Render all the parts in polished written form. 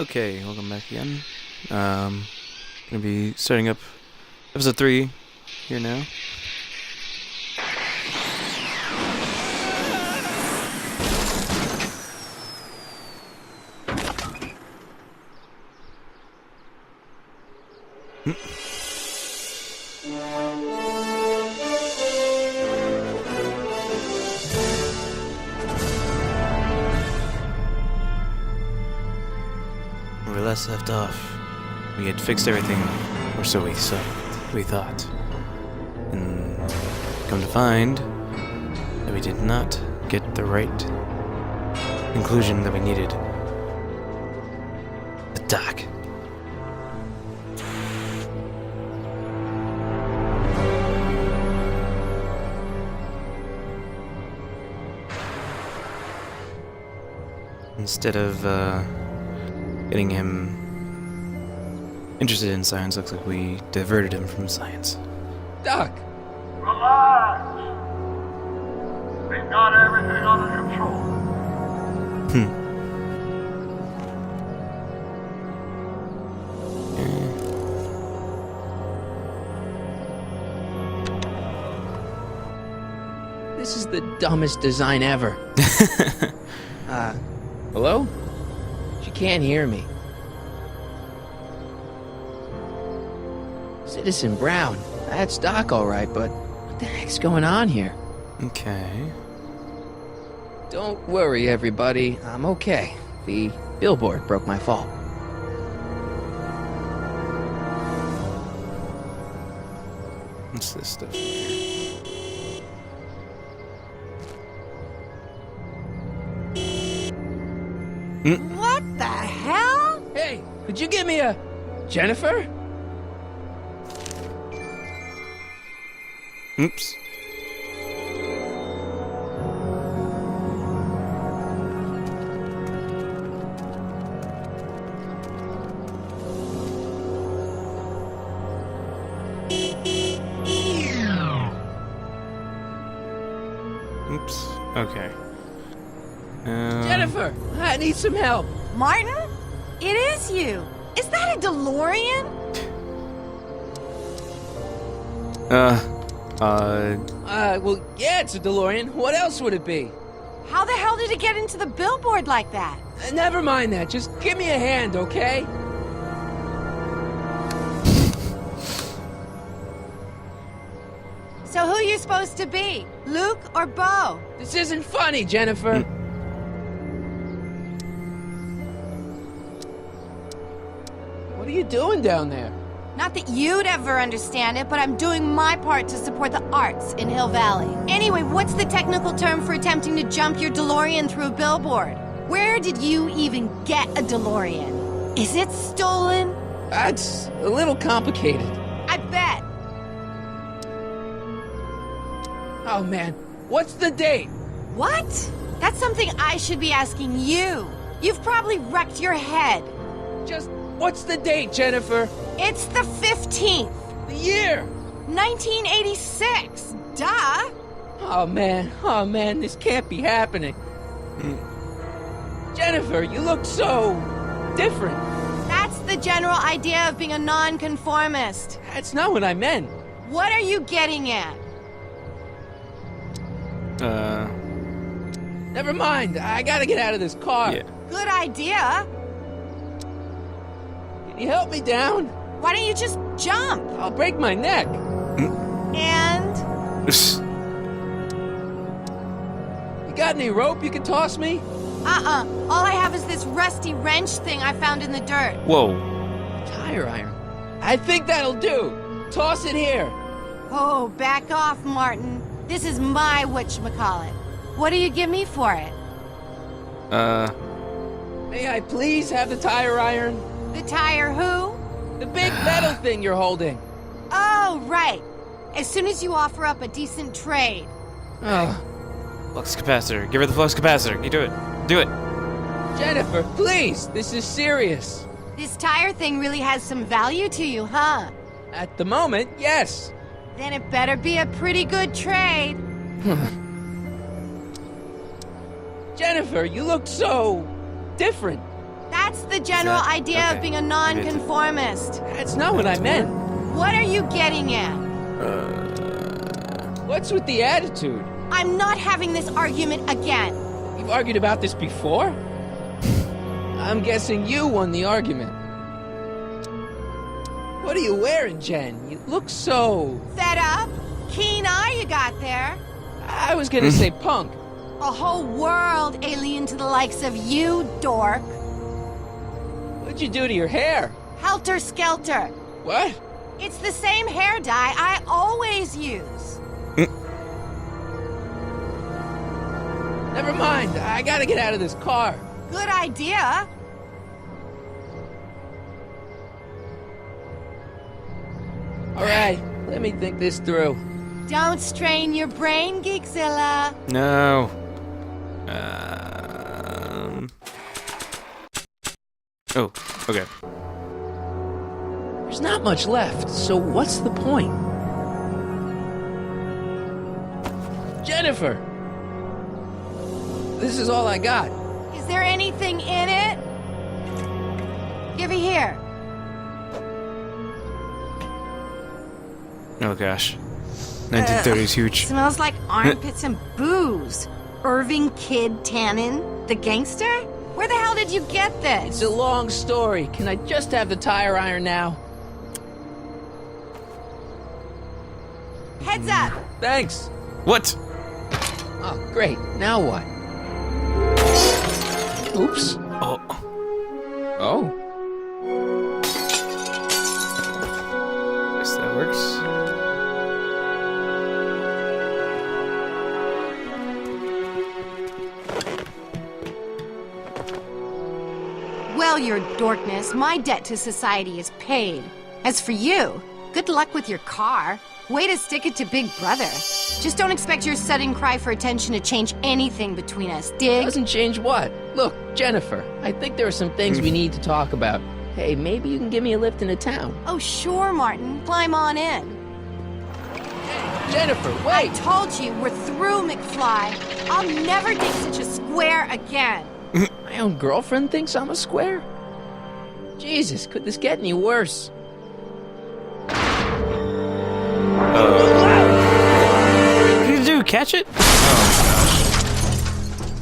Okay, welcome back again. Gonna be starting up episode 3 here now. Where we last left off, we had fixed everything, or so we thought. And come to find that we did not get the right conclusion that we needed. The dock. Instead of getting him interested in science, looks like we diverted him from science. Doc! Relax! We've got everything under control. This is the dumbest design ever. Hello? She can't hear me. Citizen Brown. That's Doc, all right, but what the heck's going on here? Okay. Don't worry, everybody. I'm okay. The billboard broke my fall. What's this stuff here? What the hell? Hey, could you give me a... Jennifer? Oops. Oops. Okay. Jennifer, I need some help. Martin? It is you. Is that a DeLorean? Well, yeah, it's a DeLorean. What else would it be? How the hell did it get into the billboard like that? Never mind that. Just give me a hand, okay? So who are you supposed to be? Luke or Bo? This isn't funny, Jennifer. What are you doing down there? Not that you'd ever understand it, but I'm doing my part to support the arts in Hill Valley. Anyway, what's the technical term for attempting to jump your DeLorean through a billboard? Where did you even get a DeLorean? Is it stolen? That's a little complicated. I bet. Oh, man. What's the date? What? That's something I should be asking you. You've probably wrecked your head. Just what's the date, Jennifer? It's the 15th. The year? 1986. Duh. Oh, man, this can't be happening. Jennifer, you look so different. That's the general idea of being a nonconformist. That's not what I meant. What are you getting at? Never mind. I gotta get out of this car. Yeah. Good idea. Can you help me down? Why don't you just jump? I'll break my neck. And? You got any rope you can toss me? All I have is this rusty wrench thing I found in the dirt. Whoa. Tire iron. I think that'll do. Toss it here. Oh, back off, Martin. This is my whatchamacallit. What do you give me for it? May I please have the tire iron? The tire who? The big metal thing you're holding. Oh, right. As soon as you offer up a decent trade. Oh, Flux capacitor. Give her the flux capacitor. You do it. Do it. Jennifer, please. This is serious. This tire thing really has some value to you, huh? At the moment, yes. Then it better be a pretty good trade. Jennifer, you look so different. That's That's the general idea okay. of being a nonconformist. That's not what I meant. What are you getting at? What's with the attitude? I'm not having this argument again. We've argued about this before? I'm guessing you won the argument. What are you wearing, Jen? You look so... Fed up? Keen eye you got there. I was gonna say punk. A whole world alien to the likes of you, dork. What'd you do to your hair? Helter skelter. What? It's the same hair dye I always use. Never mind. I gotta get out of this car. Good idea. All right, let me think this through. Don't strain your brain, Geekzilla. No. Oh, okay. There's not much left, so what's the point? Jennifer! This is all I got. Is there anything in it? Give it here. Oh gosh. 1930s huge. Smells like armpits and booze. Irving Kid Tannen, the gangster? Where the hell did you get this? It's a long story. Can I just have the tire iron now? Heads up! Thanks. What? Oh, great. Now what? Oops. Oh. Oh. Guess that works. Well, your dorkness, my debt to society is paid. As for you, good luck with your car. Way to stick it to Big Brother. Just don't expect your sudden cry for attention to change anything between us, dig? Doesn't change what? Look, Jennifer, I think there are some things we need to talk about. Hey, maybe you can give me a lift into town. Oh, sure, Martin. Climb on in. Jennifer, I wait! told you, we're through, McFly. I'll never date such a square again. My own girlfriend thinks I'm a square? Jesus, could this get any worse? What did you do? Catch it? Oh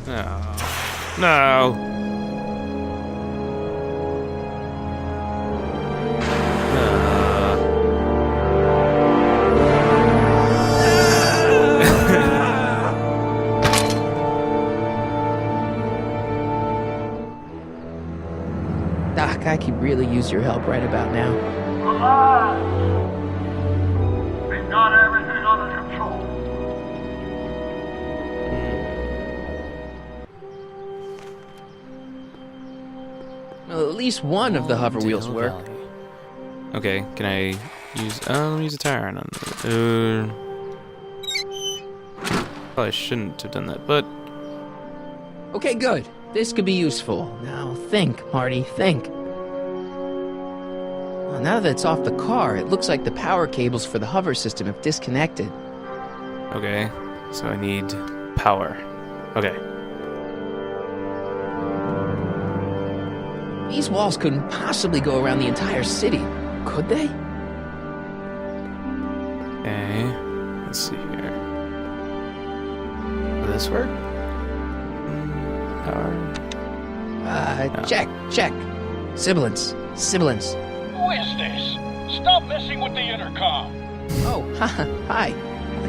gosh. No. No. Doc, I could really use your help right about now. Relax. We've got everything under control. Well, at least one of the hover wheels work. Okay, can I use... let me use a tire iron on probably shouldn't have done that, but... Okay, good. This could be useful. Now think, Marty, think. Well, now that it's off the car, it looks like the power cables for the hover system have disconnected. Okay, so I need power. Okay. These walls couldn't possibly go around the entire city, could they? Okay, let's see here. Will this work? Power. No. Check. Sibilance. Who is this? Stop messing with the intercom. Oh, hi.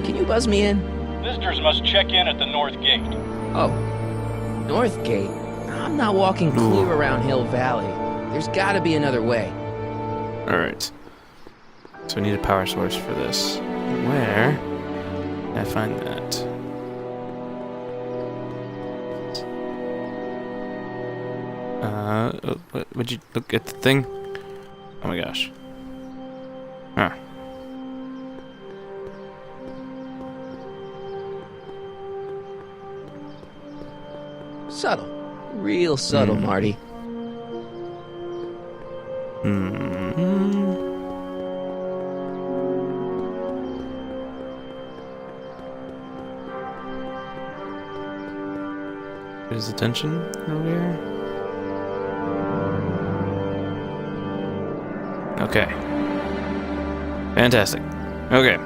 Can you buzz me in? Visitors must check in at the north gate. Oh, North Gate? I'm not walking clear around Hill Valley. There's gotta be another way. Alright. So I need a power source for this. Where can I find that? Would you look at the thing? Oh my gosh. Huh. Subtle. Real subtle, Marty. There's the tension over here. Okay. Fantastic. Okay.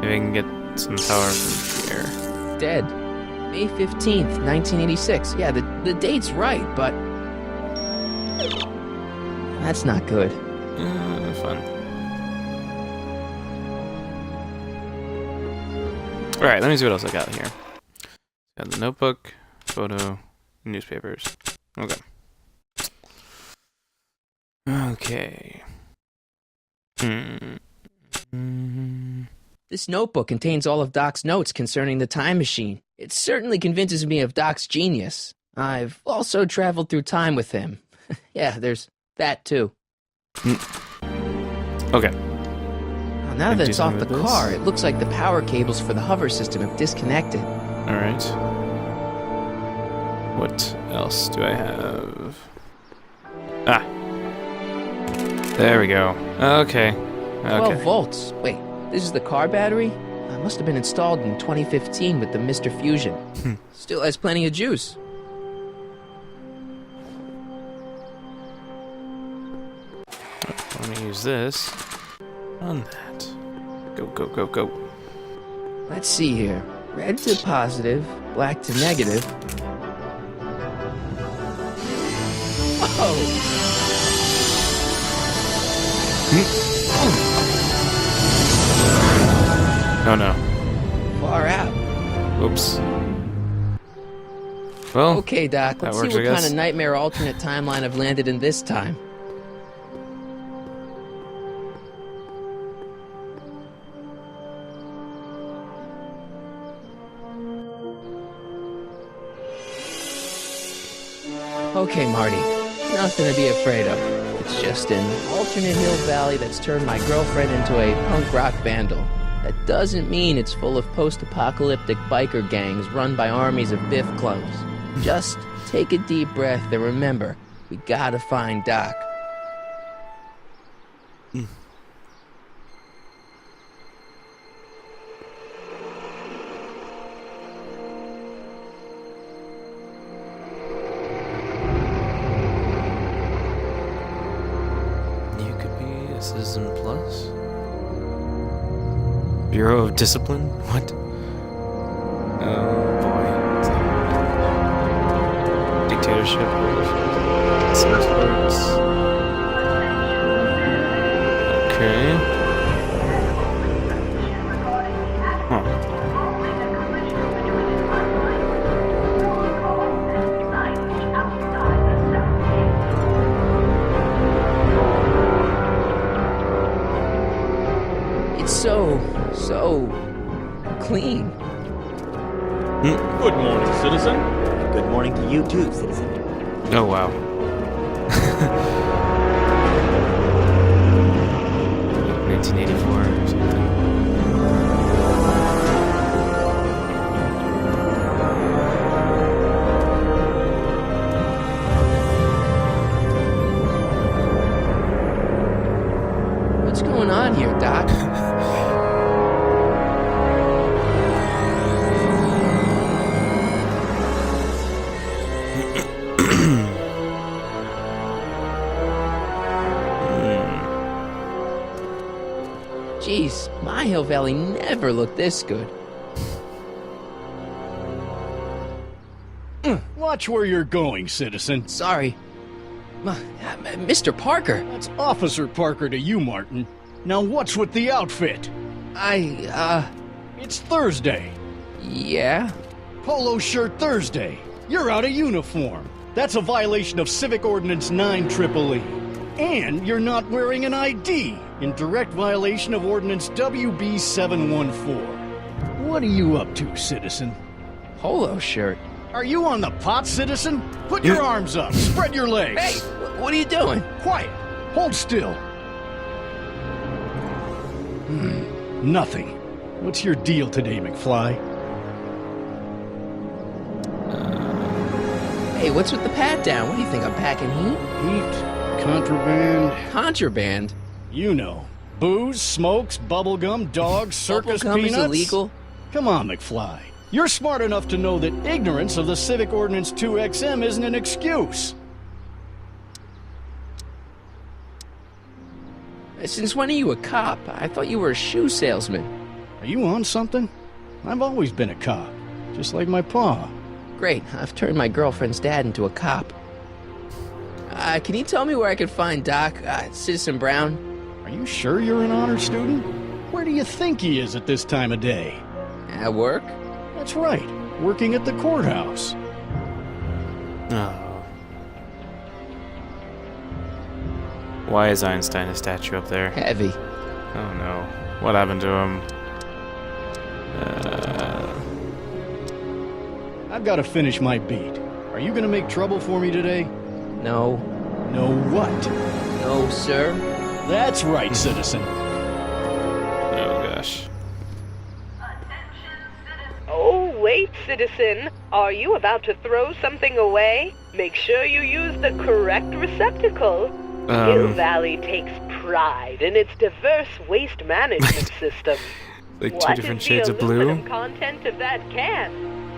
Maybe I can get some power from here. Dead. May 15th, 1986. Yeah, the date's right, but... That's not good. Fun. Alright, let me see what else I got here. Got the notebook, photo, newspapers. Okay. Okay. This notebook contains all of Doc's notes concerning the time machine. It certainly convinces me of Doc's genius. I've also traveled through time with him. Yeah, there's that too. Okay. Now that it's off the car, it looks like the power cables for the hover system have disconnected. Alright. What else do I have? Ah. There we go. Okay. 12 volts. Wait, this is the car battery? It must have been installed in 2015 with the Mr. Fusion. Still has plenty of juice. Let me use this on that. Go, go, go, go. Let's see here. Red to positive, black to negative. Whoa! Oh no. Far out. Whoops. Well, Okay, Doc, let's see works, what I guess. kind of nightmare alternate timeline I've landed in this time. Okay, Marty. Nothing to be afraid of. It's just an alternate Hill Valley that's turned my girlfriend into a punk rock vandal. That doesn't mean it's full of post-apocalyptic biker gangs run by armies of Biff clones. Just take a deep breath and remember, we gotta find Doc. you could be a Citizen Plus? Bureau of Discipline? What? Oh boy. Dictatorship. Some sorts. Okay. Huh. It's so clean. Good morning, citizen. Good morning to you too, citizen. Oh wow. 1984 or something. What's going on here, Doc? Jeez, my Hill Valley never looked this good. Watch where you're going, citizen. Sorry. Mr. Parker, That's Officer Parker to you, Martin. Now what's with the outfit? It's Thursday. Yeah? Polo shirt Thursday. You're out of uniform. That's a violation of Civic Ordinance 9EEE. And you're not wearing an ID, in direct violation of Ordinance WB 714. What are you up to, citizen? Polo shirt. Are you on the pot, citizen? Put your arms up. Spread your legs. Hey, what are you doing? Quiet. Hold still. Nothing. What's your deal today, McFly? Hey, what's with the pat down? What do you think, I'm packing heat? Heat, contraband, Contraband? you know. Booze, smokes, bubblegum, dogs, circus Bubblegum peanuts. is illegal? Come on, McFly. You're smart enough to know that ignorance of the Civic Ordinance 2XM isn't an excuse. Since when are you a cop? I thought you were a shoe salesman. Are you on something? I've always been a cop, just like my pa. Great, I've turned my girlfriend's dad into a cop. Can you tell me where I can find Doc, Citizen Brown? Are you sure you're an honor student? Where do you think he is at this time of day? At work? That's right, working at the courthouse. Oh. Why is Einstein a statue up there? Heavy. Oh no. What happened to him? I've got to finish my beat. Are you gonna make trouble for me today? No. No what? No, sir. That's right, citizen. Oh gosh. Oh, wait, citizen. Are you about to throw something away? Make sure you use the correct receptacle. Hill Valley takes pride in its diverse waste management system. Like What two is different the shades of blue? aluminum content of that can?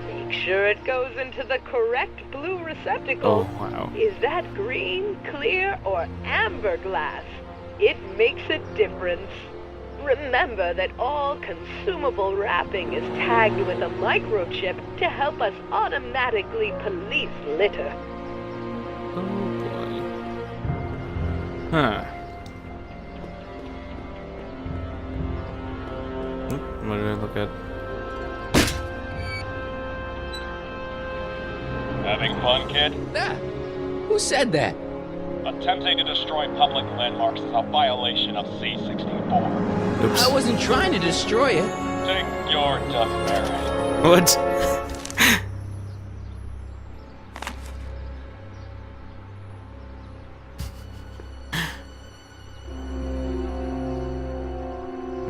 Make sure it goes into the correct blue receptacle. Oh wow. Is that green, clear, or amber glass? It makes a difference. Remember that all consumable wrapping is tagged with a microchip to help us automatically police litter. Oh boy. Huh. What did I look at? Having fun, kid? Ah, who said that? Attempting to destroy public landmarks is a violation of C-64. Oops. I wasn't trying to destroy it. Take your demerit. What?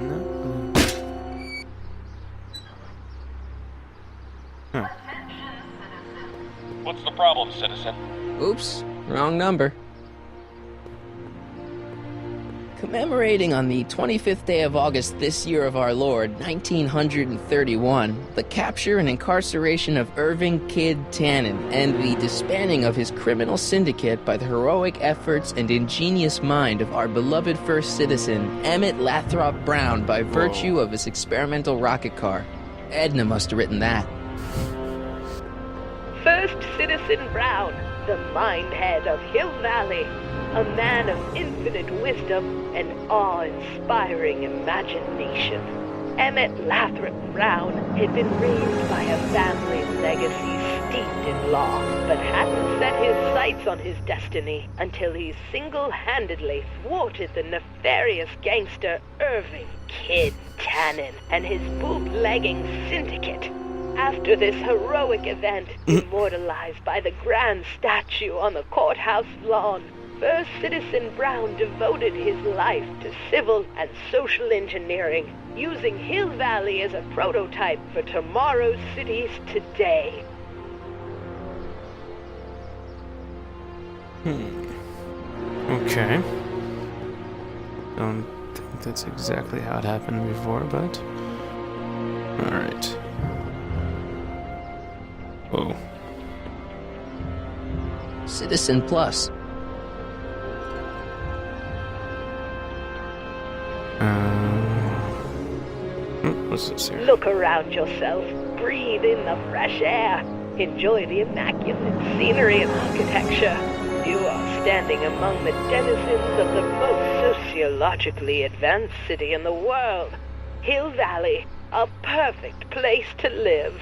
No. Huh. What's the problem, citizen? Oops, wrong number. Commemorating on the 25th day of August this year of our Lord, 1931, the capture and incarceration of Irving Kid Tannen and the disbanding of his criminal syndicate by the heroic efforts and ingenious mind of our beloved first citizen, Emmett Lathrop Brown, by virtue of his experimental rocket car. Edna must have written that. First Citizen Brown, the mind head of Hill Valley, a man of infinite wisdom and awe-inspiring imagination. Emmett Lathrop Brown had been raised by a family legacy steeped in law, but hadn't set his sights on his destiny until he single-handedly thwarted the nefarious gangster Irving Kid Tannen and his bootlegging syndicate. After this heroic event, immortalized by the grand statue on the courthouse lawn, First Citizen Brown devoted his life to civil and social engineering, using Hill Valley as a prototype for tomorrow's cities today. Okay. Don't think that's exactly how it happened before, but... Alright. Whoa. Citizen Plus. What's this here? Look around yourself, breathe in the fresh air, enjoy the immaculate scenery and architecture. You are standing among the denizens of the most sociologically advanced city in the world, Hill Valley, a perfect place to live.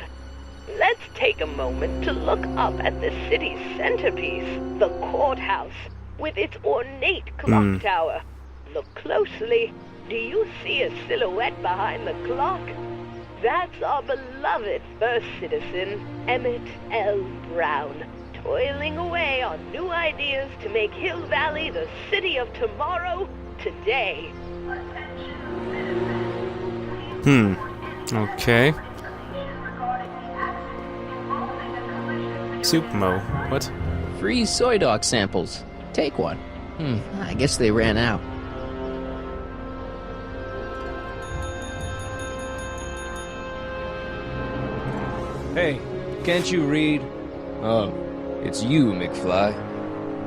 Let's take a moment to look up at the city's centerpiece, the courthouse, with its ornate clock tower. Look closely. Do you see a silhouette behind the clock? That's our beloved first citizen, Emmett L. Brown, toiling away on new ideas to make Hill Valley the city of tomorrow, today. Okay. Supmo. What? Free soy dog samples. Take one. I guess they ran out. Hey, can't you read? Oh, it's you, McFly.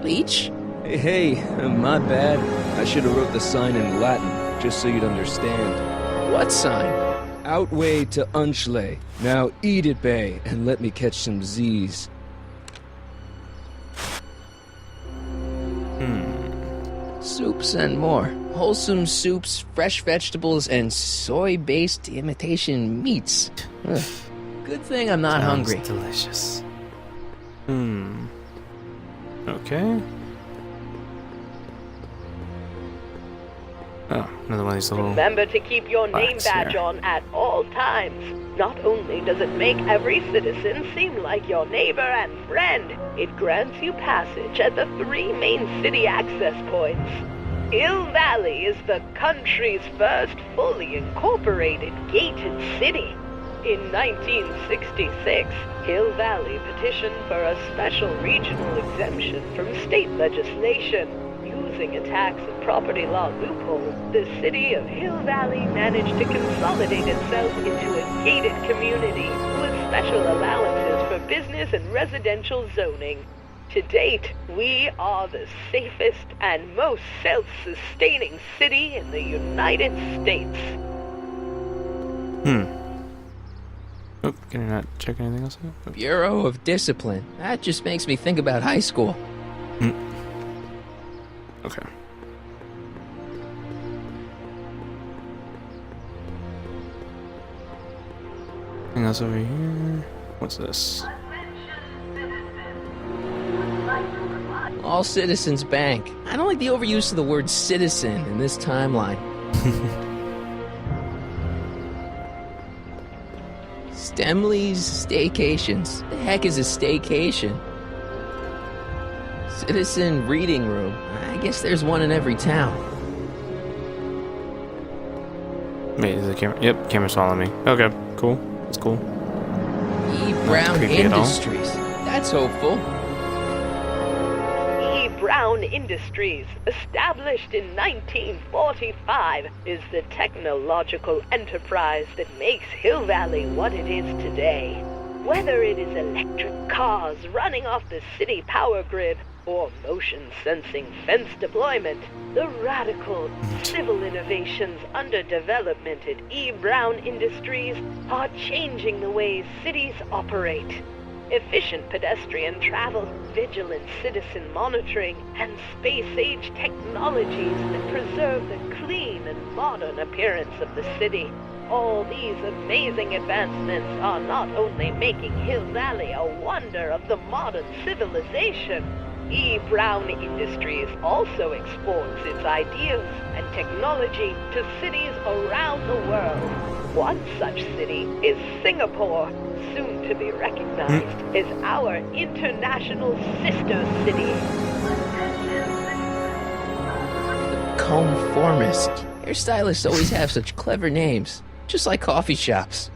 Leech? Hey, my bad. I should have wrote the sign in Latin, just so you'd understand. What sign? Outway to Unchley. Now eat it, Bay, and let me catch some Z's. Soups and more. Wholesome soups, fresh vegetables, and soy-based imitation meats. Ugh. Good thing I'm not hungry. Delicious. Okay. Oh, another one of these little... Remember to keep your name plaques badge here. on at all times. Not only does it make every citizen seem like your neighbor and friend, it grants you passage at the 3 main city access points. Hill Valley is the country's first fully incorporated gated city. In 1966, Hill Valley petitioned for a special regional exemption from state legislation. Using a tax and property law loophole, the city of Hill Valley managed to consolidate itself into a gated community with special allowances for business and residential zoning. To date, we are the safest and most self-sustaining city in the United States. Oh, can I not check anything else out? Oh. Bureau of Discipline. That just makes me think about high school. Okay. Anything else over here? What's this? All Citizens Bank. I don't like the overuse of the word citizen in this timeline. Stemley's Staycations. The heck is a staycation? Citizen Reading Room. I guess there's one in every town. Wait, is the camera? Yep, camera's following me. Okay, cool. That's cool. E. Brown creepy at all. Industries. That's hopeful. E. Brown Industries, established in 1945, is the technological enterprise that makes Hill Valley what it is today. Whether it is electric cars running off the city power grid or motion-sensing fence deployment, the radical civil innovations under development at E. Brown Industries are changing the ways cities operate. Efficient pedestrian travel, vigilant citizen monitoring, and space-age technologies that preserve the clean and modern appearance of the city. All these amazing advancements are not only making Hill Valley a wonder of the modern civilization, E. Brown Industries also exports its ideas and technology to cities around the world. One such city is Singapore, soon to be recognized as our international sister city. Conformist. Hairstylists always have such clever names, just like coffee shops.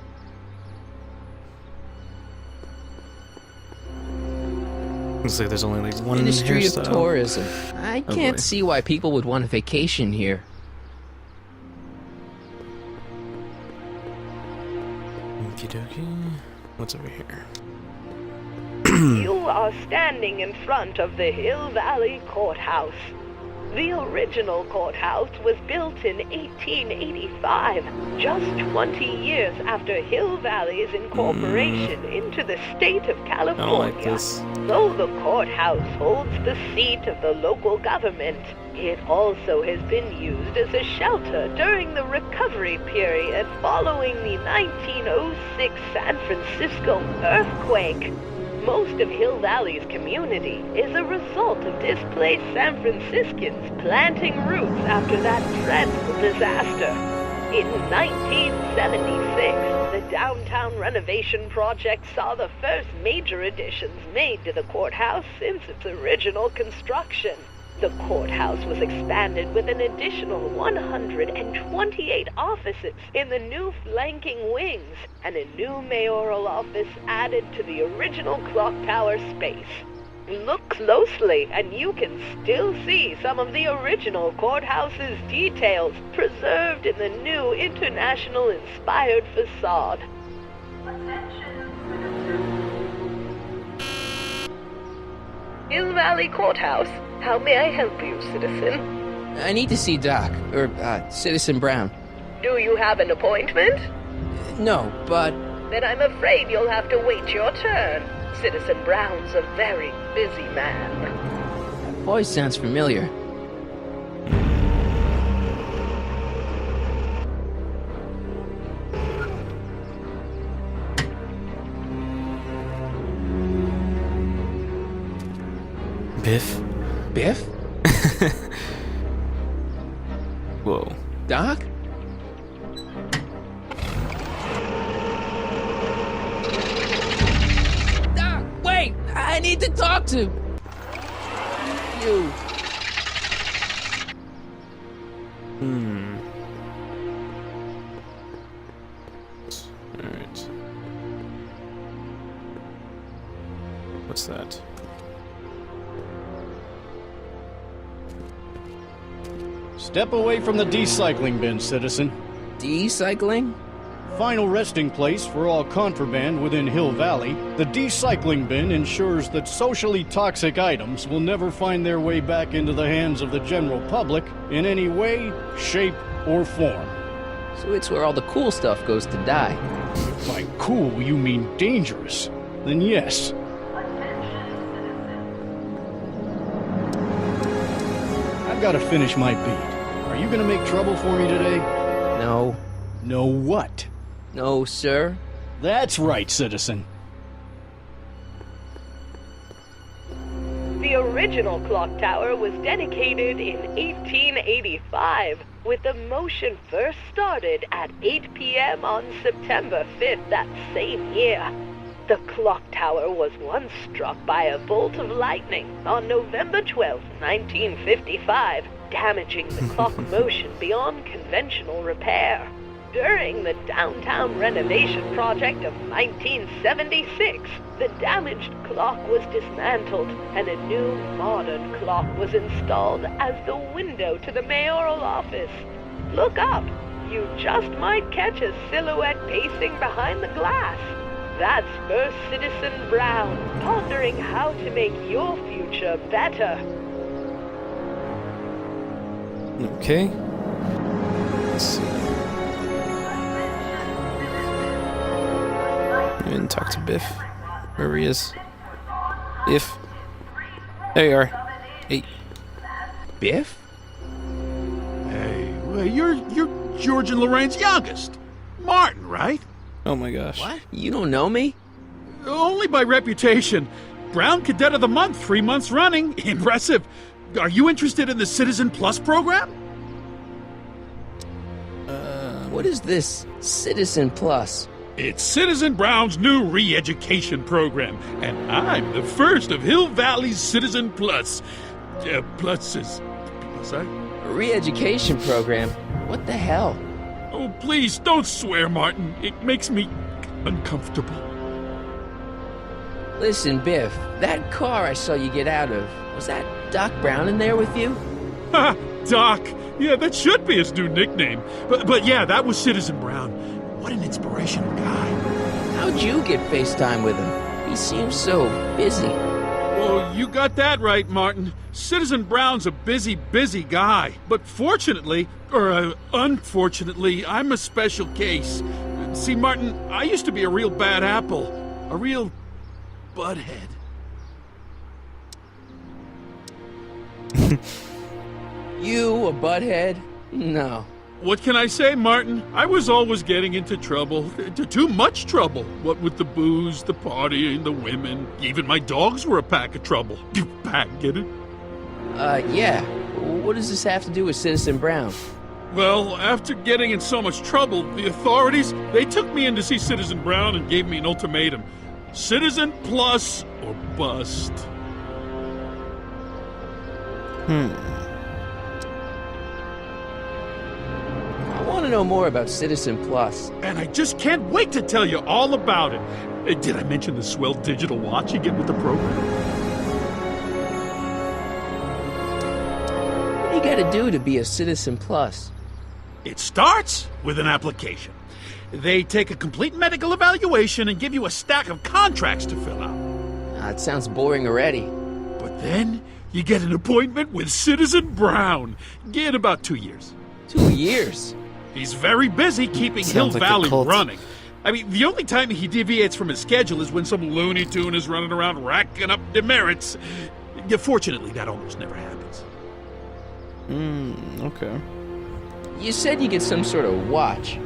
Looks like there's only like one Ministry of hairstyle. Tourism. I can't boy. see why people would want a vacation here. Okie dokie. What's over here? You are standing in front of the Hill Valley Courthouse. The original courthouse was built in 1885, just 20 years after Hill Valley's incorporation into the state of I California. don't like this. Though the courthouse holds the seat of the local government, it also has been used as a shelter during the recovery period following the 1906 San Francisco earthquake. Most of Hill Valley's community is a result of displaced San Franciscans planting roots after that dreadful disaster. In 1976, the downtown renovation project saw the first major additions made to the courthouse since its original construction. The courthouse was expanded with an additional 128 offices in the new flanking wings, and a new mayoral office added to the original clock tower space. Look closely, and you can still see some of the original courthouse's details preserved in the new international-inspired facade. Hill Valley Courthouse. How may I help you, citizen? I need to see Doc, or, Citizen Brown. Do you have an appointment? No, but... Then I'm afraid you'll have to wait your turn. Citizen Brown's a very busy man. That voice sounds familiar. Biff? Biff? Whoa. Doc? Doc, wait! I need to talk to... you. Alright. What's that? Step away from the decycling bin, citizen. Decycling? Final resting place for all contraband within Hill Valley, the decycling bin ensures that socially toxic items will never find their way back into the hands of the general public in any way, shape, or form. So it's where all the cool stuff goes to die. By cool, you mean dangerous. Then yes. I've got to finish my beat. Are you gonna make trouble for me today? No. No what? No, sir. That's right, citizen. The original clock tower was dedicated in 1885, with the motion first started at 8 p.m. on September 5th that same year. The clock tower was once struck by a bolt of lightning on November 12, 1955, damaging the clock motion beyond conventional repair. During the downtown renovation project of 1976, the damaged clock was dismantled and a new modern clock was installed as the window to the mayoral office. Look up. You just might catch a silhouette pacing behind the glass. That's First Citizen Brown, pondering how to make your future better. Okay. Let's see. And talk to Biff. Wherever he is. Biff. There you are. Hey. Biff? Hey, well, you're George and Lorraine's youngest. Martin, right? Oh my gosh. What? You don't know me? Only by reputation. Brown Cadet of the Month, 3 months running. Impressive. Are you interested in the Citizen Plus program? What is this Citizen Plus? It's Citizen Brown's new re-education program, and I'm the first of Hill Valley's Citizen Plus. Plus, eh? A re-education program? What the hell? Oh, please, don't swear, Martin. It makes me uncomfortable. Listen, Biff, that car I saw you get out of, was that Doc Brown in there with you? Ha! Doc! Yeah, that should be his new nickname. But yeah, that was Citizen Brown. What an inspirational guy. How'd you get FaceTime with him? He seems so busy. Well, you got that right, Martin. Citizen Brown's a busy guy. But fortunately, or unfortunately, I'm a special case. See, Martin, I used to be a real bad apple. A real butthead. You a butthead? No. What can I say, Martin? I was always getting into trouble. Too much trouble. What with the booze, the partying, the women. Even my dogs were a pack of trouble. Pack, get it? Yeah. What does this have to do with Citizen Brown? Well, after getting in so much trouble, the authorities, they took me in to see Citizen Brown and gave me an ultimatum. Citizen Plus or bust. I want to know more about Citizen Plus. And I just can't wait to tell you all about it. Did I mention the swell digital watch you get with the program? What do you gotta do to be a Citizen Plus? It starts with an application. They take a complete medical evaluation and give you a stack of contracts to fill out. It sounds boring already. But Then you get an appointment with Citizen Brown. In about 2 years. 2 years? He's very busy keeping Hill Sounds like a Valley cult. running. I mean, the only time he deviates from his schedule is when some Looney Tune is running around racking up demerits. Yeah, fortunately, that almost never happens. Okay. You said you get some sort of watch.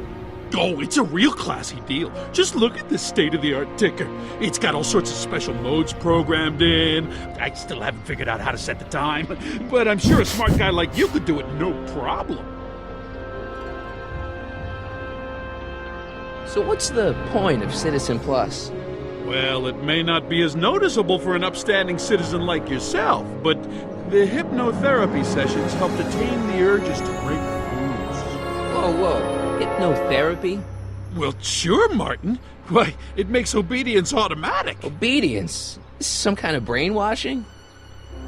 Oh, it's a real classy deal. Just look at this state-of-the-art ticker. It's got all sorts of special modes programmed in. I still haven't figured out how to set the time, but I'm sure a smart guy like you could do it no problem. So what's the point of Citizen Plus? Well, it may not be as noticeable for an upstanding citizen like yourself, but the hypnotherapy sessions help to tame the urges to break rules. Whoa. Hypnotherapy? Well, sure, Martin. Why, it makes obedience automatic. Obedience? This is some kind of brainwashing?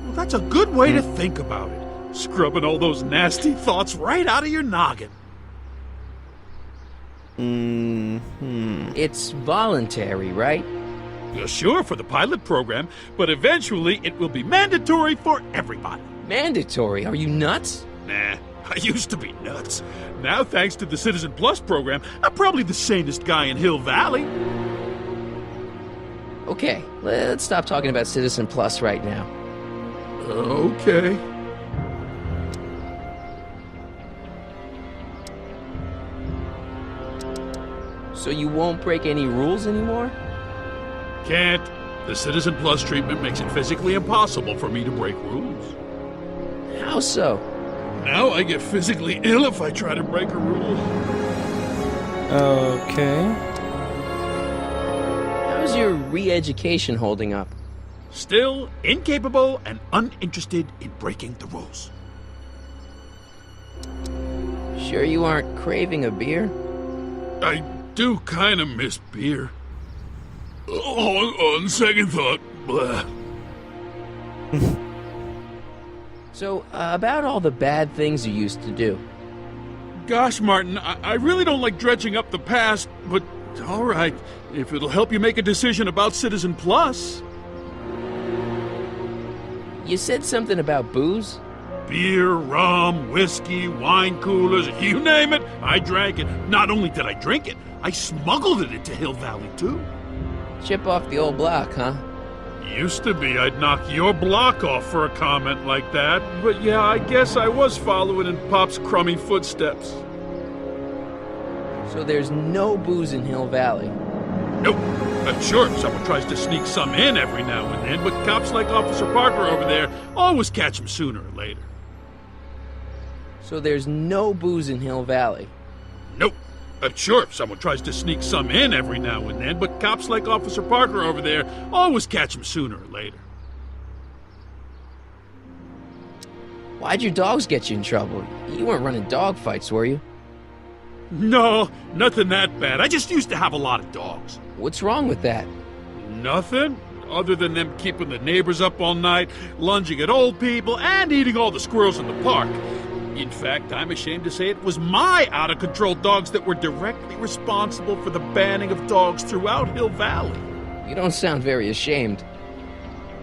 Well, that's a good way to think about it. Scrubbing all those nasty thoughts right out of your noggin. It's voluntary, right? Sure, for the pilot program, but eventually it will be mandatory for everybody. Mandatory? Are you nuts? Nah, I used to be nuts. Now, thanks to the Citizen Plus program, I'm probably the sanest guy in Hill Valley. Okay, let's stop talking about Citizen Plus right now. Okay. So you won't break any rules anymore? Can't. The Citizen Plus treatment makes it physically impossible for me to break rules. How so? Now I get physically ill if I try to break a rule. Okay. How's your re-education holding up? Still incapable and uninterested in breaking the rules. Sure you aren't craving a beer? I do kind of miss beer. On second thought, blah. So, about all the bad things you used to do. Gosh, Martin, I really don't like dredging up the past, but all right, if it'll help you make a decision about Citizen Plus. You said something about booze? Beer, rum, whiskey, wine coolers, you name it, I drank it. Not only did I drink it, I smuggled it into Hill Valley, too. Chip off the old block, huh? Used to be I'd knock your block off for a comment like that, but yeah, I guess I was following in Pop's crummy footsteps. So there's no booze in Hill Valley? Nope. Sure, someone tries to sneak some in every now and then, but cops like Officer Parker over there always catch him sooner or later. So there's no booze in Hill Valley? Nope. Sure, someone tries to sneak some in every now and then, but cops like Officer Parker over there always catch him sooner or later. Why'd your dogs get you in trouble? You weren't running dog fights, were you? No, nothing that bad. I just used to have a lot of dogs. What's wrong with that? Nothing, other than them keeping the neighbors up all night, lunging at old people, and eating all the squirrels in the park. In fact, I'm ashamed to say it was my out-of-control dogs that were directly responsible for the banning of dogs throughout Hill Valley. You don't sound very ashamed.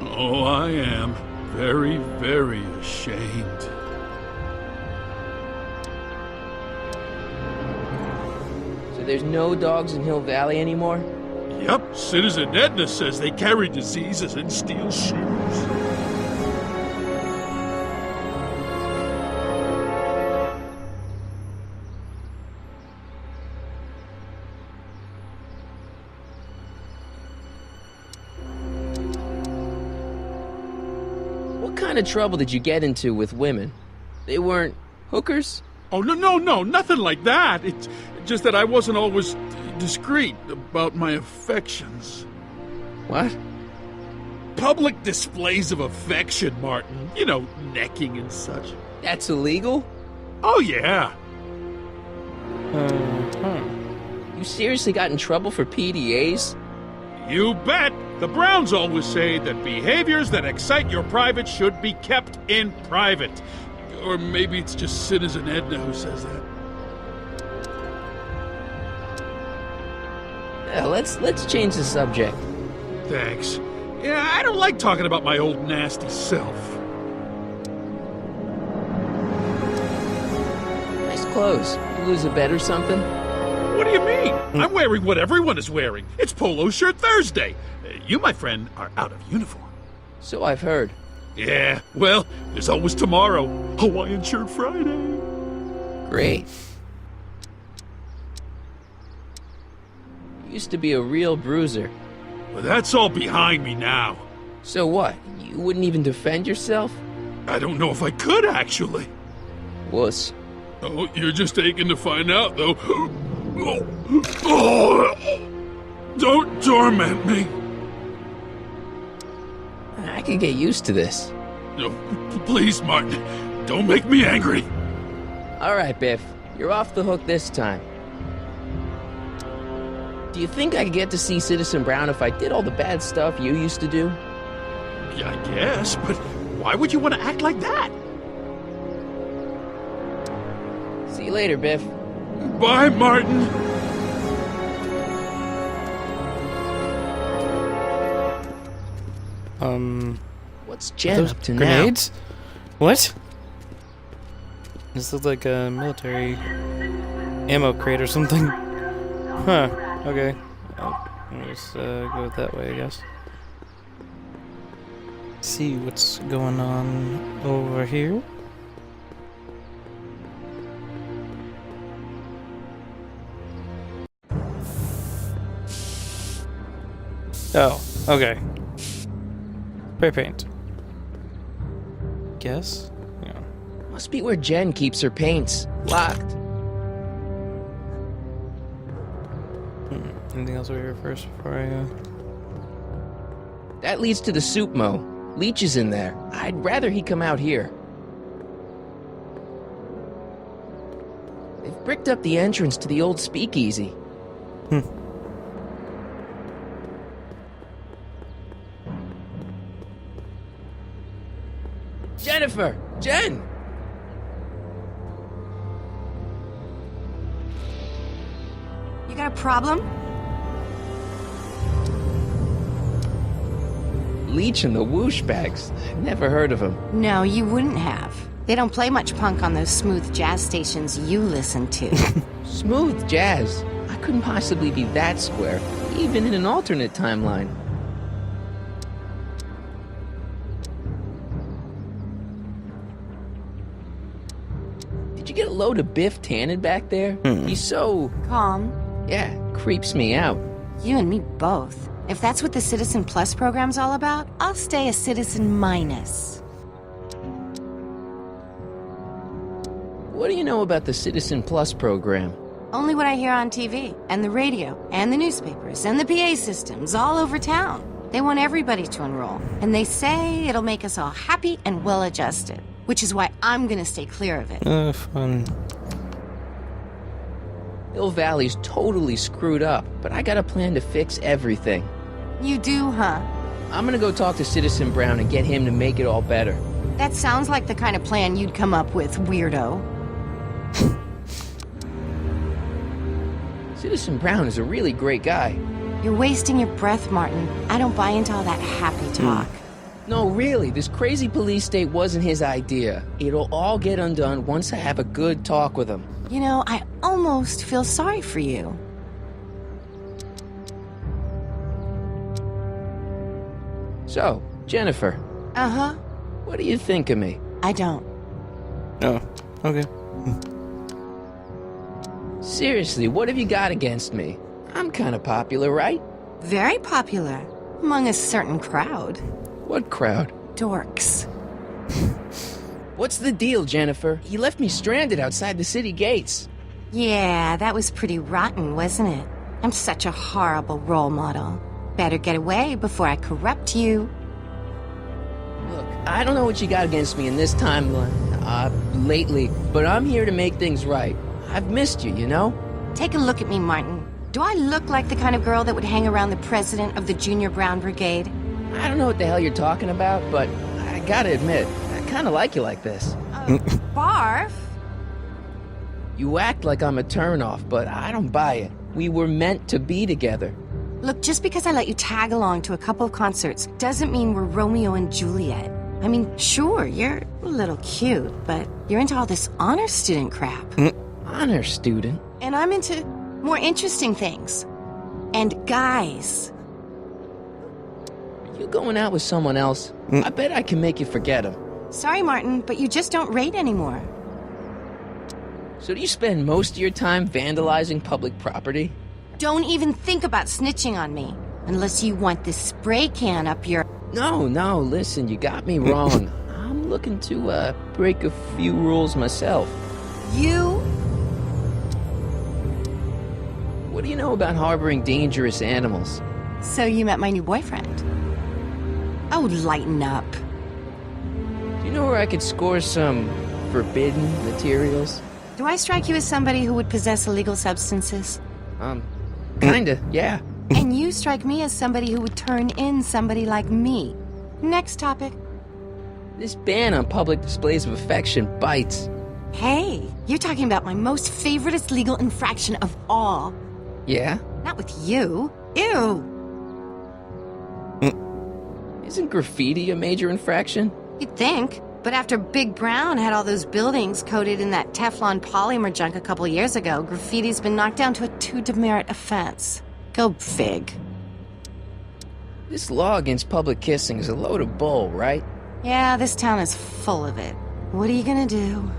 Oh, I am. Very, very ashamed. So there's no dogs in Hill Valley anymore? Yep, Citizen Edna says they carry diseases and steal shoes. What kind of trouble did you get into with women? They weren't hookers? Oh, no, nothing like that. It's just that I wasn't always discreet about my affections. What? Public displays of affection, Martin. You know, necking and such. That's illegal? Oh, yeah. You seriously got in trouble for PDAs? You bet. The Browns always say that behaviors that excite your private should be kept in private. Or maybe it's just Citizen Edna who says that. Yeah, let's change the subject. Thanks. Yeah, I don't like talking about my old nasty self. Nice clothes. You lose a bet or something? What do you mean? I'm wearing what everyone is wearing. It's Polo Shirt Thursday. You, my friend, are out of uniform. So I've heard. Yeah, well, there's always tomorrow. Hawaiian Shirt Friday. Great. You used to be a real bruiser. Well, that's all behind me now. So what? You wouldn't even defend yourself? I don't know if I could, actually. Wuss. Oh, you're just aching to find out, though. Oh. Don't torment me. I could get used to this. No, please, Martin. Don't make me angry. All right, Biff. You're off the hook this time. Do you think I could get to see Citizen Brown if I did all the bad stuff you used to do? Yeah, I guess, but why would you want to act like that? See you later, Biff. Bye, Martin. What's Jen those up to grenades? What? This looks like a military ammo crate or something. Huh. Okay. I'll just go that way, I guess. See what's going on over here. Oh, okay. Spray paint. Guess? Yeah. now? Must be where Jen keeps her paints. Locked. Anything else over here first before I That leads to the soup mo. Leech is in there. I'd rather he come out here. They've bricked up the entrance to the old speakeasy. Jennifer! Jen! You got a problem? Leech and the whoosh bags. Never heard of him. No, you wouldn't have. They don't play much punk on those smooth jazz stations you listen to. Smooth jazz. I couldn't possibly be that square, even in an alternate timeline. Did you get a load of Biff Tannen back there? He's so... Calm. yeah, creeps me out. You and me both. If that's what the Citizen Plus program's all about, I'll stay a Citizen Minus. What do you know about the Citizen Plus program? Only what I hear on TV, and the radio, and the newspapers, and the PA systems all over town. They want everybody to enroll, and they say it'll make us all happy and well-adjusted, which is why I'm gonna stay clear of it. fun. Hill Valley's totally screwed up, but I got a plan to fix everything. You do, huh? I'm gonna go talk to Citizen Brown and get him to make it all better. That sounds like the kind of plan you'd come up with, weirdo. Citizen Brown is a really great guy. You're wasting your breath, Martin. I don't buy into all that happy talk. No, really, this crazy police state wasn't his idea. It'll all get undone once I have a good talk with him. You know, I almost feel sorry for you. So, Jennifer, Uh-huh. what do you think of me? I don't. Oh, okay. Seriously, what have you got against me? I'm kind of popular, right? Very popular. Among a certain crowd. What crowd? Dorks. What's the deal, Jennifer? You left me stranded outside the city gates. Yeah, that was pretty rotten, wasn't it? I'm such a horrible role model. Better get away before I corrupt you. Look, I don't know what you got against me in this timeline, lately, but I'm here to make things right. I've missed you, you know? Take a look at me, Martin. Do I look like the kind of girl that would hang around the president of the Junior Brown Brigade? I don't know what the hell you're talking about, but I gotta admit, I kinda like you like this. Barf? You act like I'm a turnoff, but I don't buy it. We were meant to be together. Look, just because I let you tag along to a couple of concerts doesn't mean we're Romeo and Juliet. I mean, sure, you're a little cute, but you're into all this honor student crap. Honor student? And I'm into more interesting things. And guys. You going out with someone else? I bet I can make you forget him. Sorry, Martin, but you just don't rate anymore. So do you spend most of your time vandalizing public property? Don't even think about snitching on me. Unless you want this spray can up your... No, listen, you got me wrong. I'm looking to, break a few rules myself. You? What do you know about harboring dangerous animals? So you met my new boyfriend. Oh, lighten up. Do you know where I could score some forbidden materials? Do I strike you as somebody who would possess illegal substances? Kinda, yeah. And you strike me as somebody who would turn in somebody like me. Next topic. This ban on public displays of affection bites. Hey, you're talking about my most favoriteest legal infraction of all. Yeah? Not with you. Ew. Isn't graffiti a major infraction? You'd think. But after Big Brown had all those buildings coated in that Teflon polymer junk a couple years ago, graffiti's been knocked down to a 2 demerit offense. Go fig. This law against public kissing is a load of bull, right? Yeah, this town is full of it. What are you gonna do?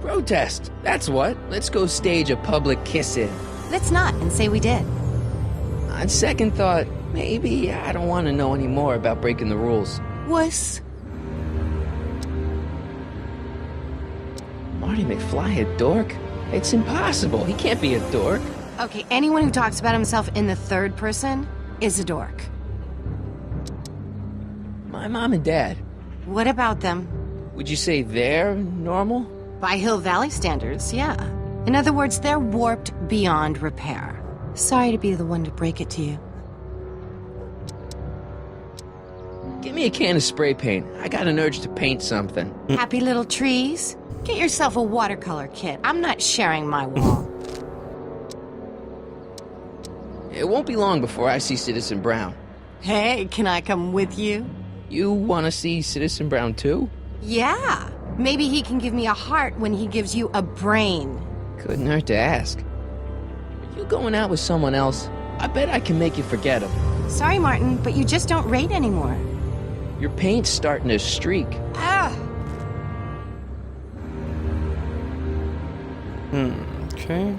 Protest, that's what. Let's go stage a public kiss-in. Let's not, and say we did. On second thought, maybe I don't want to know any more about breaking the rules. Wuss. Marty McFly a dork? It's impossible. He can't be a dork. Okay, anyone who talks about himself in the third person is a dork. My mom and dad. What about them? Would you say they're normal? By Hill Valley standards, yeah. In other words, they're warped beyond repair. Sorry to be the one to break it to you. Give me a can of spray paint. I got an urge to paint something. Happy little trees? Get yourself a watercolor kit. I'm not sharing my wall. It won't be long before I see Citizen Brown. Hey, can I come with you? You want to see Citizen Brown too? Yeah. Maybe he can give me a heart when he gives you a brain. Couldn't hurt to ask. Are you going out with someone else? I bet I can make you forget him. Sorry, Martin, but you just don't rate anymore. Your paint's starting to streak. Ah! Okay.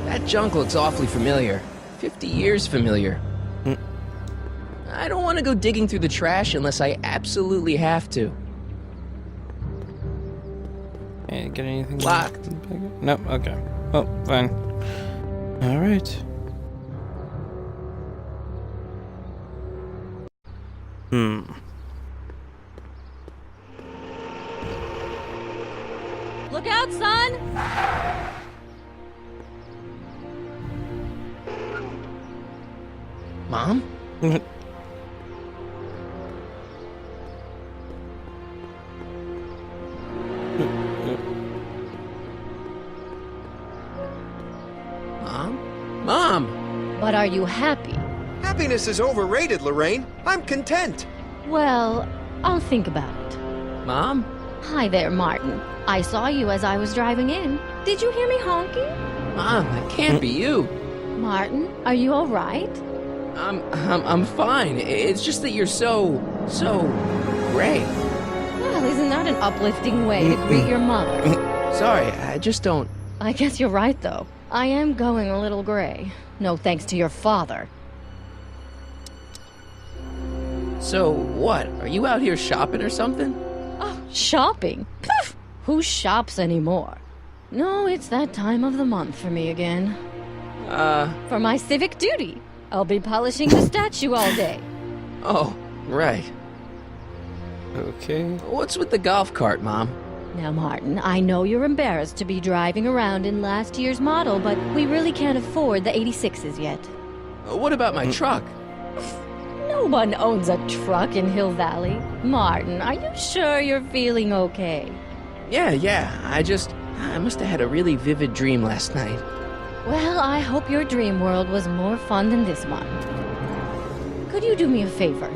That junk looks awfully familiar. 50 years familiar. I don't want to go digging through the trash unless I absolutely have to. Hey, get anything? Locked. Nope, okay. Oh, fine. Alright. Look out, son! Mom? Mom? But are you happy? Happiness is overrated, Lorraine. I'm content. Well, I'll think about it. Mom? Hi there, Martin. I saw you as I was driving in. Did you hear me honking? Mom, that can't be you. Martin, are you all right? I'm fine. It's just that you're so gray. Well, isn't that an uplifting way to greet your mother? Sorry, I just don't... I guess you're right, though. I am going a little gray. No thanks to your father. So, what? Are you out here shopping or something? Oh, shopping? Poof! Who shops anymore? No, it's that time of the month for me again. For my civic duty. I'll be polishing the statue all day. Oh, right. Okay. What's with the golf cart, Mom? Now, Martin, I know you're embarrassed to be driving around in last year's model, but we really can't afford the 86s yet. What about my truck? No one owns a truck in Hill Valley. Martin, are you sure you're feeling okay? Yeah. I must have had a really vivid dream last night. Well, I hope your dream world was more fun than this one. Could you do me a favor?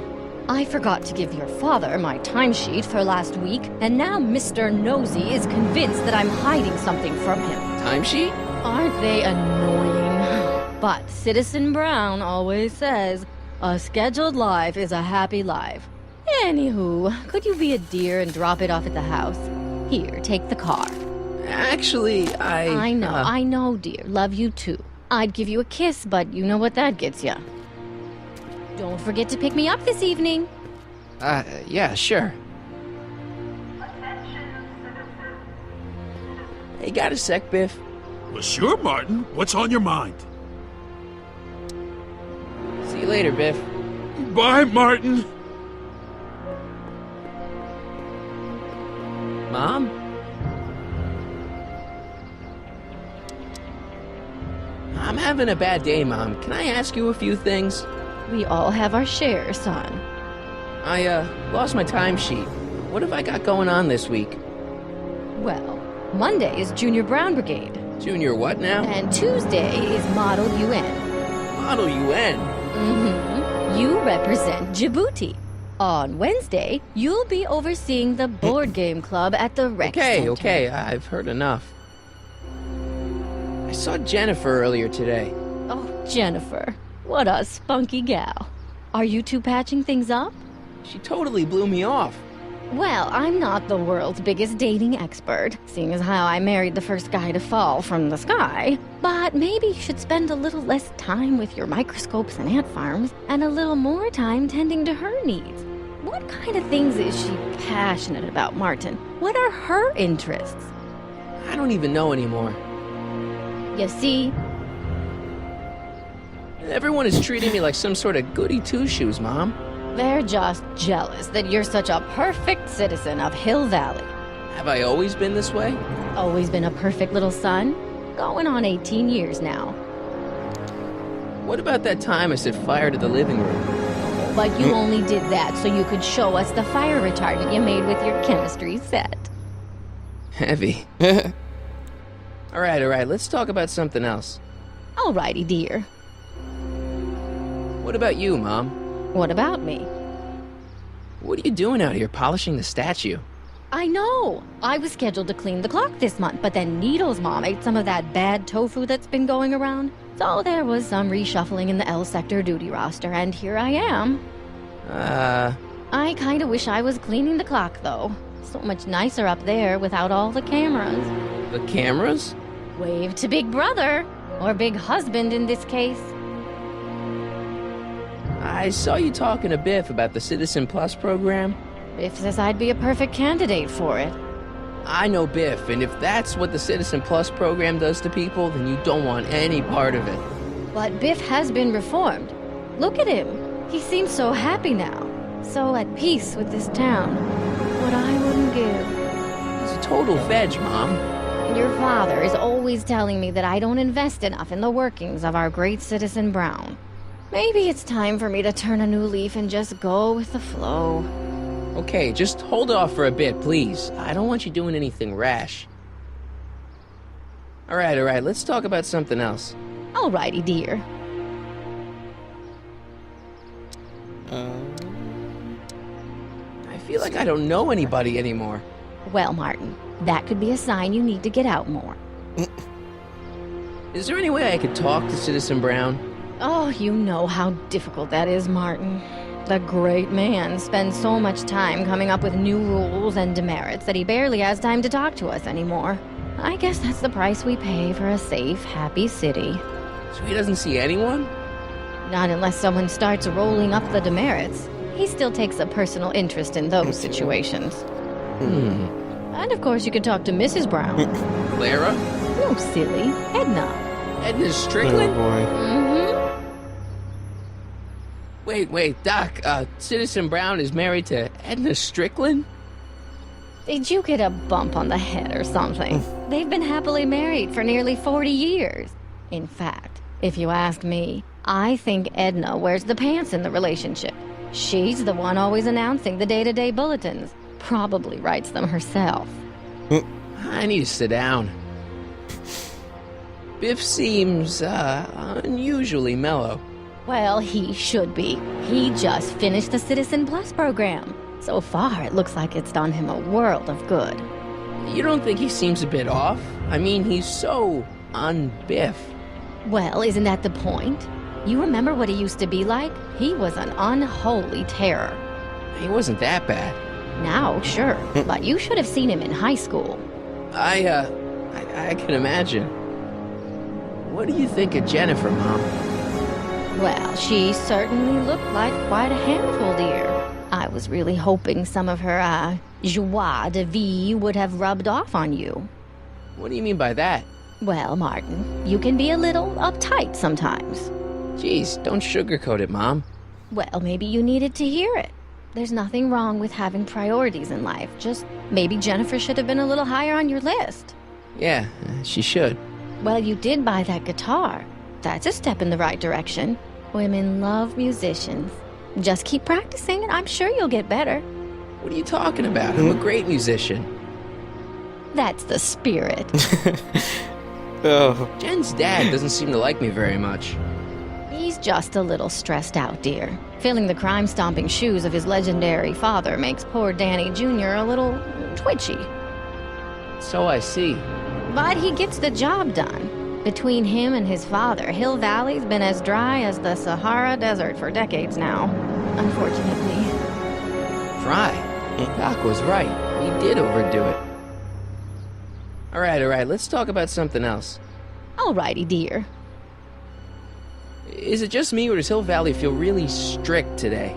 I forgot to give your father my timesheet for last week, and now Mr. Nosy is convinced that I'm hiding something from him. Timesheet? Aren't they annoying? But Citizen Brown always says, a scheduled life is a happy life. Anywho, could you be a dear and drop it off at the house? Here, take the car. Actually, I know, dear. Love you too. I'd give you a kiss, but you know what that gets ya. Don't forget to pick me up this evening. Yeah, sure. Hey, got a sec, Biff? Well, sure, Martin. What's on your mind? See you later, Biff. Bye, Martin. Mom? I'm having a bad day, Mom. Can I ask you a few things? We all have our share, son. I, lost my timesheet. What have I got going on this week? Well, Monday is Junior Brown Brigade. Junior what now? And Tuesday is Model UN. Model UN? Mm-hmm. You represent Djibouti. On Wednesday, you'll be overseeing the board game club at the rec center. Okay, I've heard enough. I saw Jennifer earlier today. Oh, Jennifer. What a spunky gal. Are you two patching things up? She totally blew me off. Well, I'm not the world's biggest dating expert, seeing as how I married the first guy to fall from the sky. But maybe you should spend a little less time with your microscopes and ant farms, and a little more time tending to her needs. What kind of things is she passionate about, Martin? What are her interests? I don't even know anymore. You see? Everyone is treating me like some sort of goody two-shoes, Mom. They're just jealous that you're such a perfect citizen of Hill Valley. Have I always been this way? Always been a perfect little son? Going on 18 years now. What about that time I set fire to the living room? But you only did that so you could show us the fire retardant you made with your chemistry set. Heavy. All right, let's talk about something else. Alrighty, dear. What about you, Mom? What about me? What are you doing out here polishing the statue? I know! I was scheduled to clean the clock this month, but then Needle's mom ate some of that bad tofu that's been going around. So there was some reshuffling in the L sector duty roster, and here I am. I kinda wish I was cleaning the clock, though. So much nicer up there without all the cameras. The cameras? Wave to Big Brother, or Big Husband in this case. I saw you talking to Biff about the Citizen Plus program. Biff says I'd be a perfect candidate for it. I know Biff, and if that's what the Citizen Plus program does to people, then you don't want any part of it. But Biff has been reformed. Look at him. He seems so happy now. So at peace with this town. What I wouldn't give. He's a total veg, Mom. Your father is always telling me that I don't invest enough in the workings of our great Citizen Brown. Maybe it's time for me to turn a new leaf and just go with the flow. Okay, just hold off for a bit, please. I don't want you doing anything rash. All right, let's talk about something else. Alrighty, dear. I feel like I don't know anybody anymore. Well, Martin, that could be a sign you need to get out more. Is there any way I could talk to Citizen Brown? Oh, you know how difficult that is, Martin. The great man spends so much time coming up with new rules and demerits that he barely has time to talk to us anymore. I guess that's the price we pay for a safe, happy city. So he doesn't see anyone? Not unless someone starts rolling up the demerits. He still takes a personal interest in those situations. And of course you could talk to Mrs. Brown. Clara? No, silly. Edna. Edna Strickland? Oh boy. Mm-hmm. Wait, Doc, Citizen Brown is married to Edna Strickland? Did you get a bump on the head or something? They've been happily married for nearly 40 years. In fact, if you ask me, I think Edna wears the pants in the relationship. She's the one always announcing the day-to-day bulletins. Probably writes them herself. I need to sit down. Biff seems, unusually mellow. Well, he should be. He just finished the Citizen Plus program. So far, it looks like it's done him a world of good. You don't think he seems a bit off? I mean, he's so un-Biff. Well, isn't that the point? You remember what he used to be like? He was an unholy terror. He wasn't that bad. Now, sure, but you should have seen him in high school. I can imagine. What do you think of Jennifer, Mom? Well, she certainly looked like quite a handful, dear. I was really hoping some of her, joie de vivre would have rubbed off on you. What do you mean by that? Well, Martin, you can be a little uptight sometimes. Jeez, don't sugarcoat it, Mom. Well, maybe you needed to hear it. There's nothing wrong with having priorities in life. Just maybe Jennifer should have been a little higher on your list. Yeah, she should. Well, you did buy that guitar. That's a step in the right direction. Women love musicians. Just keep practicing and I'm sure you'll get better. What are you talking about? I'm a great musician. That's the spirit. Oh. Jen's dad doesn't seem to like me very much. He's just a little stressed out, dear. Filling the crime-stomping shoes of his legendary father makes poor Danny Jr. a little twitchy. So I see. But he gets the job done. Between him and his father, Hill Valley's been as dry as the Sahara Desert for decades now, unfortunately. Dry? Doc was right. He did overdo it. All right, let's talk about something else. Alrighty, dear. Is it just me, or does Hill Valley feel really strict today?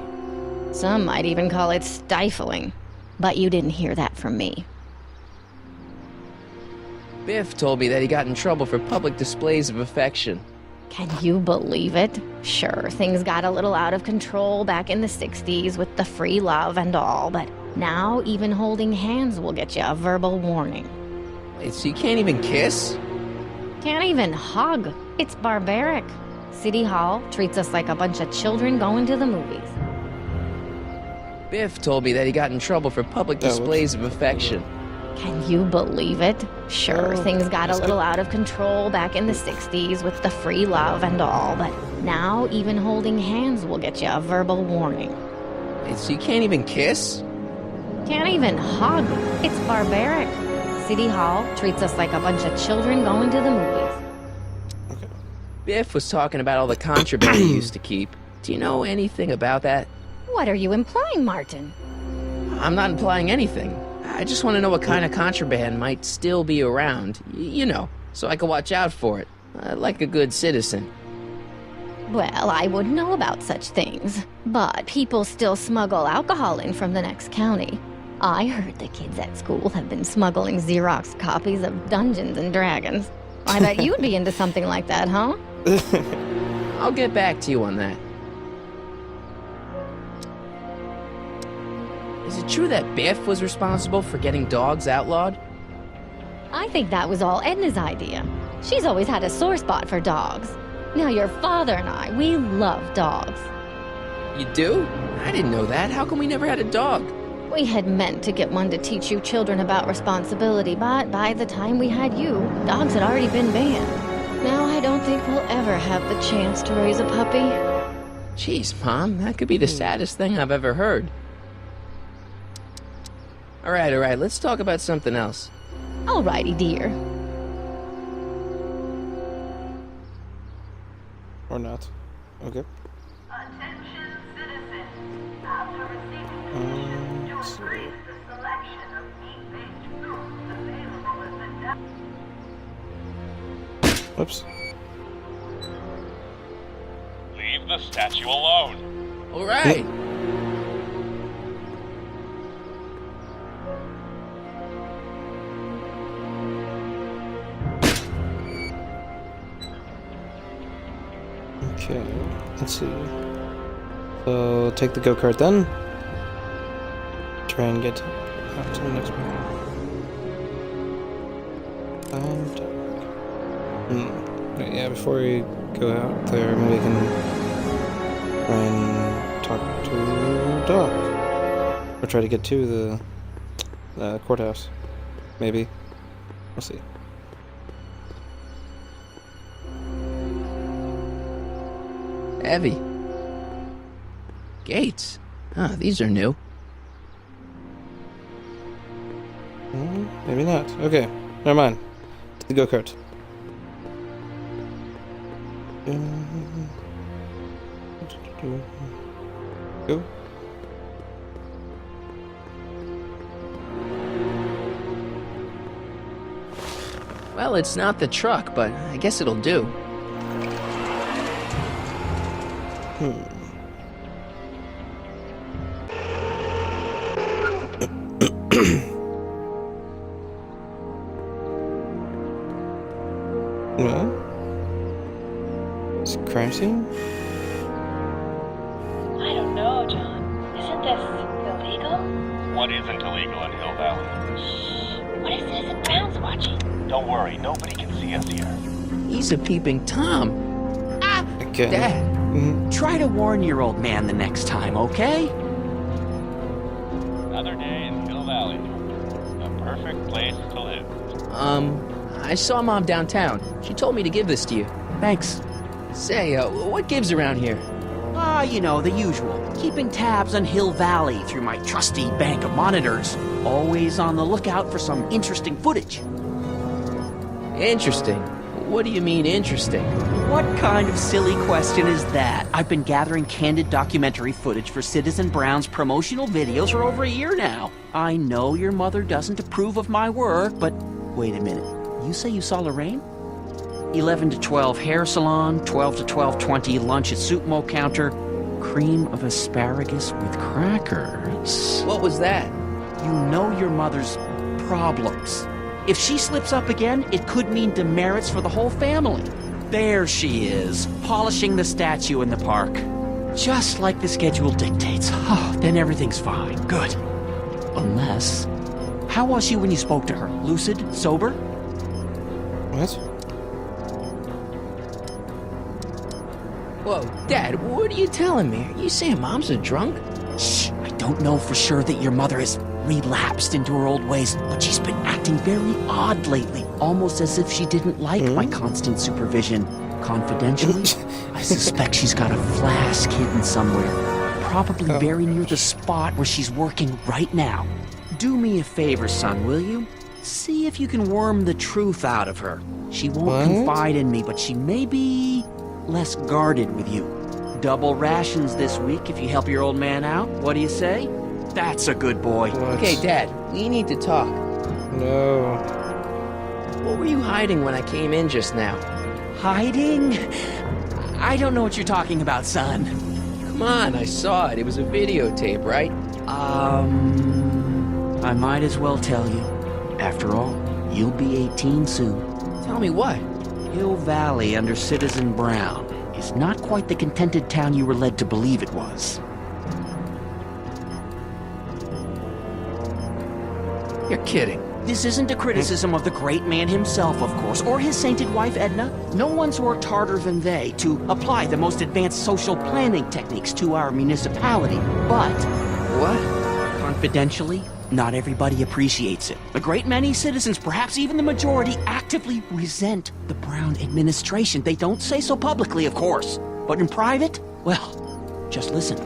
Some might even call it stifling. But you didn't hear that from me. Biff told me that he got in trouble for public displays of affection. Can you believe it? Sure, things got a little out of control back in the 60s with the free love and all, but now even holding hands will get you a verbal warning. Wait, so you can't even kiss? Can't even hug. It's barbaric. City Hall treats us like a bunch of children going to the movies. Biff told me that he got in trouble for public displays of affection. Can you believe it? Sure, things got a little out of control back in the 60s with the free love and all, but now even holding hands will get you a verbal warning. Wait, so you can't even kiss? Can't even hug. It's barbaric. City Hall treats us like a bunch of children going to the movies. Biff was talking about all the contraband he used to keep. Do you know anything about that? What are you implying, Martin? I'm not implying anything. I just want to know what kind of contraband might still be around. You know, so I can watch out for it. Like a good citizen. Well, I wouldn't know about such things. But people still smuggle alcohol in from the next county. I heard the kids at school have been smuggling Xerox copies of Dungeons and Dragons. I bet you'd be into something like that, huh? I'll get back to you on that. Is it true that Biff was responsible for getting dogs outlawed? I think that was all Edna's idea. She's always had a sore spot for dogs. Now your father and I, we love dogs. You do? I didn't know that. How come we never had a dog? We had meant to get one to teach you children about responsibility, but by the time we had you, dogs had already been banned. Now I don't think we'll ever have the chance to raise a puppy. Jeez, Mom, that could be the saddest thing I've ever heard. All right, let's talk about something else. Alrighty, dear. Or not. Okay. Attention citizens. After receiving to increase the selection of meat-based foods available in the Oops. Leave the statue alone. All right. Okay, let's see. So, take the go-kart then. Try and get out to the next one. Wait, yeah, before we go out there, maybe we can try and talk to Doc. Or try to get to the courthouse. Maybe. We'll see. Heavy. Gates. Huh, these are new. Maybe not. Okay, never mind. To the go-kart. Go. Well, it's not the truck, but I guess it'll do. Well, it's a crime scene? I don't know, John. Isn't this illegal? What isn't illegal in Hill Valley? What if Citizen Brown's watching? Don't worry, nobody can see us here. He's a peeping Tom. Okay. Dad. Try to warn your old man the next time, okay? Another day in Hill Valley. A perfect place to live. I saw Mom downtown. She told me to give this to you. Thanks. Say, what gives around here? You know, the usual. Keeping tabs on Hill Valley through my trusty bank of monitors. Always on the lookout for some interesting footage. Interesting. What do you mean, interesting? What kind of silly question is that? I've been gathering candid documentary footage for Citizen Brown's promotional videos for over a year now. I know your mother doesn't approve of my work, but wait a minute. You say you saw Lorraine? 11 to 12 hair salon, 12 to 12:20 lunch at soup mo counter, cream of asparagus with crackers. What was that? You know your mother's problems. If she slips up again, it could mean demerits for the whole family. There she is, polishing the statue in the park. Just like the schedule dictates. Oh, then everything's fine. Good. Unless... How was she when you spoke to her? Lucid? Sober? What? Whoa, Dad, what are you telling me? Are you saying Mom's a drunk? Shh, I don't know for sure that your mother has relapsed into her old ways, but she's been acting very odd lately, almost as if she didn't like my constant supervision. Confidentially, I suspect she's got a flask hidden somewhere, probably very near the spot where she's working right now. Do me a favor, son, will you? See if you can worm the truth out of her. She won't confide in me, but she may be less guarded with you. Double rations this week if you help your old man out. What do you say? That's a good boy. What? Okay, Dad, we need to talk. No. What were you hiding when I came in just now? Hiding? I don't know what you're talking about, son. Come on, I saw it. It was a videotape, right? I might as well tell you. After all, you'll be 18 soon. Tell me what? Hill Valley under Citizen Brown is not quite the contented town you were led to believe it was. You're kidding. This isn't a criticism of the great man himself, of course, or his sainted wife, Edna. No one's worked harder than they to apply the most advanced social planning techniques to our municipality. But... What? Confidentially, not everybody appreciates it. A great many citizens, perhaps even the majority, actively resent the Brown administration. They don't say so publicly, of course. But in private, well, just listen.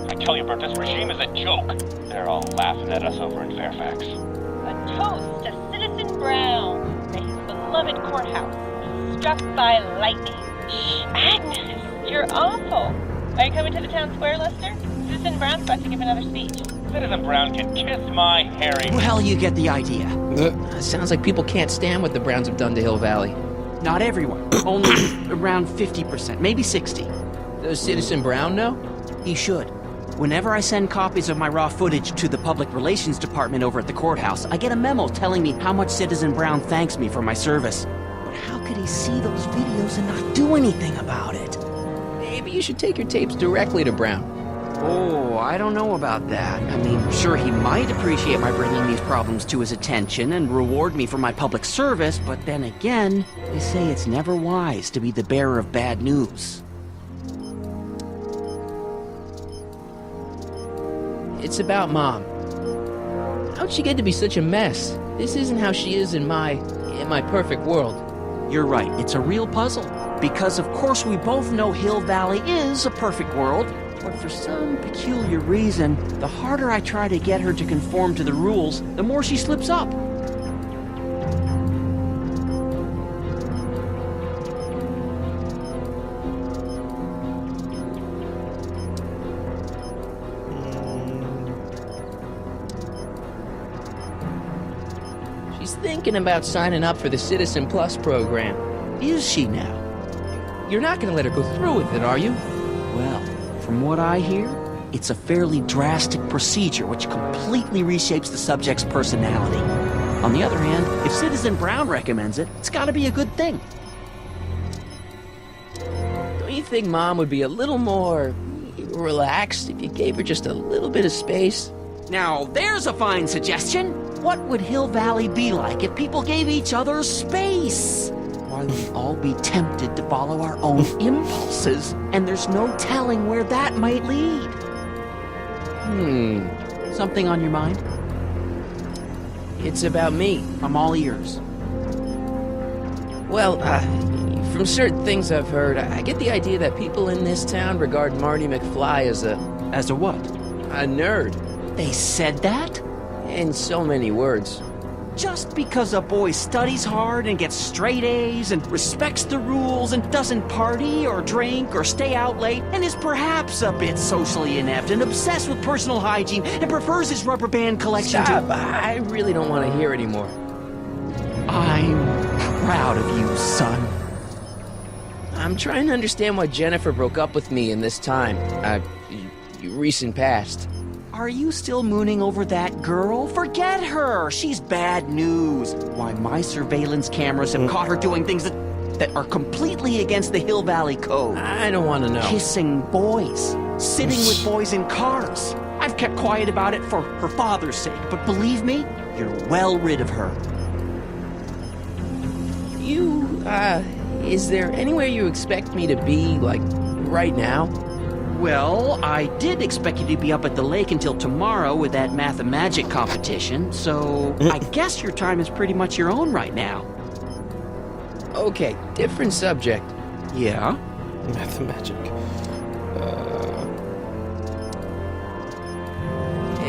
I tell you, Bert, this regime is a joke. They're all laughing at us over in Fairfax. A toast to Citizen Brown, his beloved courthouse, struck by lightning. Agnes, you're awful. Are you coming to the town square, Lester? Citizen Brown's about to give another speech. Citizen Brown can kiss my hairy... Well, you get the idea. Sounds like people can't stand what the Browns have done to Hill Valley. Not everyone. Only around 50%, maybe 60. Does Citizen Brown know? He should. Whenever I send copies of my raw footage to the Public Relations Department over at the courthouse, I get a memo telling me how much Citizen Brown thanks me for my service. But how could he see those videos and not do anything about it? Maybe you should take your tapes directly to Brown. Oh, I don't know about that. I mean, sure, he might appreciate my bringing these problems to his attention and reward me for my public service, but then again, they say it's never wise to be the bearer of bad news. It's about Mom. How'd she get to be such a mess? This isn't how she is in my perfect world. You're right, it's a real puzzle. Because of course we both know Hill Valley is a perfect world, but for some peculiar reason, the harder I try to get her to conform to the rules, the more she slips up. She's thinking about signing up for the Citizen Plus program. Is she now? You're not gonna let her go through with it, are you? Well, from what I hear, it's a fairly drastic procedure which completely reshapes the subject's personality. On the other hand, if Citizen Brown recommends it, it's gotta be a good thing. Don't you think Mom would be a little more relaxed if you gave her just a little bit of space? Now, there's a fine suggestion. What would Hill Valley be like if people gave each other space? Why, we'd all be tempted to follow our own impulses, and there's no telling where that might lead. Something on your mind? It's about me. I'm all ears. Well, from certain things I've heard, I get the idea that people in this town regard Marty McFly as a... As a what? A nerd. They said that? In so many words. Just because a boy studies hard and gets straight A's and respects the rules and doesn't party or drink or stay out late and is perhaps a bit socially inept and obsessed with personal hygiene and prefers his rubber band collection Stop. I really don't want to hear anymore. I'm proud of you, son. I'm trying to understand why Jennifer broke up with me in this time. Recent past. Are you still mooning over that girl? Forget her! She's bad news. Why, my surveillance cameras have caught her doing things that are completely against the Hill Valley Code. I don't want to know. Kissing boys. Sitting with boys in cars. I've kept quiet about it for her father's sake, but believe me, you're well rid of her. Is there anywhere you expect me to be, like, right now? Well, I did expect you to be up at the lake until tomorrow with that mathemagic competition, so I guess your time is pretty much your own right now. Okay, different subject. Yeah? Mathemagic.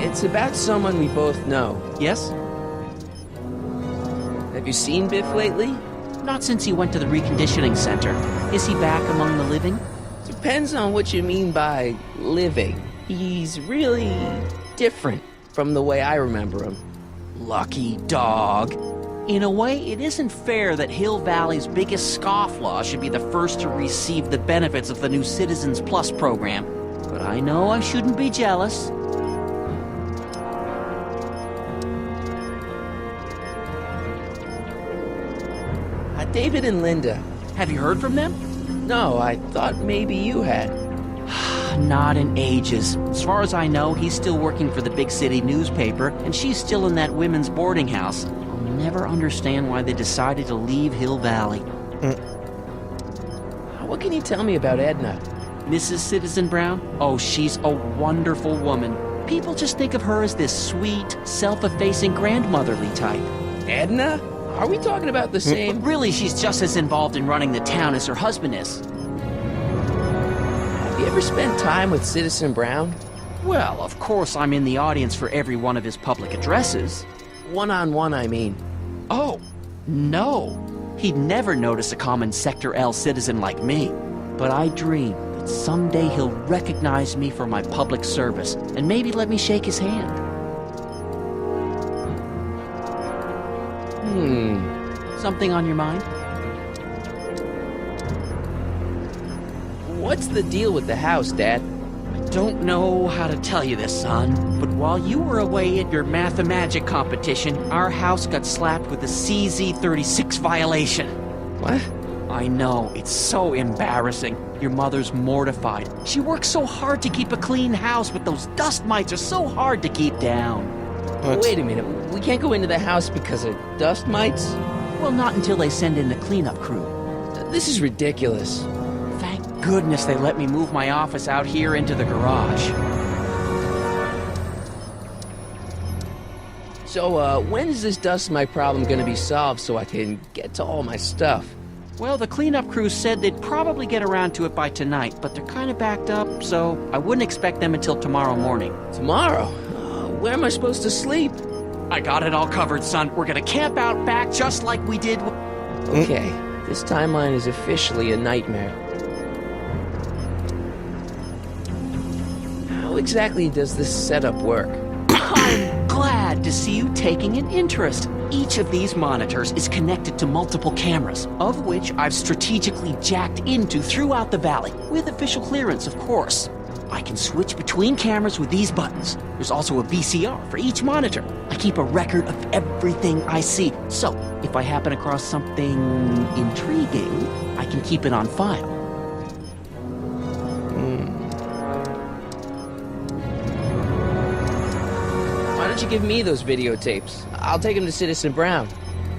It's about someone we both know. Yes? Have you seen Biff lately? Not since he went to the reconditioning center. Is he back among the living? Depends on what you mean by living. He's really different from the way I remember him. Lucky dog. In a way, it isn't fair that Hill Valley's biggest scofflaw should be the first to receive the benefits of the new Citizens Plus program. But I know I shouldn't be jealous. David and Linda. Have you heard from them? No, I thought maybe you had. Not in ages. As far as I know, he's still working for the big city newspaper, and she's still in that women's boarding house. I'll never understand why they decided to leave Hill Valley. What can you tell me about Edna? Mrs. Citizen Brown? Oh, she's a wonderful woman. People just think of her as this sweet, self-effacing grandmotherly type. Edna? Are we talking about the same? But really, she's just as involved in running the town as her husband is. Have you ever spent time with Citizen Brown? Well, of course I'm in the audience for every one of his public addresses. One-on-one, I mean. Oh, no. He'd never notice a common Sector L citizen like me. But I dream that someday he'll recognize me for my public service and maybe let me shake his hand. Something on your mind? What's the deal with the house, Dad? I don't know how to tell you this, son, but while you were away at your mathemagic competition, our house got slapped with a CZ36 violation. What? I know, it's so embarrassing. Your mother's mortified. She works so hard to keep a clean house, but those dust mites are so hard to keep down. What? Wait a minute, we can't go into the house because of dust mites? Well, not until they send in the cleanup crew. This is ridiculous. Thank goodness they let me move my office out here into the garage. So, when is this dust mite problem gonna be solved so I can get to all my stuff? Well, the cleanup crew said they'd probably get around to it by tonight, but they're kind of backed up, so I wouldn't expect them until tomorrow morning. Tomorrow? Where am I supposed to sleep? I got it all covered, son. We're gonna camp out back just like we did. Okay, this timeline is officially a nightmare. How exactly does this setup work? I'm glad to see you taking an interest. Each of these monitors is connected to multiple cameras, of which I've strategically jacked into throughout the valley, with official clearance, of course. I can switch between cameras with these buttons. There's also a VCR for each monitor. I keep a record of everything I see, so if I happen across something intriguing, I can keep it on file. Why don't you give me those videotapes? I'll take them to Citizen Brown.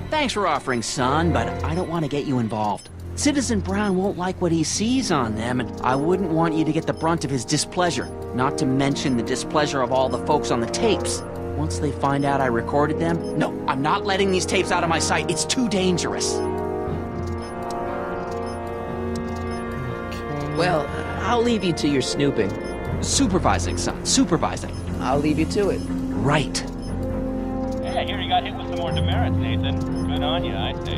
Thanks for offering, son, but I don't want to get you involved. Citizen Brown won't like what he sees on them, and I wouldn't want you to get the brunt of his displeasure, not to mention the displeasure of all the folks on the tapes. Once they find out I recorded them, no, I'm not letting these tapes out of my sight. It's too dangerous. Well, I'll leave you to your snooping. Supervising, son, supervising. I'll leave you to it. Right. Yeah, I hear you got hit with some more demerits, Nathan. Good on you, I say.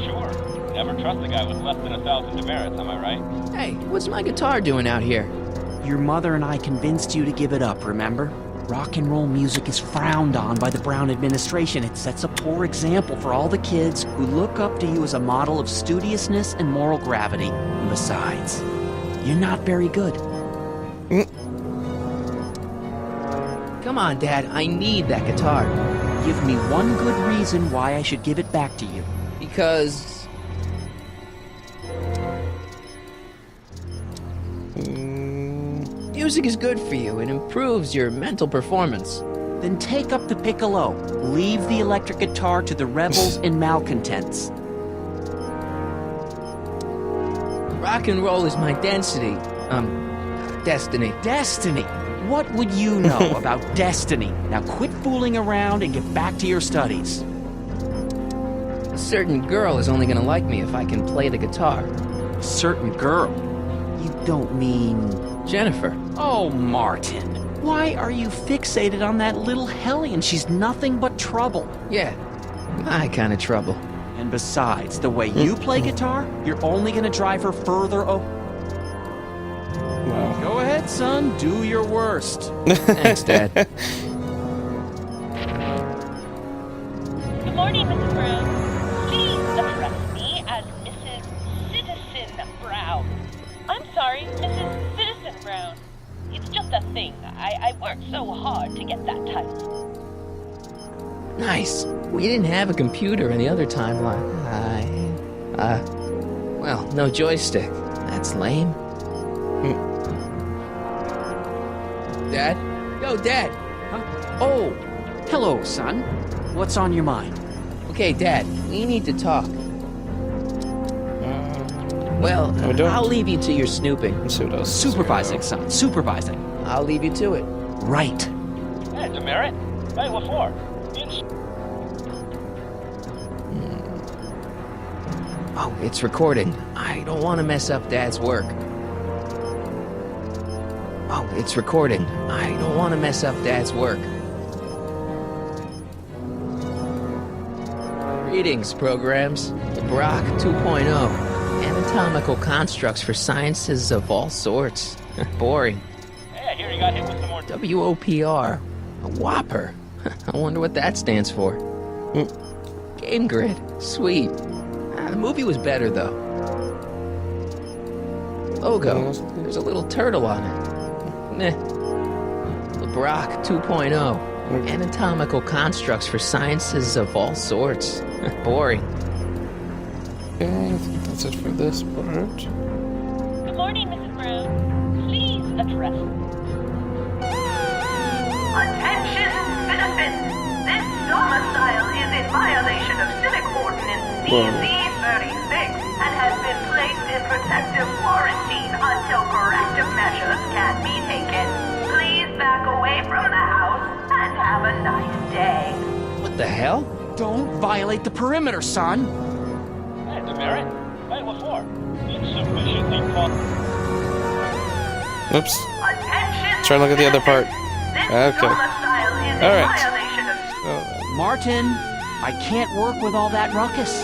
Sure. Never trust a guy with less than 1,000 demerits, am I right? Hey, what's my guitar doing out here? Your mother and I convinced you to give it up, remember? Rock and roll music is frowned on by the Brown administration. It sets a poor example for all the kids who look up to you as a model of studiousness and moral gravity. And besides, you're not very good. Come on, Dad, I need that guitar. Give me one good reason why I should give it back to you. Because... music is good for you. It improves your mental performance. Then take up the piccolo. Leave the electric guitar to the rebels and malcontents. Rock and roll is my density. Destiny. Destiny? What would you know about destiny? Now quit fooling around and get back to your studies. A certain girl is only gonna like me if I can play the guitar. A certain girl? You don't mean... Jennifer. Oh, Martin. Why are you fixated on that little hellion? She's nothing but trouble. Yeah, my kind of trouble. And besides, the way you play guitar, you're only gonna drive her further Wow. Go ahead, son. Do your worst. Thanks, Dad. Good morning, Mrs. Brown. Please address me as Mrs. Citizen Brown. I'm sorry, Mrs. Citizen Brown. It's just a thing. I worked so hard to get that title. Nice. We didn't have a computer in the other timeline. Well, no joystick. That's lame. Dad? Yo, Dad! Huh? Oh, hello, son. What's on your mind? Okay, Dad, we need to talk. Well, I'll leave you to your snooping. Supervising, son, supervising. I'll leave you to it. Right. Hey, demerit? Hey, what for? Oh, it's recording. I don't want to mess up Dad's work. Oh, it's recording. I don't want to mess up Dad's work. Greetings, programs. Brock 2.0. Anatomical constructs for sciences of all sorts. Boring. Hey, I hear you got hit with some more... WOPR. A Whopper. I wonder what that stands for. Game Grid. Sweet. The movie was better, though. Logo. There's a little turtle on it. Meh. Brock 2.0. Anatomical constructs for sciences of all sorts. Boring. Okay, I think that's it for this part. Good morning, Mrs. Brown. Please address me. Attention, citizens! This domicile is in violation of Civic Ordinance CZ-36 and has been placed in protective quarantine until corrective measures can be taken. Please back away from the house and have a nice day. What the hell? Don't violate the perimeter, son. Hey, demerit? Hey, sufficiently Oops. Try to look at the other part. Okay. Alright. Martin, I can't work with all that ruckus.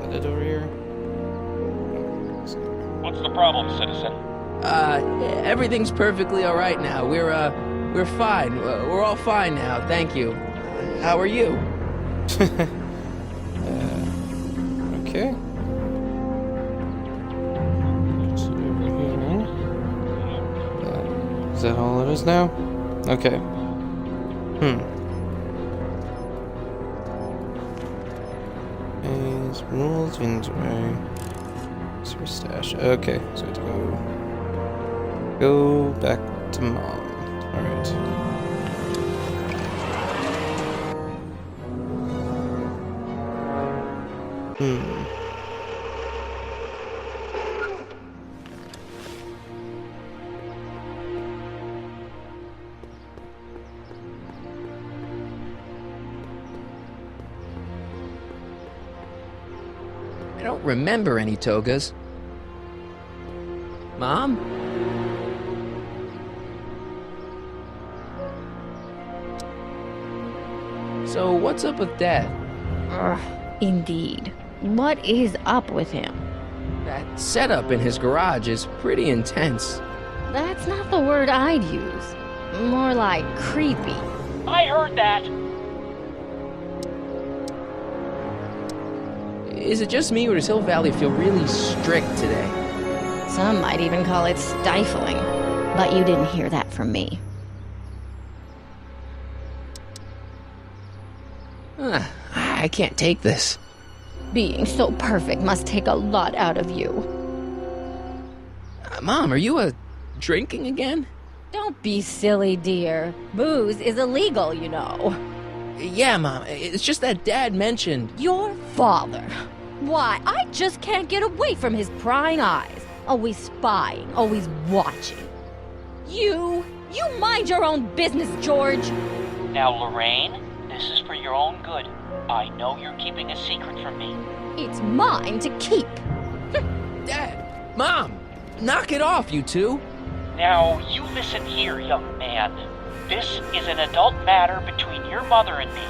Is it over here? What's the problem, citizen? Everything's perfectly all right now. We're fine. We're all fine now. Thank you. How are you? Okay. So over here. Is that all it is now? Okay. Rules, inventory. Super stash. Okay, so I have to go back to mom. Alright. I don't remember any togas. Mom? So what's up with Dad? Indeed. What is up with him? That setup in his garage is pretty intense. That's not the word I'd use. More like creepy. I heard that! Is it just me, or does Hill Valley feel really strict today? Some might even call it stifling. But you didn't hear that from me. I can't take this. Being so perfect must take a lot out of you. Mom, are you drinking again? Don't be silly, dear. Booze is illegal, you know. Yeah, Mom. It's just that Dad mentioned... Your father. Why, I just can't get away from his prying eyes. Always spying, always watching. You mind your own business, George. Now, Lorraine, this is for your own good. I know you're keeping a secret from me. It's mine to keep. Dad! Mom! Knock it off, you two! Now, you listen here, young man. This is an adult matter between your mother and me.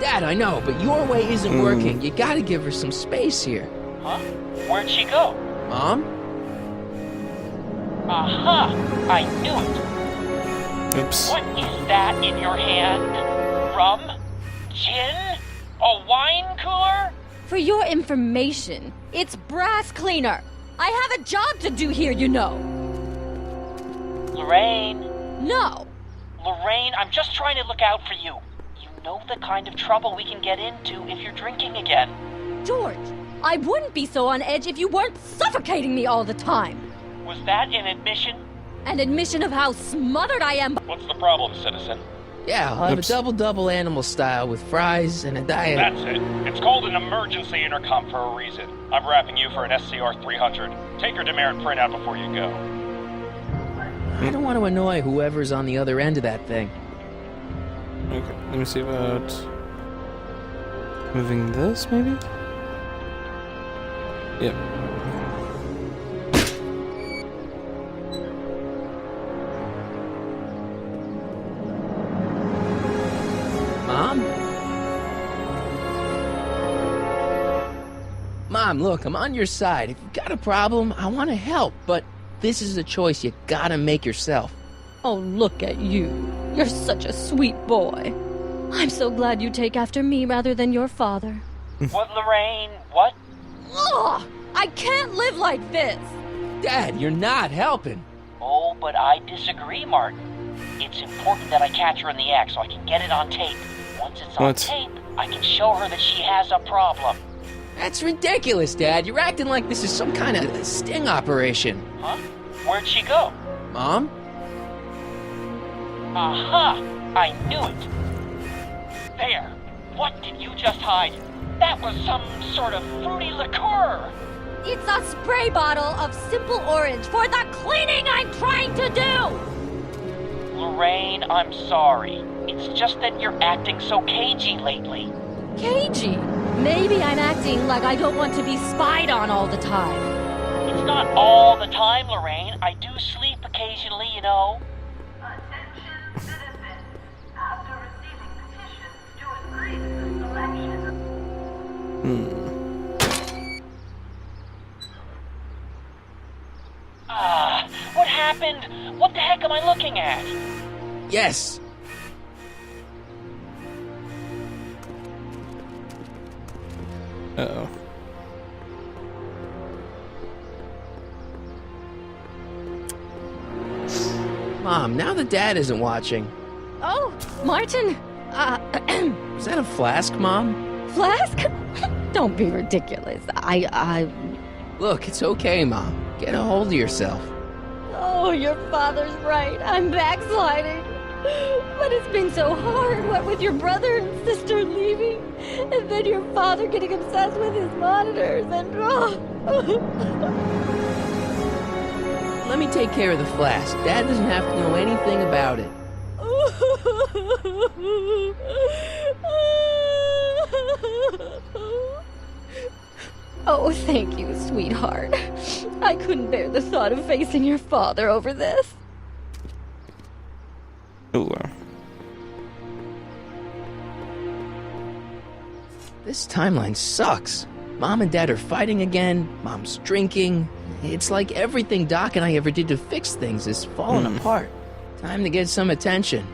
Dad, I know, but your way isn't working. You gotta give her some space here. Huh? Where'd she go? Mom? Aha! I knew it! Oops. What is that in your hand? Rum? Gin? A wine cooler? For your information, it's brass cleaner. I have a job to do here, you know. Lorraine? No. Lorraine, I'm just trying to look out for you. You know the kind of trouble we can get into if you're drinking again. George, I wouldn't be so on edge if you weren't suffocating me all the time. Was that an admission? An admission of how smothered I am. What's the problem, citizen? Yeah, I'll have a double-double animal style with fries and a diet. That's it. It's called an emergency intercom for a reason. I'm wrapping you for an SCR 300. Take your demerit printout before you go. I don't want to annoy whoever's on the other end of that thing. Okay, let me see about moving this, maybe? Yep. Mom? Mom, look, I'm on your side. If you've got a problem, I want to help, but this is a choice you gotta make yourself. Oh, look at you. You're such a sweet boy. I'm so glad you take after me rather than your father. What, Lorraine? What? Ugh! I can't live like this! Dad, you're not helping. Oh, but I disagree, Martin. It's important that I catch her in the act so I can get it on tape. Once it's on tape, I can show her that she has a problem. That's ridiculous, Dad. You're acting like this is some kind of sting operation. Huh? Where'd she go? Mom? Aha! I knew it! There! What did you just hide? That was some sort of fruity liqueur! It's a spray bottle of simple orange for the cleaning I'm trying to do! Lorraine, I'm sorry. It's just that you're acting so cagey lately. Cagey? Maybe I'm acting like I don't want to be spied on all the time. It's not all the time, Lorraine. I do sleep occasionally, you know. Attention citizens. After receiving petitions to increase the selection What happened? What the heck am I looking at? Yes! Uh-oh. Mom, now that Dad isn't watching. Oh, Martin. Is that a flask, Mom? Flask? Don't be ridiculous. Look, it's okay, Mom. Get a hold of yourself. Oh, your father's right. I'm backsliding. But it's been so hard, what with your brother and sister leaving, and then your father getting obsessed with his monitors, and Let me take care of the flask. Dad doesn't have to know anything about it. Oh, thank you, sweetheart. I couldn't bear the thought of facing your father over this. Ooh. This timeline sucks. Mom and Dad are fighting again. Mom's drinking. It's like everything Doc and I ever did to fix things is falling apart. Time to get some attention.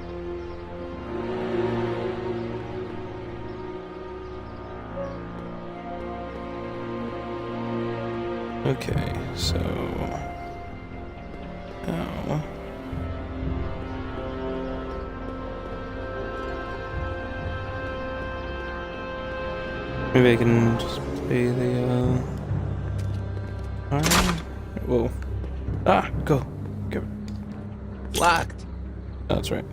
Okay, so... Oh. Maybe I can just play the, Alright. Whoa. Ah, go. Go. Locked. Oh, that's right.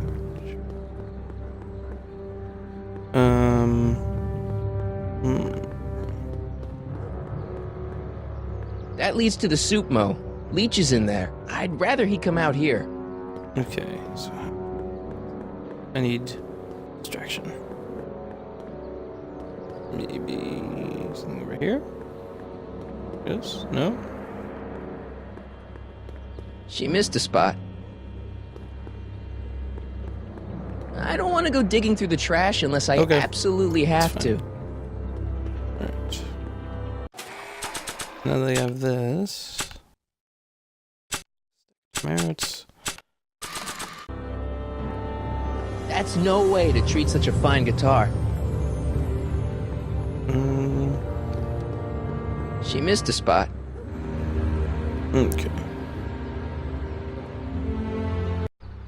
That leads to the soup mo. Leech is in there. I'd rather he come out here. Okay, so... I need distraction. Maybe something over here? Yes? No? She missed a spot. I don't want to go digging through the trash unless I absolutely have to. Alright. Now they have this. Merits. That's no way to treat such a fine guitar. She missed a spot. Okay.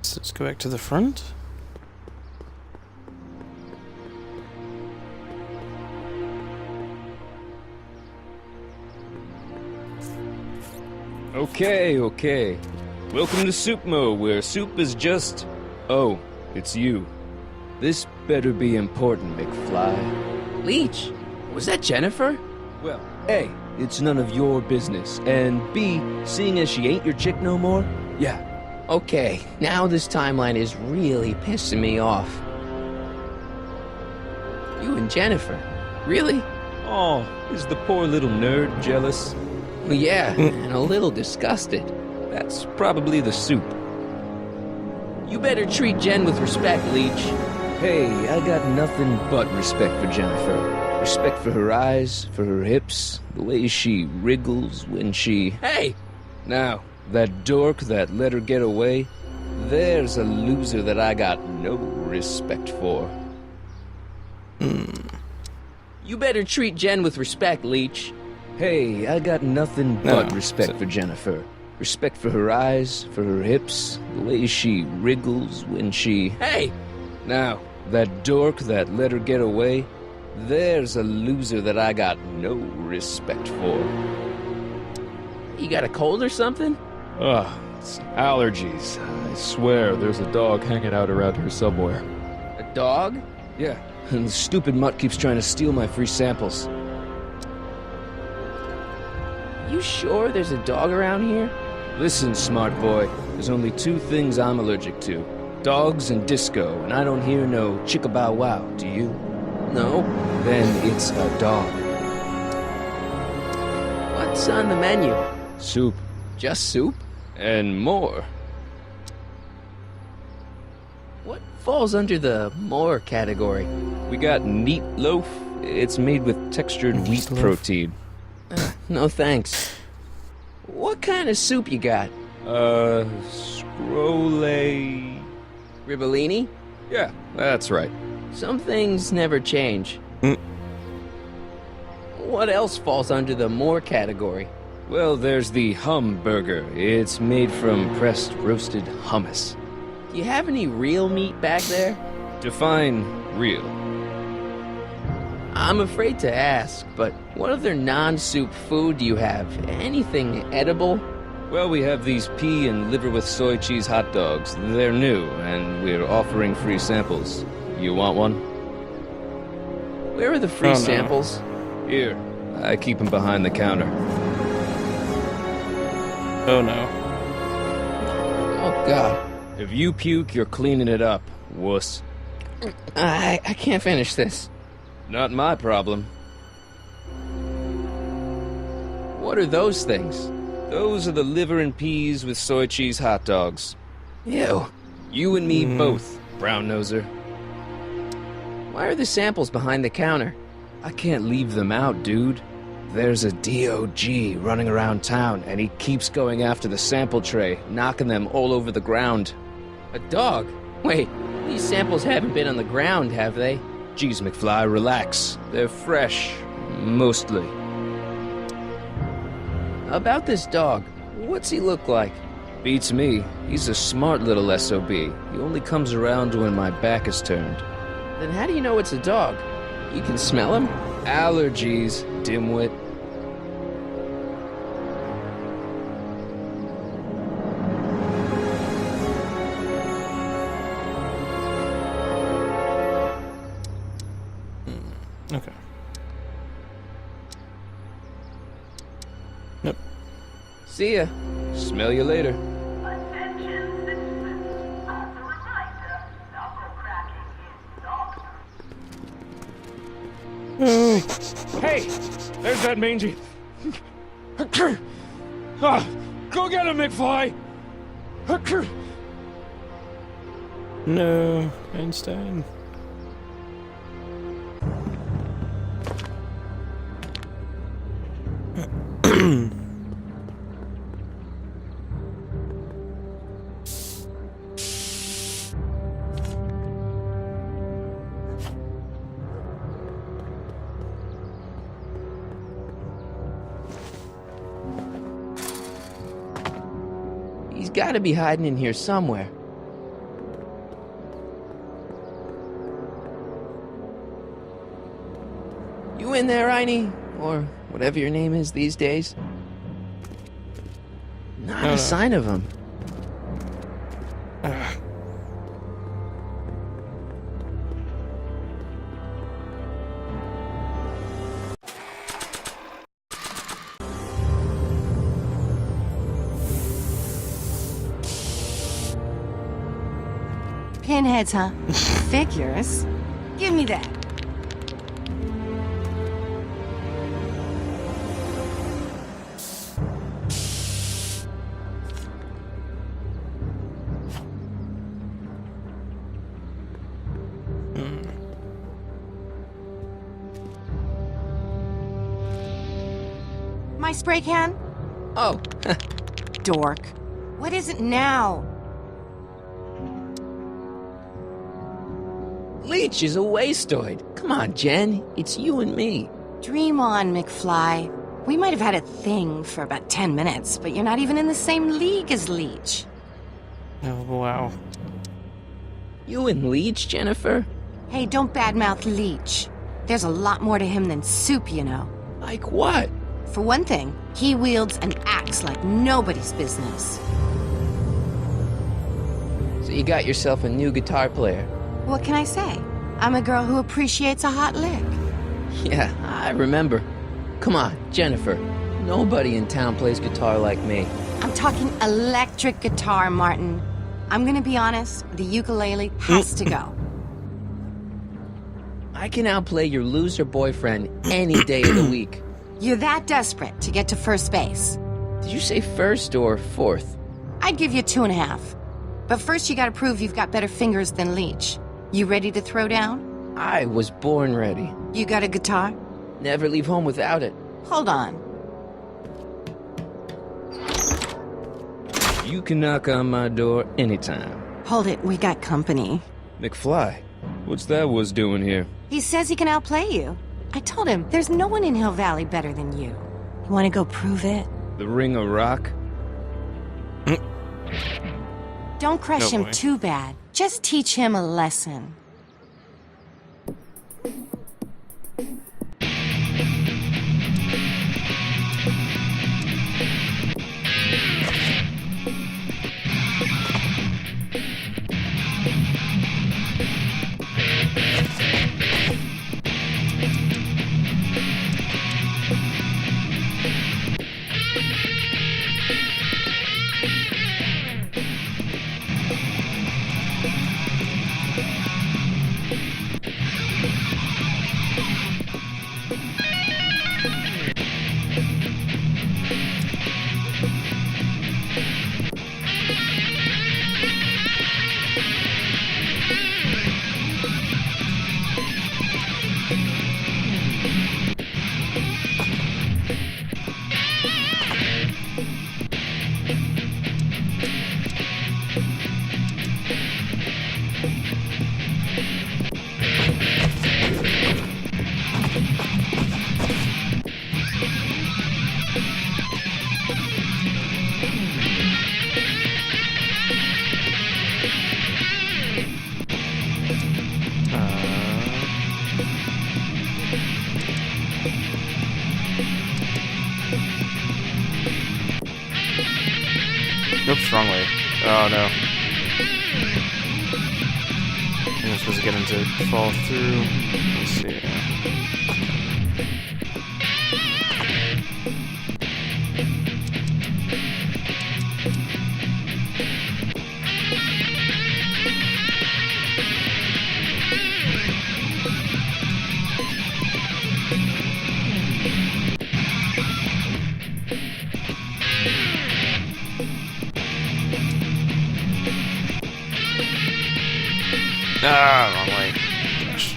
So let's go back to the front. Okay. Welcome to Soupmo, where soup is just... Oh, it's you. This better be important, McFly. Leech, was that Jennifer? Well, A, it's none of your business, and B, seeing as she ain't your chick no more, yeah. Okay, now this timeline is really pissing me off. You and Jennifer? Really? Oh, is the poor little nerd jealous? Well, yeah, and a little disgusted. That's probably the soup. You better treat Jen with respect, Leech. Hey, I got nothing but respect for Jennifer. Respect for her eyes, for her hips, the way she wriggles when she... Hey! Now, that dork that let her get away, there's a loser that I got no respect for. You better treat Jen with respect, Leech. Hey, I got nothing but respect for Jennifer. Respect for her eyes, for her hips, the way she wriggles when she... Hey! Now, that dork that let her get away, there's a loser that I got no respect for. You got a cold or something? Ugh, it's allergies. I swear there's a dog hanging out around here somewhere. A dog? Yeah, and the stupid mutt keeps trying to steal my free samples. You sure there's a dog around here? Listen, smart boy, there's only two things I'm allergic to. Dogs and disco, and I don't hear no chicka-bow-wow, do you? No. Then it's a dog. What's on the menu? Soup. Just soup? And more. What falls under the more category? We got neat loaf. It's made with textured wheat protein. No thanks. What kind of soup you got? Scrolle... Ribellini? Yeah, that's right. Some things never change. What else falls under the more category? Well, there's the hum burger. It's made from pressed roasted hummus. Do you have any real meat back there? Define real. I'm afraid to ask, but what other non-soup food do you have? Anything edible? Well, we have these pea and liver with soy cheese hot dogs. They're new, and we're offering free samples. You want one? Where are the free samples? Here. I keep them behind the counter. Oh no. Oh God. If you puke, you're cleaning it up, wuss. I can't finish this. Not my problem. What are those things? Those are the liver and peas with soy cheese hot dogs. Ew. You and me both, brown noser. Why are the samples behind the counter? I can't leave them out, dude. There's a DOG running around town, and he keeps going after the sample tray, knocking them all over the ground. A dog? Wait, these samples haven't been on the ground, have they? Geez, McFly, relax. They're fresh. Mostly. About this dog, what's he look like? Beats me. He's a smart little SOB. He only comes around when my back is turned. Then how do you know it's a dog? You can smell him? Allergies, dimwit. Okay. Nope. See ya. Smell you later. Hey! There's that mangy... Ah, go get him, McFly! No, Einstein. He's gotta be hiding in here somewhere. You in there, Einie? Or whatever your name is these days? Not a sign of him. Pinheads, huh? Figures. Give me that. My spray can? Oh, Dork. What is it now? Leech is a wastoid. Come on, Jen. It's you and me. Dream on, McFly. We might have had a thing for about 10 minutes, but you're not even in the same league as Leech. Oh, wow. You and Leech, Jennifer? Hey, don't badmouth Leech. There's a lot more to him than soup, you know. Like what? For one thing, he wields an axe like nobody's business. So you got yourself a new guitar player. What can I say? I'm a girl who appreciates a hot lick. Yeah, I remember. Come on, Jennifer. Nobody in town plays guitar like me. I'm talking electric guitar, Martin. I'm gonna be honest, the ukulele has to go. I can outplay your loser boyfriend any day of the week. You're that desperate to get to first base. Did you say first or fourth? I'd give you 2.5. But first you gotta prove you've got better fingers than Leech. You ready to throw down? I was born ready. You got a guitar? Never leave home without it. Hold on. You can knock on my door anytime. Hold it, we got company. McFly, what's that was doing here? He says he can outplay you. I told him, there's no one in Hill Valley better than you. You wanna go prove it? The Ring of Rock? Don't crush him too bad. Just teach him a lesson. Oops, wrong way. Oh no. I'm supposed to get him to fall through. Let's see. Ah, wrong way. Gosh.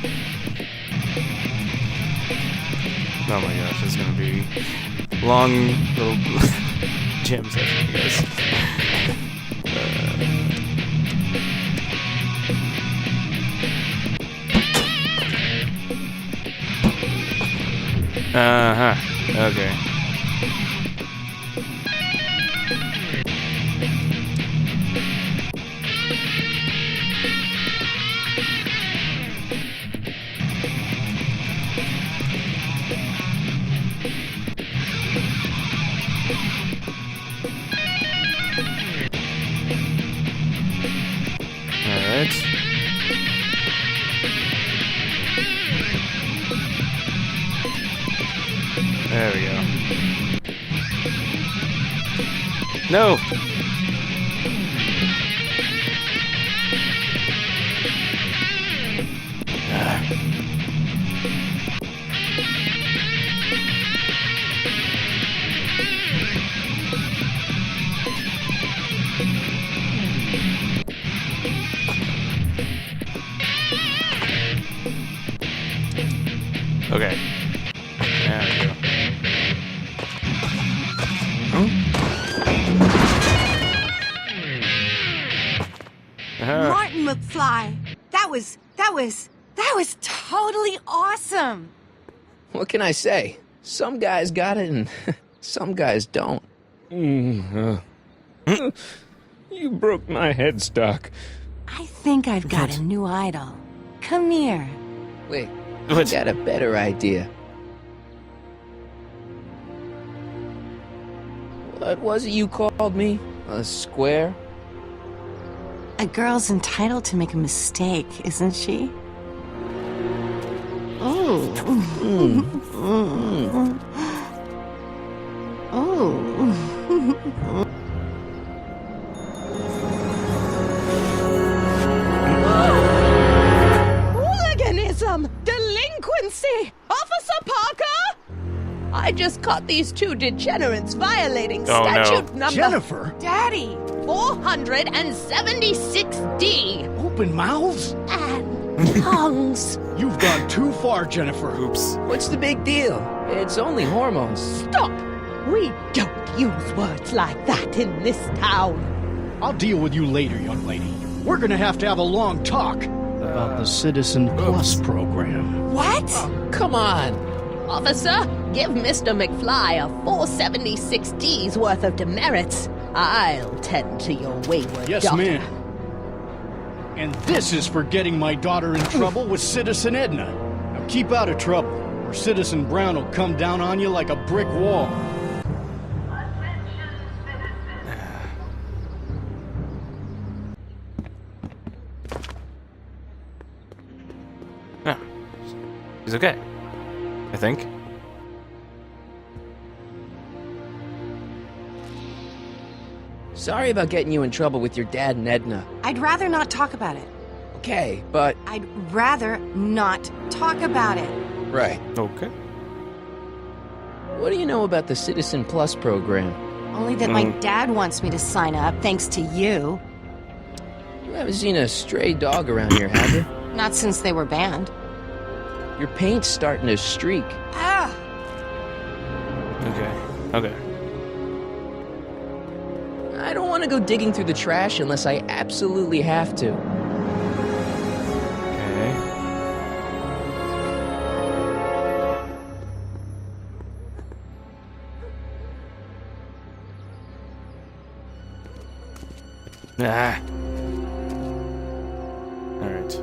Oh my gosh, this is gonna be long little jam session, guys. Okay. Alright. There we go. No! Okay. There we go. Martin McFly, that was totally awesome. What can I say? Some guys got it and some guys don't. You broke my headstock. I think I've got a new idol. Come here. Wait, I got a better idea. What was it you called me? A square? A girl's entitled to make a mistake, isn't she? Oh. Oh. Hooliganism! delinquency! Officer Parker! I just caught these two degenerates violating statute number... Jennifer? Daddy! 476D! Open mouths? And tongues. You've gone too far, Jennifer. Oops. What's the big deal? It's only hormones. Stop! We don't use words like that in this town. I'll deal with you later, young lady. We're gonna have to have a long talk about the Citizen Plus program. What? Come on. Officer, give Mr. McFly a 476D's worth of demerits. I'll tend to your wayward Yes, daughter. ma'am. And this is for getting my daughter in trouble with Citizen Edna. Now keep out of trouble, or Citizen Brown will come down on you like a brick wall. No. He's okay. I think. Sorry about getting you in trouble with your dad and Edna. I'd rather not talk about it. Okay, but... I'd rather not talk about it. Right. Okay. What do you know about the Citizen Plus program? Only that my dad wants me to sign up, thanks to you. You haven't seen a stray dog around here, have you? Not since they were banned. Your paint's starting to streak. Ah! Okay. Okay. I don't want to go digging through the trash unless I absolutely have to. Okay. Ah. All right.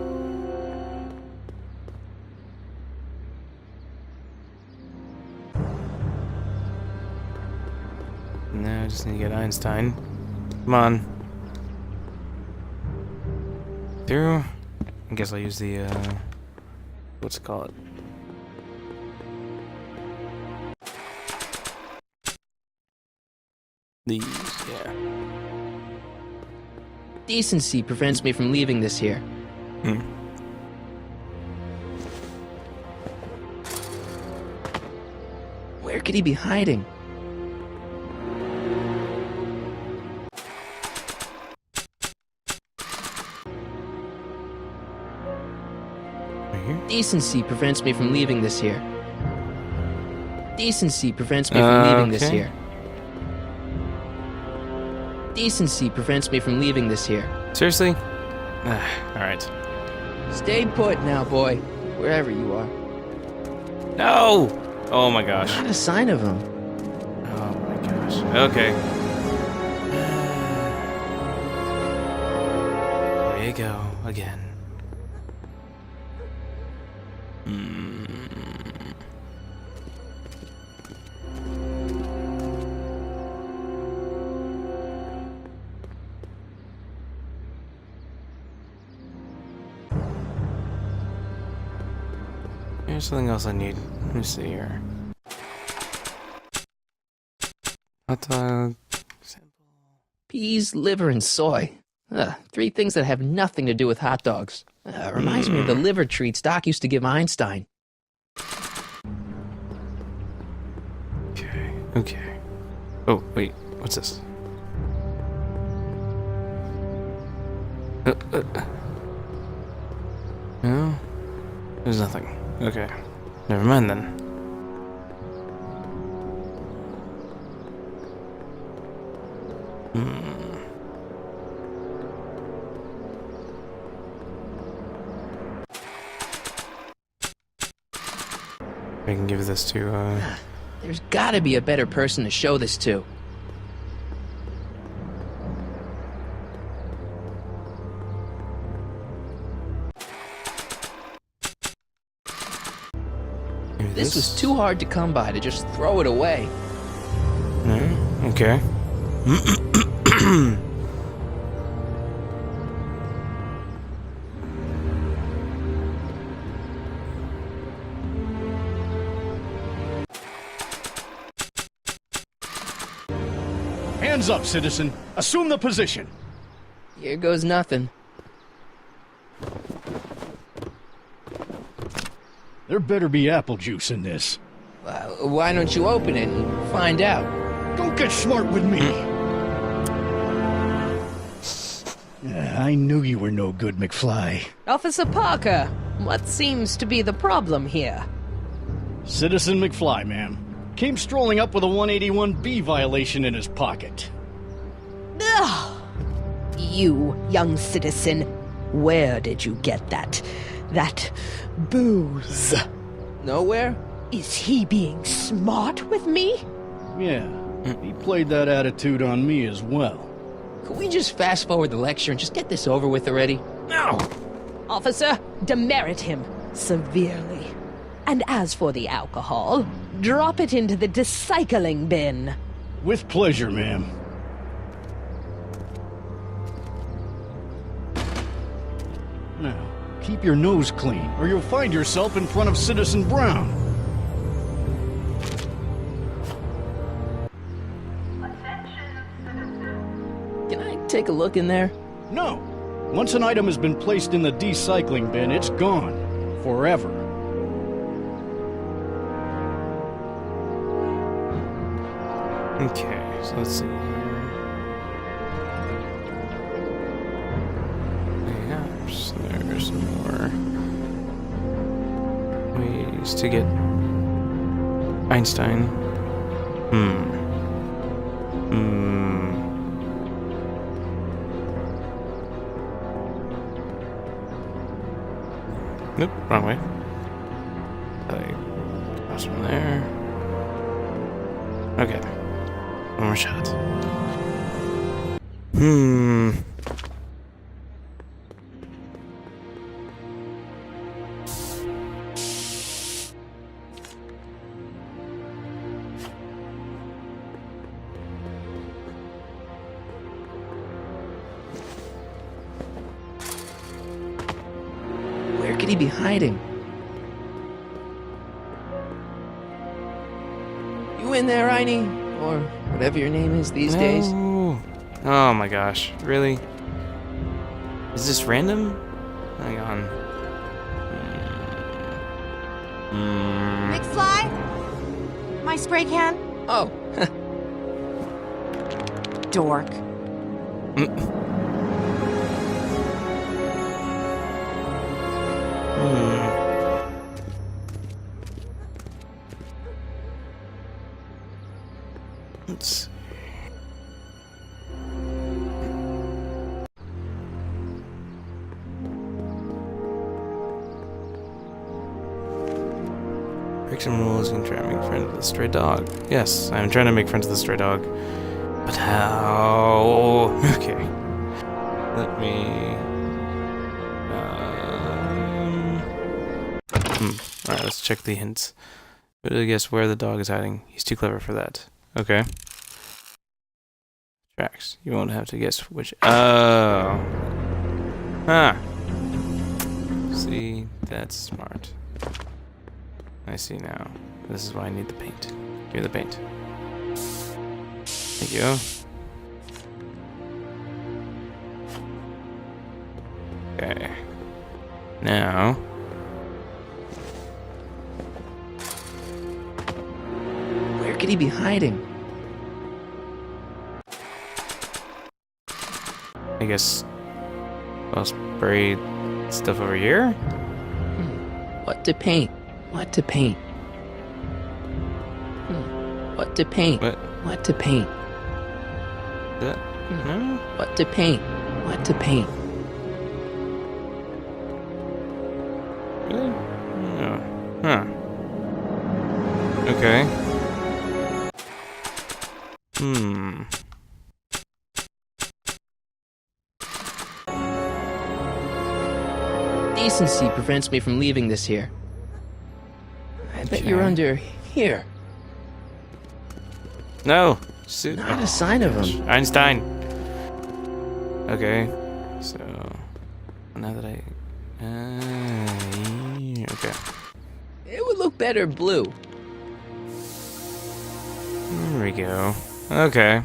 Now I just need to get Einstein. Come on. Through. I guess I'll use the, what's it called? These, yeah. Decency prevents me from leaving this here. Where could he be hiding? Right here? Decency prevents me from leaving this here. Decency prevents me from leaving this Okay. here. Decency prevents me from leaving this here. Seriously? Ah, alright. Stay put now, boy. Wherever you are. No! Oh my gosh. Not a sign of him. Oh my gosh. Okay. There you go, again. Here's something else I need. Let me see here. Hot dog. Peas, liver, and soy. Three things that have nothing to do with hot dogs. Reminds me of the liver treats Doc used to give Einstein. Okay, okay. Oh, wait, what's this? No? There's nothing. Okay. Never mind then. I can give this to, There's gotta be a better person to show this to. maybe This was too hard to come by to just throw it away. Okay. Hands up, citizen. Assume the position. Here goes nothing. There better be apple juice in this. Why don't you open it and find out? Don't get smart with me! I knew you were no good, McFly. Officer Parker, what seems to be the problem here? Citizen McFly, ma'am. Came strolling up with a 181B violation in his pocket. Ugh. You, young citizen, where did you get that booze? Nowhere? Is he being smart with me? Yeah, he played that attitude on me as well. Could we just fast forward the lecture and just get this over with already? No! Officer, demerit him severely. And as for the alcohol, drop it into the recycling bin. With pleasure, ma'am. Now, keep your nose clean, or you'll find yourself in front of Citizen Brown. Can I take a look in there? No. Once an item has been placed in the recycling bin, it's gone. Forever. Okay, so let's see. Perhaps there's some more ways to get Einstein. Nope, wrong way. Cross from there. Okay. One more shot. Where could he be hiding? You in there, Einie? Or whatever your name is these days? Oh my gosh, really? Is this random? Hang on. McFly? My spray can? Oh. Dork. Let's. Break some rules and try to make friends with the stray dog. Yes, I'm trying to make friends with the stray dog. But how? Okay. Let me. Alright, let's check the hints. But I guess where the dog is hiding. He's too clever for that. Okay. Tracks. You won't have to guess which. Oh. Ah. See, that's smart. I see now. This is why I need the paint. Give me the paint. Thank you. Okay. Now. Where could he be hiding? I guess I'll spray stuff over here. What to paint? What to paint? What to paint? What to paint? No? What to paint? What to paint? Really? Oh. Huh. Okay. Decency prevents me from leaving this here. I bet you're under here. No! Not a sign of him. Einstein! Okay. So. Now that I. Okay. It would look better blue. There we go. Okay.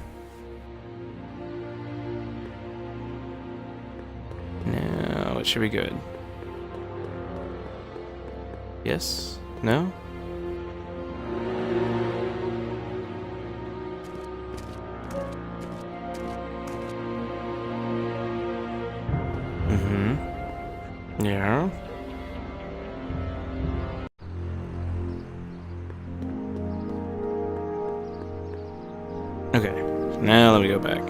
Now it should be good. Yes? No? Mm-hmm. Yeah. Okay. Now let me go back.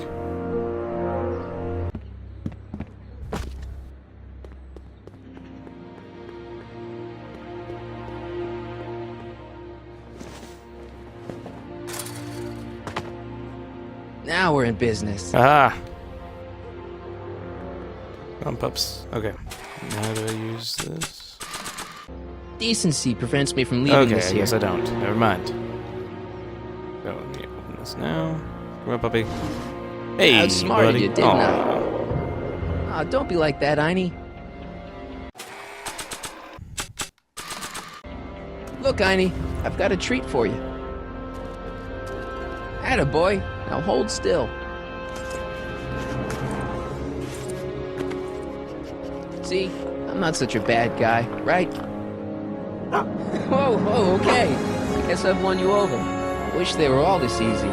Now we're in business. Ah! Bump ups. Okay. Now do I use this? Decency prevents me from leaving Okay, this I here. guess I don't. Never mind. So let me open this now. Come on, puppy. Hey, Outsmarted buddy. you, didn't I? Aw, don't be like that, Einie. Look, Einie, I've got a treat for you. Attaboy. Now hold still. See? I'm not such a bad guy, right? Whoa, okay. I guess I've won you over. I wish they were all this easy.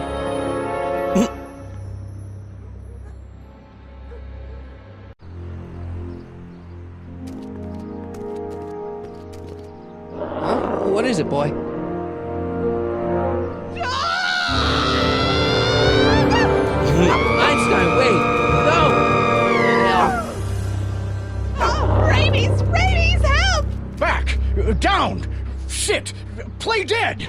Huh? What is it, boy? Einstein, wait! No! Rabies, help! Back! Down! Sit! Play dead!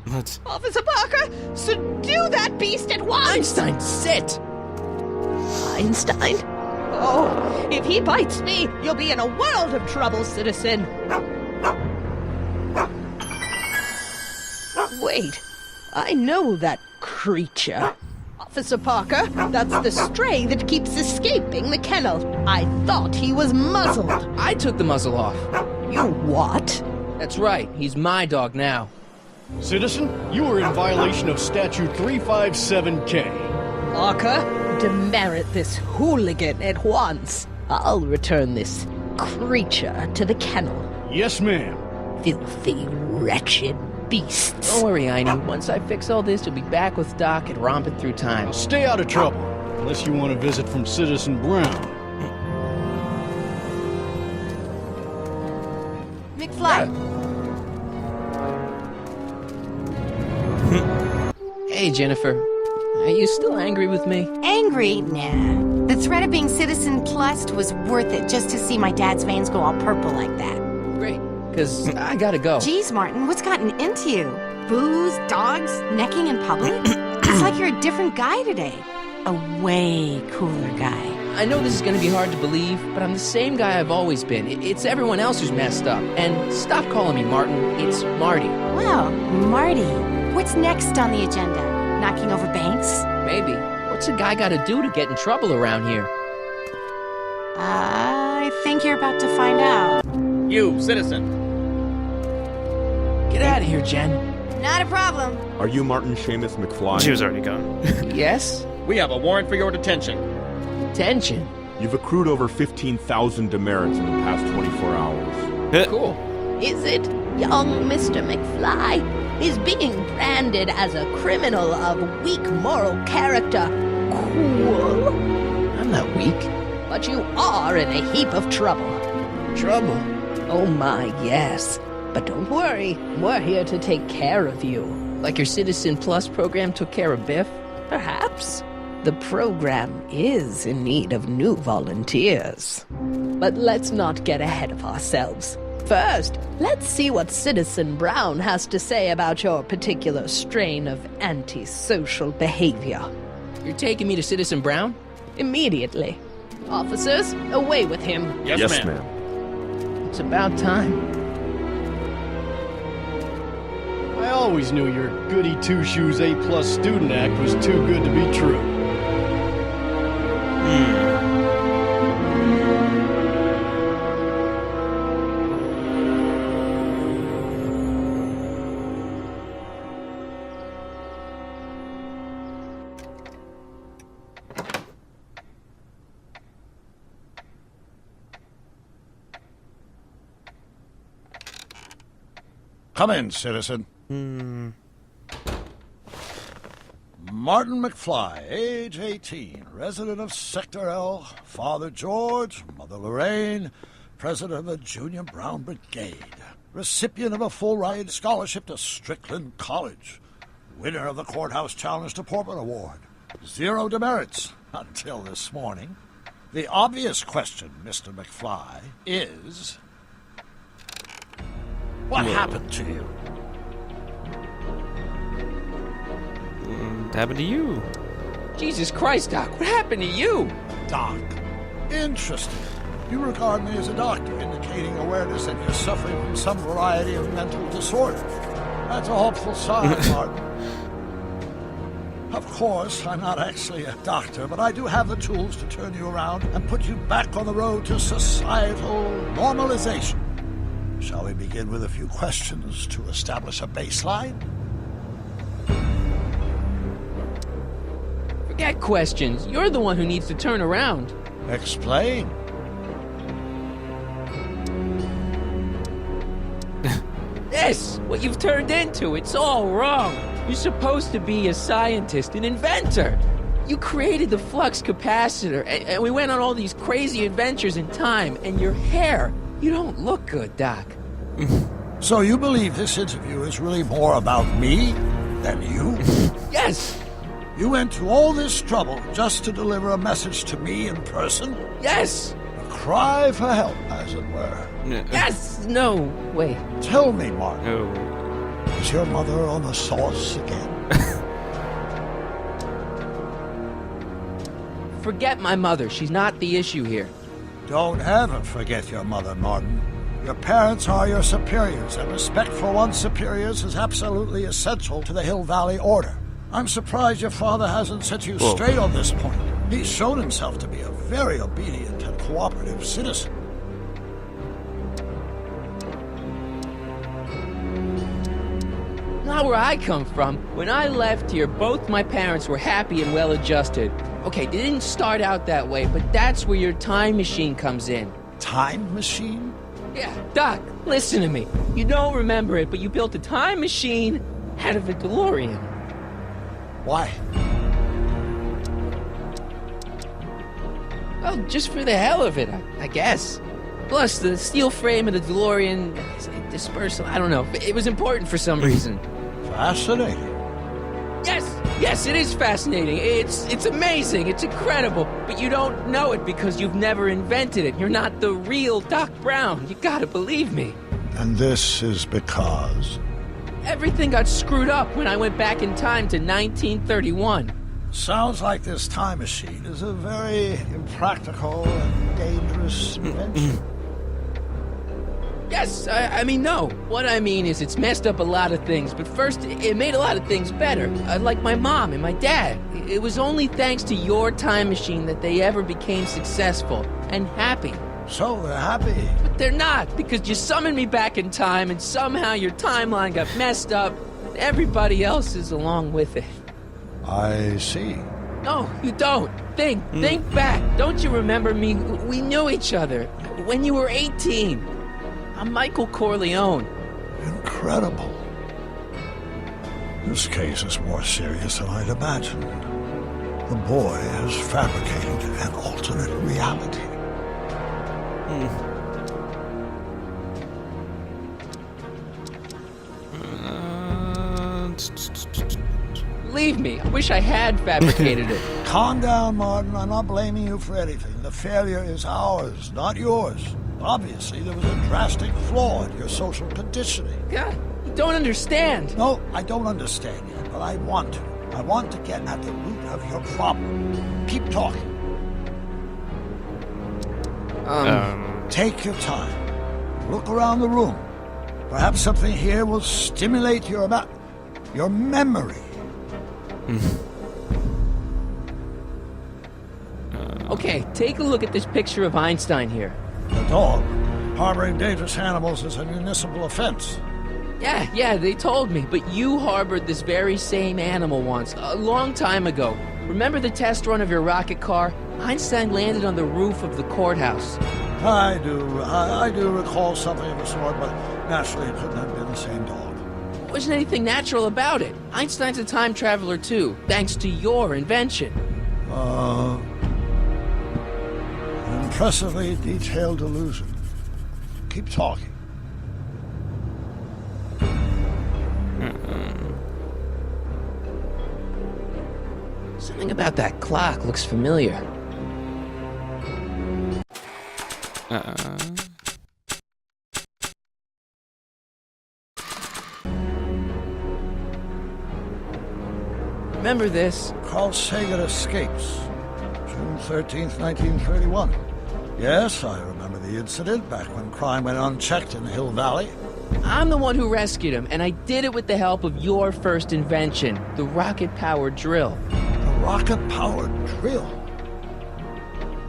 What? Officer Parker, subdue that beast at once! Einstein, sit! Einstein? Oh, if he bites me, you'll be in a world of trouble, citizen. Wait, I know that creature. Officer Parker, that's the stray that keeps escaping the kennel. I thought he was muzzled. I took the muzzle off. You what? That's right, he's my dog now. Citizen, you are in violation of Statute 357K. Parker, demerit this hooligan at once. I'll return this creature to the kennel. Yes, ma'am. Filthy, wretched beasts. Don't worry, Einie. Once I fix all this, you'll be back with Doc and romping through time. Stay out of trouble, unless you want a visit from Citizen Brown. McFly, Hey, Jennifer. Are you still angry with me? angry? Nah. The threat of being Citizen Plus was worth it just to see my dad's veins go all purple like that. Great, because I gotta go. Geez, Martin, what's gotten into you? Booze, dogs, necking in public? It's like you're a different guy today. A way cooler guy. I know this is gonna be hard to believe, but I'm the same guy I've always been. It's everyone else who's messed up. And stop calling me Martin. It's Marty. Well, Marty, what's next on the agenda? Knocking over banks? Maybe. What's a guy gotta do to get in trouble around here? I think you're about to find out. You, citizen. Get out of here, Jen. Not a problem. Are you Martin Seamus McFly? She was already gone. Yes? We have a warrant for your detention. Detention? You've accrued over 15,000 demerits in the past 24 hours. Cool. Is it young Mr. McFly? Is being branded as a criminal of weak moral character cool? I'm not weak. But you are in a heap of trouble. Trouble? Oh my, yes. But don't worry, we're here to take care of you. Like your Citizen Plus program took care of Biff? Perhaps. The program is in need of new volunteers. But let's not get ahead of ourselves. First, let's see what Citizen Brown has to say about your particular strain of antisocial behavior. You're taking me to Citizen Brown? Immediately. Officers, away with him. Yes, ma'am. It's about time. I always knew your goody two-shoes A-plus student act was too good to be true. Come in, citizen. Martin McFly, age 18, resident of Sector L, Father George, Mother Lorraine, president of the Junior Brown Brigade, recipient of a full-ride scholarship to Strickland College, winner of the Courthouse Challenge Deportment Award, 0 demerits until this morning. The obvious question, Mr. McFly, is... what happened to you? What happened to you? Jesus Christ, Doc, what happened to you? Doc. Interesting. You regard me as a doctor, indicating awareness that you're suffering from some variety of mental disorder. That's a hopeful sign, Martin. Of course, I'm not actually a doctor, but I do have the tools to turn you around and put you back on the road to societal normalization. Shall we begin with a few questions to establish a baseline? Forget questions. You're the one who needs to turn around. Explain. This, what you've turned into, it's all wrong. You're supposed to be a scientist, an inventor. You created the flux capacitor, and we went on all these crazy adventures in time, and your hair, you don't look good, Doc. So you believe this interview is really more about me than you? Yes! You went to all this trouble just to deliver a message to me in person? Yes! A cry for help, as it were. Yes! No, wait. Tell me, Martin. Oh. Is your mother on the sauce again? Forget my mother. She's not the issue here. Don't ever forget your mother, Martin. Your parents are your superiors, and respect for one's superiors is absolutely essential to the Hill Valley Order. I'm surprised your father hasn't set you straight on this point. He's shown himself to be a very obedient and cooperative citizen. Not where I come from. When I left here, both my parents were happy and well-adjusted. Okay, they didn't start out that way, but that's where your time machine comes in. Time machine? Yeah, Doc, listen to me. You don't remember it, but you built a time machine out of a DeLorean. Why? Well, just for the hell of it, I guess. Plus, the steel frame of the DeLorean dispersal, I don't know. It was important for some reason. Fascinating. Yes, it is fascinating. It's amazing. It's incredible. But you don't know it because you've never invented it. You're not the real Doc Brown. You gotta believe me. And this is because? Everything got screwed up when I went back in time to 1931. Sounds like this time machine is a very impractical and dangerous invention. Yes, I mean, no. What I mean is it's messed up a lot of things, but first, it made a lot of things better. Like my mom and my dad. It was only thanks to your time machine that they ever became successful and happy. So they're happy. But they're not, because you summoned me back in time, and somehow your timeline got messed up, and everybody else is along with it. I see. No, you don't. Think back. Don't you remember me? We knew each other when you were 18. I'm Michael Corleone. Incredible. This case is more serious than I'd imagined. The boy has fabricated an alternate reality. Believe me, I wish I had fabricated it. Calm down, Martin. I'm not blaming you for anything. The failure is ours, not yours. Obviously, there was a drastic flaw in your social conditioning. God, you don't understand. No, I don't understand yet, but I want to. I want to get at the root of your problem. Keep talking. Take your time. Look around the room. Perhaps something here will stimulate your memory. Okay, take a look at this picture of Einstein here. The dog. Harboring dangerous animals is a municipal offense. Yeah, they told me. But you harbored this very same animal once, a long time ago. Remember the test run of your rocket car? Einstein landed on the roof of the courthouse. I do recall something of the sort, but naturally it couldn't have been the same dog. There wasn't anything natural about it. Einstein's a time traveler too, thanks to your invention. An impressively detailed illusion. Keep talking. Something about that clock looks familiar. Remember this? Carl Sagan escapes. June 13th, 1931. Yes, I remember the incident back when crime went unchecked in Hill Valley. I'm the one who rescued him, and I did it with the help of your first invention, the rocket-powered drill. The rocket-powered drill?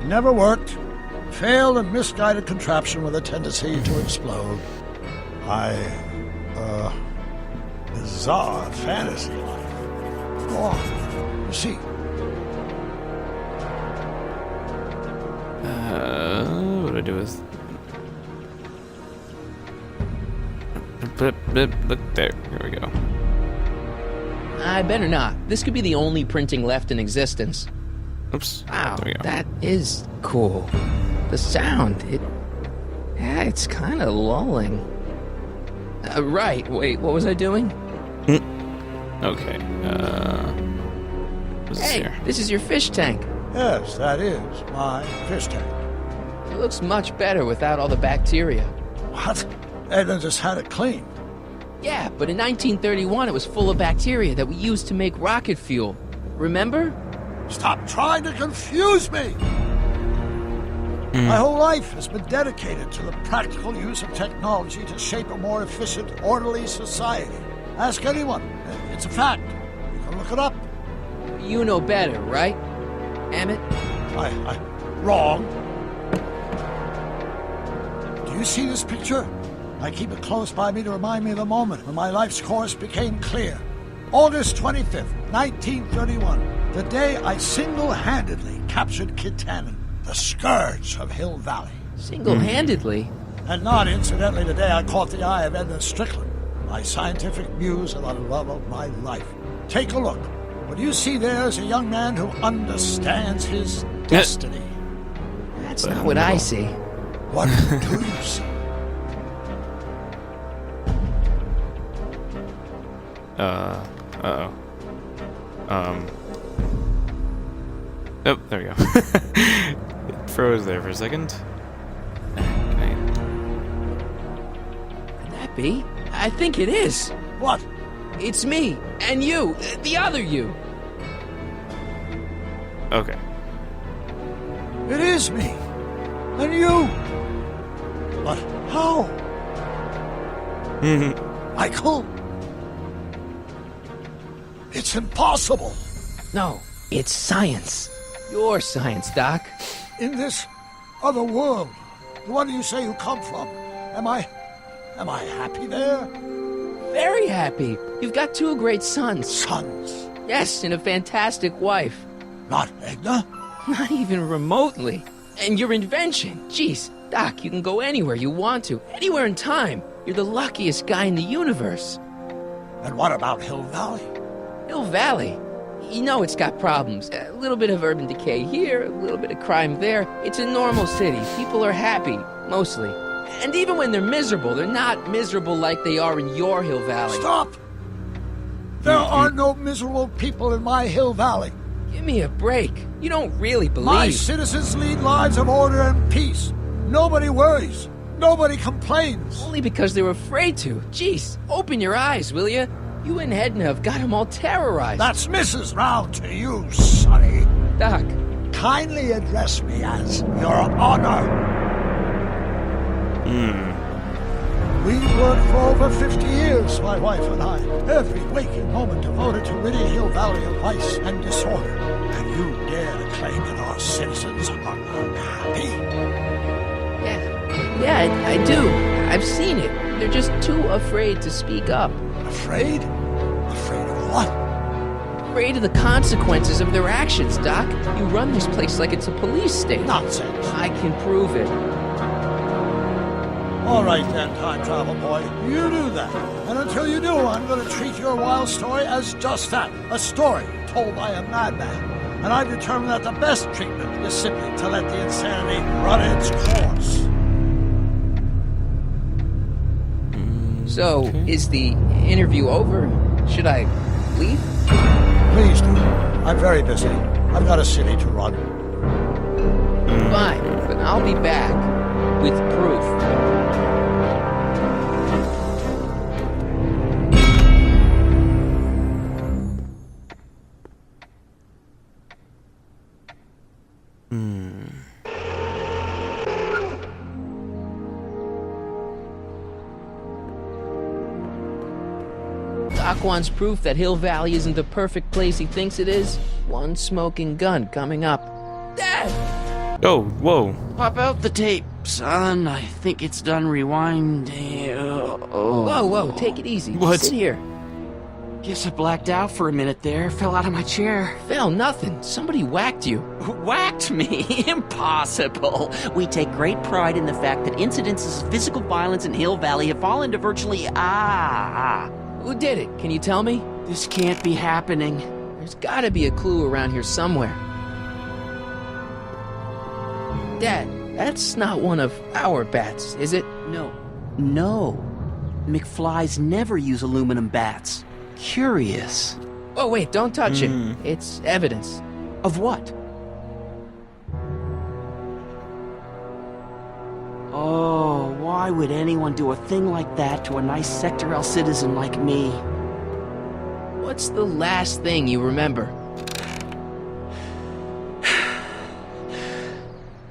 Never worked. Failed and misguided contraption with a tendency to explode. Bizarre fantasy. Go on. You see. What do I do with... Look there. Here we go. I better not. This could be the only printing left in existence. Oops. Wow, There we go. that is cool. The sound, it's kind of lulling. Right, wait, what was I doing? Okay, what's this Hey, here? this is your fish tank. Yes, that is my fish tank. It looks much better without all the bacteria. What? Edna just had it cleaned. Yeah, but in 1931 it was full of bacteria that we used to make rocket fuel. Remember? Stop trying to confuse me! My whole life has been dedicated to the practical use of technology to shape a more efficient, orderly society. Ask anyone. It's a fact. You can look it up. You know better, right, Emmett? Wrong. Do you see this picture? I keep it close by me to remind me of the moment when my life's course became clear. August 25th, 1931, the day I single-handedly captured Kit Tannen, the scourge of Hill Valley. Single-handedly? And not incidentally the day I caught the eye of Edna Strickland, my scientific muse and the love of my life. Take a look. What you see there is a young man who understands his destiny. That's not what I see. What do you see? Uh-oh. Oh, there we go. It froze there for a second. Could that be? I think it is. What? It's me, and you, the other you. Okay. It is me. And you. But how? Michael? It's impossible. No, it's science. Your science, Doc. In this other world, the one you say you come from, am I happy there? Very happy. You've got two great sons. Sons? Yes, and a fantastic wife. Not Edna? Not even remotely. And your invention. Jeez, Doc, you can go anywhere you want to. Anywhere in time. You're the luckiest guy in the universe. And what about Hill Valley? Hill Valley? You know it's got problems. A little bit of urban decay here, a little bit of crime there. It's a normal city. People are happy, mostly. And even when they're miserable, they're not miserable like they are in your Hill Valley. Stop! There are no miserable people in my Hill Valley. Give me a break. You don't really believe... My citizens lead lives of order and peace. Nobody worries. Nobody complains. Only because they're afraid to. Jeez, open your eyes, will you? You and Edna have got them all terrorized. That's Mrs. Round to you, Sonny. Doc. Kindly address me as Your Honor. We worked for over 50 years, my wife and I. Every waking moment devoted to ridding Hill Valley of vice and disorder. And you dare to claim that our citizens are unhappy? Yeah, I do. I've seen it. They're just too afraid to speak up. Afraid? Afraid of what? Afraid of the consequences of their actions, Doc. You run this place like it's a police state. Nonsense. I can prove it. All right then, time travel boy. You do that. And until you do, I'm going to treat your wild story as just that. A story told by a madman. And I've determined that the best treatment is simply to let the insanity run its course. So, is the interview over? Should I leave? Please do. I'm very busy. I've got a city to run. Fine, but I'll be back with proof. Doc wants proof that Hill Valley isn't the perfect place he thinks it is. One smoking gun coming up. Dad! Oh, whoa. Pop out the tape, son. I think it's done rewinding. Whoa, take it easy. What? Sit here. Guess I blacked out for a minute there. Fell out of my chair. Fell nothing. Somebody whacked you. Whacked me? Impossible. We take great pride in the fact that incidences of physical violence in Hill Valley have fallen to virtually Who did it? Can you tell me? This can't be happening. There's gotta be a clue around here somewhere. Dad, that's not one of our bats, is it? No. McFlys never use aluminum bats. Curious. Oh, wait, don't touch it. It's evidence. Of what? Oh, why would anyone do a thing like that to a nice Sector L citizen like me? What's the last thing you remember?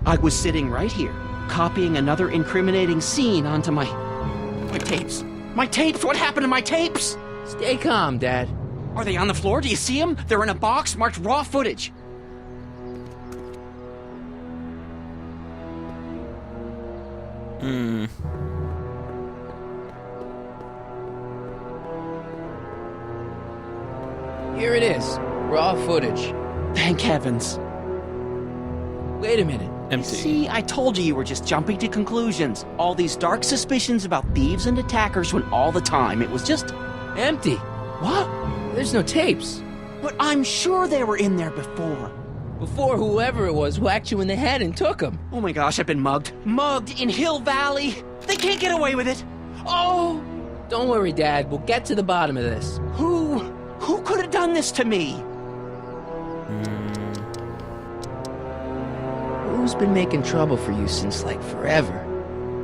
I was sitting right here, copying another incriminating scene onto my tapes. My tapes? What happened to my tapes? Stay calm, Dad. Are they on the floor? Do you see them? They're in a box marked raw footage. Here it is. Raw footage. Thank heavens. Wait a minute. Empty. See, I told you were just jumping to conclusions. All these dark suspicions about thieves and attackers when all the time it was just empty. What? There's no tapes. But I'm sure they were in there before. Before whoever it was whacked you in the head and took them. Oh my gosh, I've been mugged. Mugged in Hill Valley. They can't get away with it. Oh! Don't worry, Dad. We'll get to the bottom of this. Who could have done this to me? Who's been making trouble for you since, like, forever?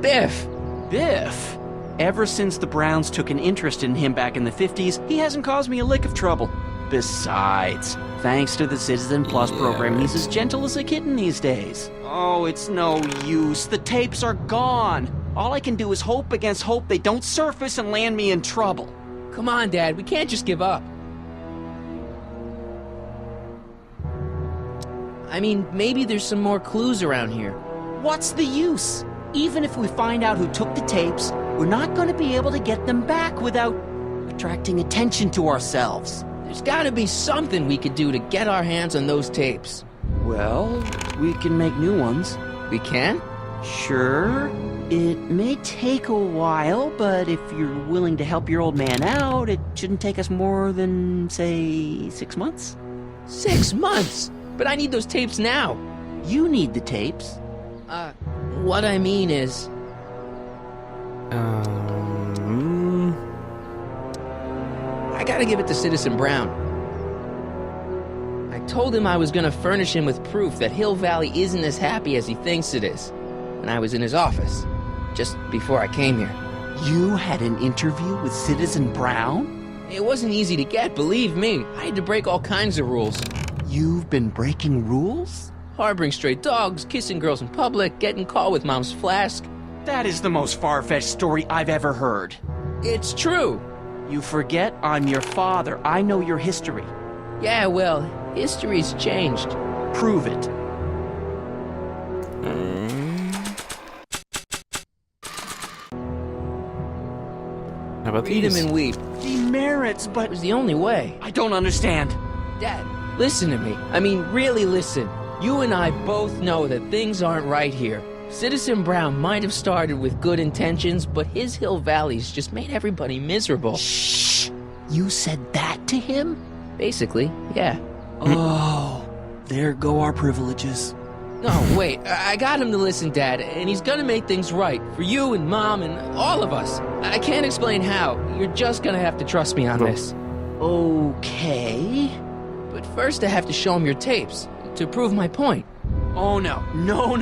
Biff! Biff? Ever since the Browns took an interest in him back in the 50s, he hasn't caused me a lick of trouble. Besides, thanks to the Citizen Plus program, he's as gentle as a kitten these days. Oh, it's no use. The tapes are gone. All I can do is hope against hope they don't surface and land me in trouble. Come on, Dad. We can't just give up. I mean, maybe there's some more clues around here. What's the use? Even if we find out who took the tapes, we're not going to be able to get them back without attracting attention to ourselves. There's gotta be something we could do to get our hands on those tapes. Well, we can make new ones. We can? Sure. It may take a while, but if you're willing to help your old man out, it shouldn't take us more than, say, 6 months. 6 months? But I need those tapes now. You need the tapes. What I mean is... I gotta give it to Citizen Brown. I told him I was gonna furnish him with proof that Hill Valley isn't as happy as he thinks it is. And I was in his office, just before I came here. You had an interview with Citizen Brown? It wasn't easy to get, believe me. I had to break all kinds of rules. You've been breaking rules? Harboring stray dogs, kissing girls in public, getting caught with Mom's flask. That is the most far-fetched story I've ever heard. It's true. You forget I'm your father. I know your history. Yeah, well, history's changed. Prove it. How about Read these? him and weep. Demerits, but... It was the only way. I don't understand. Dad, listen to me. I mean, really listen. You and I both know that things aren't right here. Citizen Brown might have started with good intentions, but his Hill Valley's just made everybody miserable. Shh! You said that to him? Basically, yeah. Oh, there go our privileges. No, wait, I got him to listen, Dad, and he's gonna make things right for you and Mom and all of us. I can't explain how. You're just gonna have to trust me on this. Okay. But first I have to show him your tapes to prove my point. Oh, no. No.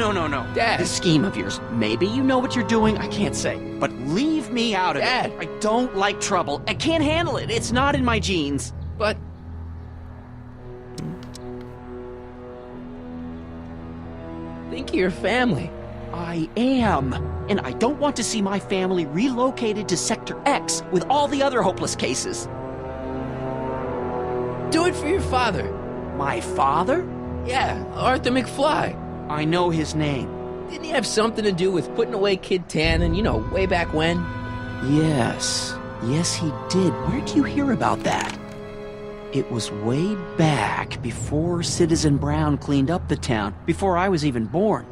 Dad. This scheme of yours, maybe you know what you're doing, I can't say. But leave me out of Dad. it. I don't like trouble. I can't handle it. It's not in my genes. But... think of your family. I am. And I don't want to see my family relocated to Sector X with all the other hopeless cases. Do it for your father. My father? Yeah, Arthur McFly. I know his name. Didn't he have something to do with putting away Kid Tannen, way back when? Yes. Yes, he did. Where did you hear about that? It was way back before Citizen Brown cleaned up the town, before I was even born.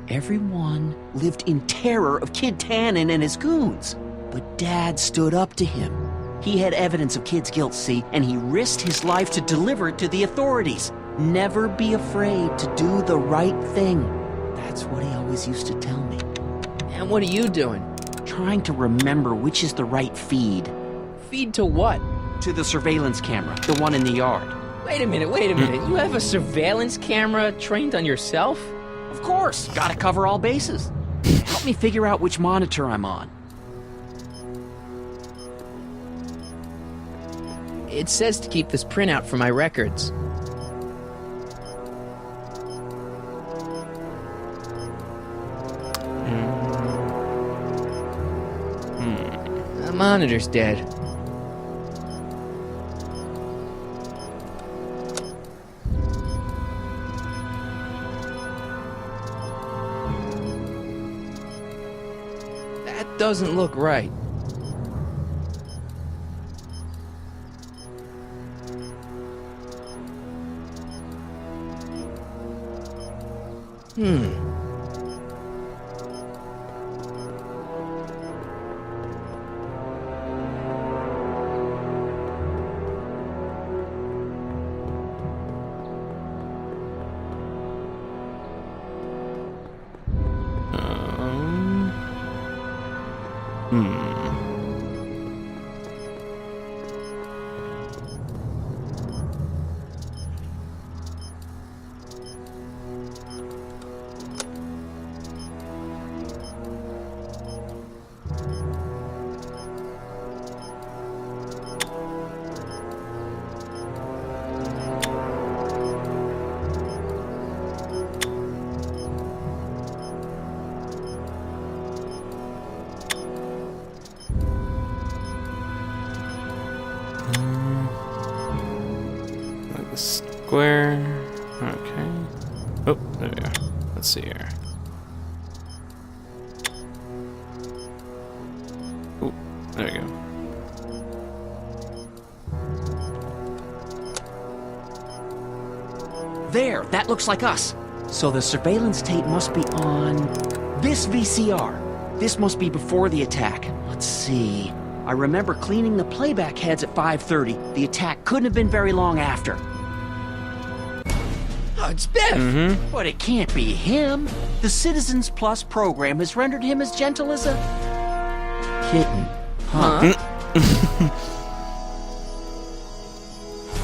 Everyone lived in terror of Kid Tannen and his goons. But Dad stood up to him. He had evidence of Kid's guilt, see, and he risked his life to deliver it to the authorities. Never be afraid to do the right thing. That's what he always used to tell me. And what are you doing? Trying to remember which is the right feed. Feed to what? To the surveillance camera, the one in the yard. Wait a minute. You have a surveillance camera trained on yourself? Of course, gotta cover all bases. Help me figure out which monitor I'm on. It says to keep this printout for my records. The monitor's dead. That doesn't look right. Like the square. Okay. Oh, there we go. Let's see here. Oh, there we go. There, that looks like us. So the surveillance tape must be on this VCR. This must be before the attack. Let's see. I remember cleaning the playback heads at 5:30. The attack couldn't have been very long after. Oh, it's Biff! But it can't be him. The Citizens Plus program has rendered him as gentle as a kitten. Huh?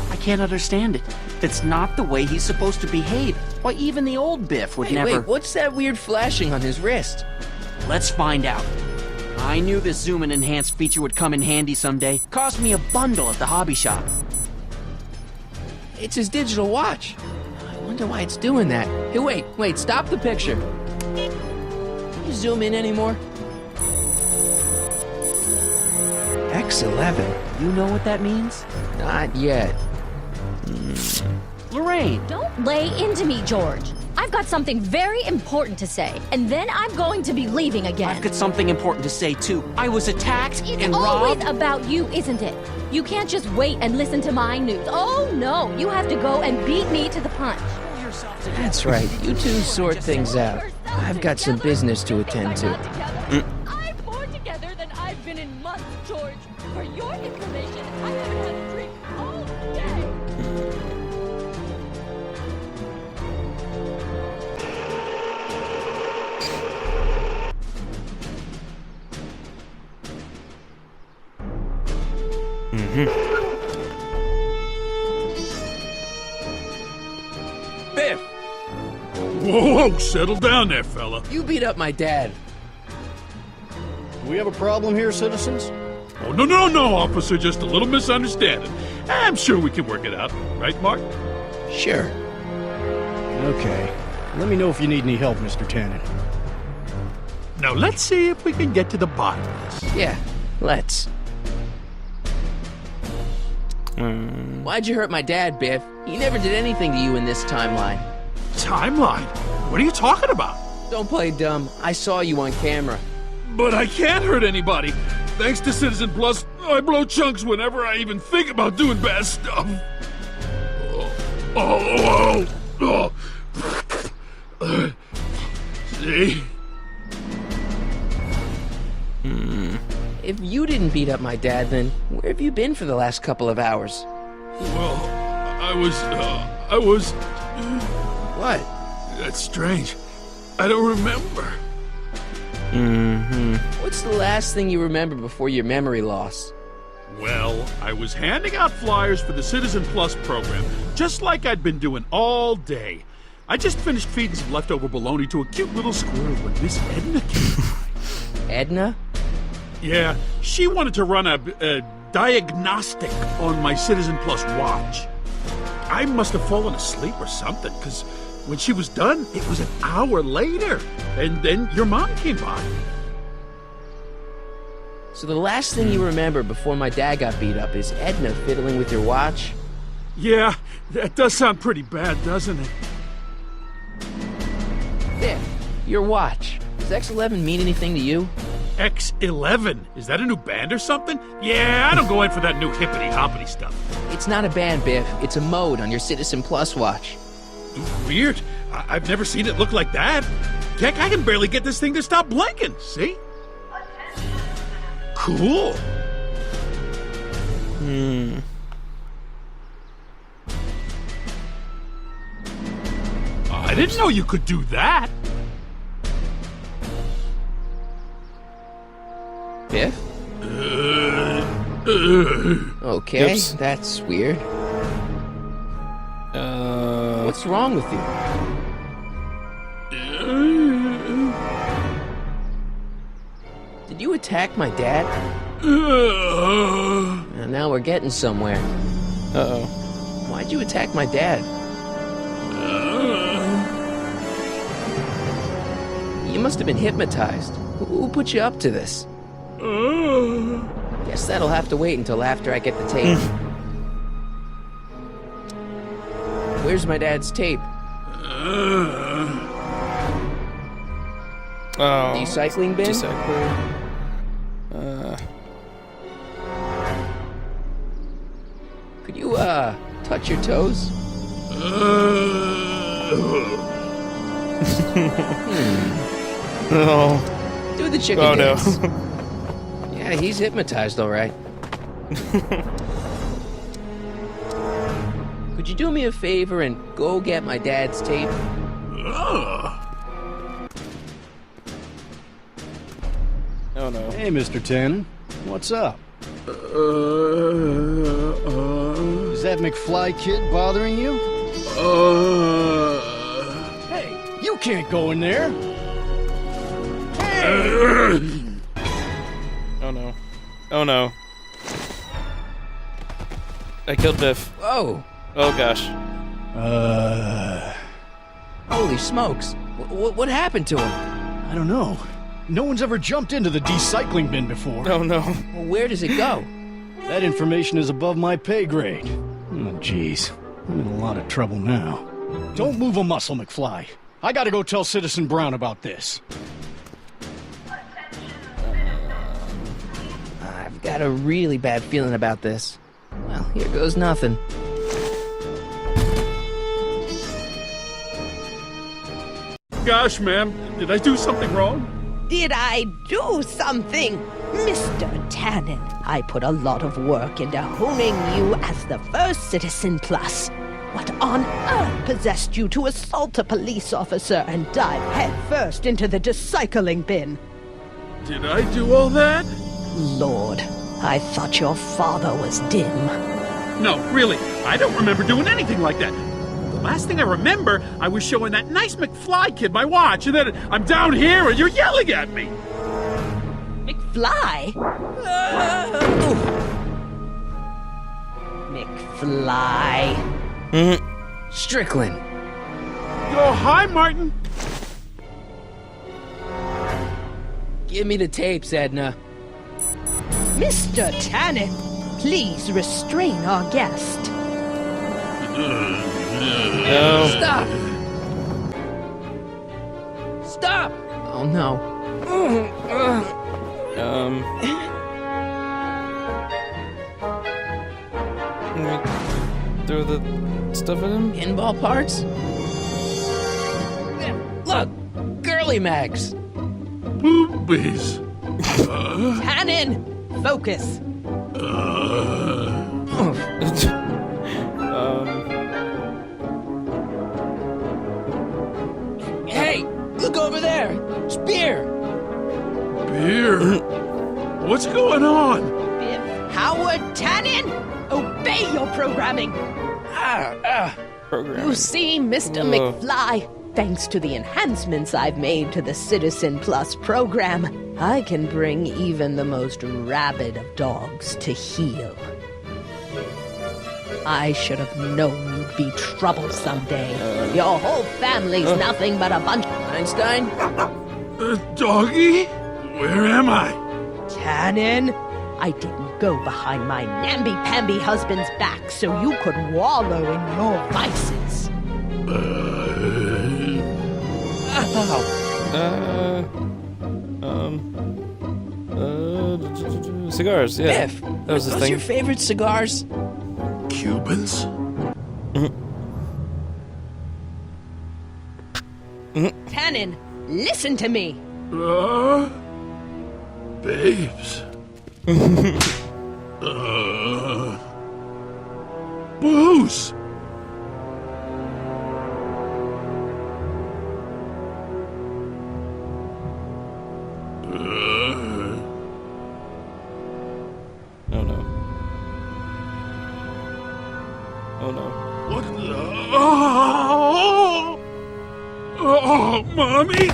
I can't understand it. That's not the way he's supposed to behave. Why, even the old Biff would never... Wait, what's that weird flashing on his wrist? Let's find out. I knew this zoom and enhance feature would come in handy someday. Cost me a bundle at the hobby shop. It's his digital watch. I wonder why it's doing that. Hey, wait, stop the picture. Can you zoom in anymore? X11. You know what that means? Not yet. Lorraine! Don't lay into me, George. I've got something very important to say, and then I'm going to be leaving again. I've got something important to say, too. I was attacked It's and always robbed. about you, isn't it? You can't just wait and listen to my news. Oh, no. You have to go and beat me to the punch. That's right. You two sort things out. I've got some business to attend to. I'm more together than I've been in months, George. For your information, I haven't had a drink all day. Biff! Whoa, settle down there, fella. You beat up my dad. Do we have a problem here, citizens? Oh, no, officer. Just a little misunderstanding. I'm sure we can work it out. Right, Mark? Sure. Okay. Let me know if you need any help, Mr. Tannen. Now, let's see if we can get to the bottom of this. Yeah, let's. Why'd you hurt my dad, Biff? He never did anything to you in this timeline. Timeline? What are you talking about? Don't play dumb. I saw you on camera. But I can't hurt anybody. Thanks to Citizen Plus, I blow chunks whenever I even think about doing bad stuff. See? If you didn't beat up my dad, then where have you been for the last couple of hours? Well, I was... What? That's strange. I don't remember. What's the last thing you remember before your memory loss? Well, I was handing out flyers for the Citizen Plus program, just like I'd been doing all day. I just finished feeding some leftover bologna to a cute little squirrel when Miss Edna came by. Edna? Yeah, she wanted to run a diagnostic on my Citizen Plus watch. I must have fallen asleep or something, because when she was done, it was an hour later. And then your mom came by. So the last thing you remember before my dad got beat up is Edna fiddling with your watch? Yeah, that does sound pretty bad, doesn't it? There, your watch. Does X11 mean anything to you? X11? Is that a new band or something? Yeah, I don't go in for that new hippity-hoppity stuff. It's not a band, Biff. It's a mode on your Citizen Plus watch. Weird. I've never seen it look like that. Heck, I can barely get this thing to stop blinking. See? Cool. I didn't know you could do that. Biff? Okay, Oops. that's weird. What's wrong with you? Did you attack my dad? Now we're getting somewhere. Uh-oh. Why'd you attack my dad? You must have been hypnotized. Who put you up to this? Guess that'll have to wait until after I get the tape. Where's my dad's tape? Recycling bin? Could you, touch your toes? Oh. Do the chicken Oh, dance. no. Yeah, he's hypnotized, all right. Could you do me a favor and go get my dad's tape? Oh, no. Hey, Mr. Tannen. What's up? Is that McFly kid bothering you? Hey, you can't go in there! Hey! Oh, no. Oh, no. I killed Biff. Whoa! Oh, gosh. Holy smokes. What happened to him? I don't know. No one's ever jumped into the recycling bin before. Oh, no. Well, where does it go? That information is above my pay grade. Oh, jeez. I'm in a lot of trouble now. Don't move a muscle, McFly. I gotta go tell Citizen Brown about this. I've got a really bad feeling about this. Well, here goes nothing. Gosh, ma'am, did I do something wrong? Did I do something? Mr. Tannen, I put a lot of work into honing you as the first Citizen Plus. What on earth possessed you to assault a police officer and dive headfirst into the recycling bin? Did I do all that? Lord, I thought your father was dim. No, really, I don't remember doing anything like that. The last thing I remember, I was showing that nice McFly kid my watch, and then I'm down here and you're yelling at me. McFly? McFly. Strickland. Oh, hi, Martin. Give me the tapes, Edna. Mr. Tannen, please restrain our guest. No. Stop! Stop! Oh no. Throw the stuff at him? Pinball parts? Look! Girly mags! Boobies. Tannen, focus. Hey! Look over there! It's beer! Beer? What's going on? Biff Howard Tannen, obey your programming. Programming. You see, Mr. McFly, thanks to the enhancements I've made to the Citizen Plus program, I can bring even the most rabid of dogs to heel. I should have known you'd be trouble someday. Your whole family's nothing but a bunch of... Einstein? Doggy? Where am I? Tannen, I didn't go behind my namby-pamby husband's back so you could wallow in your vices. Cigars, yeah. Biff, That was the those thing. your favorite cigars? Cubans? Tannen, listen to me. Babes. Booze. Oh no. Oh no. What the? Oh, Mommy!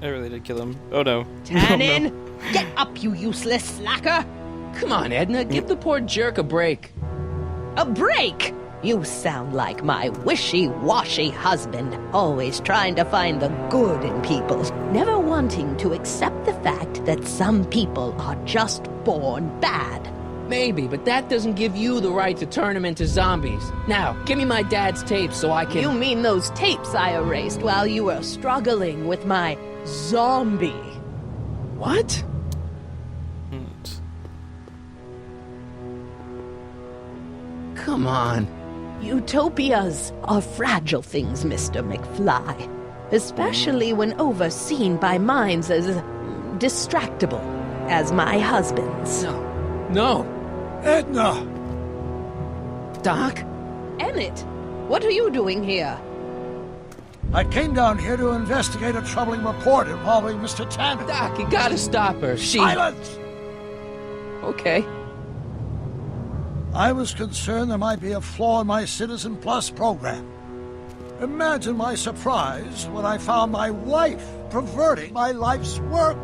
I really did kill him. Oh no. Tannen, Oh, no. get up, you useless slacker. Come on, Edna, give the poor jerk a break. A break? You sound like my wishy-washy husband, always trying to find the good in people, never wanting to accept the fact that some people are just born bad. Maybe, but that doesn't give you the right to turn them into zombies. Now, give me my dad's tapes so I can... You mean those tapes I erased while you were struggling with my zombie? What? Come on. Utopias are fragile things, Mr. McFly. Especially when overseen by minds as distractible as my husband's. No. Edna! Doc? Emmett, what are you doing here? I came down here to investigate a troubling report involving Mr. Tannen. Doc, you gotta stop her. Silence! Okay. I was concerned there might be a flaw in my Citizen Plus program. Imagine my surprise when I found my wife perverting my life's work.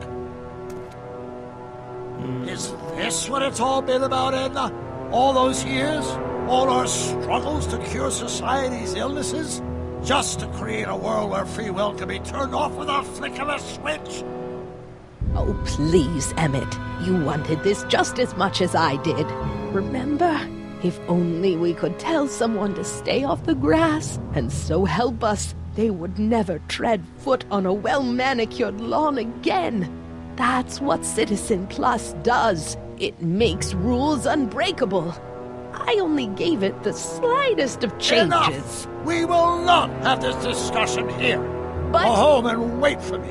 Is this what it's all been about, Edna? All those years? All our struggles to cure society's illnesses? Just to create a world where free will can be turned off with a flick of a switch? Oh, please, Emmett. You wanted this just as much as I did. Remember? If only we could tell someone to stay off the grass, and so help us, they would never tread foot on a well-manicured lawn again. That's what Citizen Plus does. It makes rules unbreakable. I only gave it the slightest of changes. Enough! We will not have this discussion here. But... Go home and wait for me.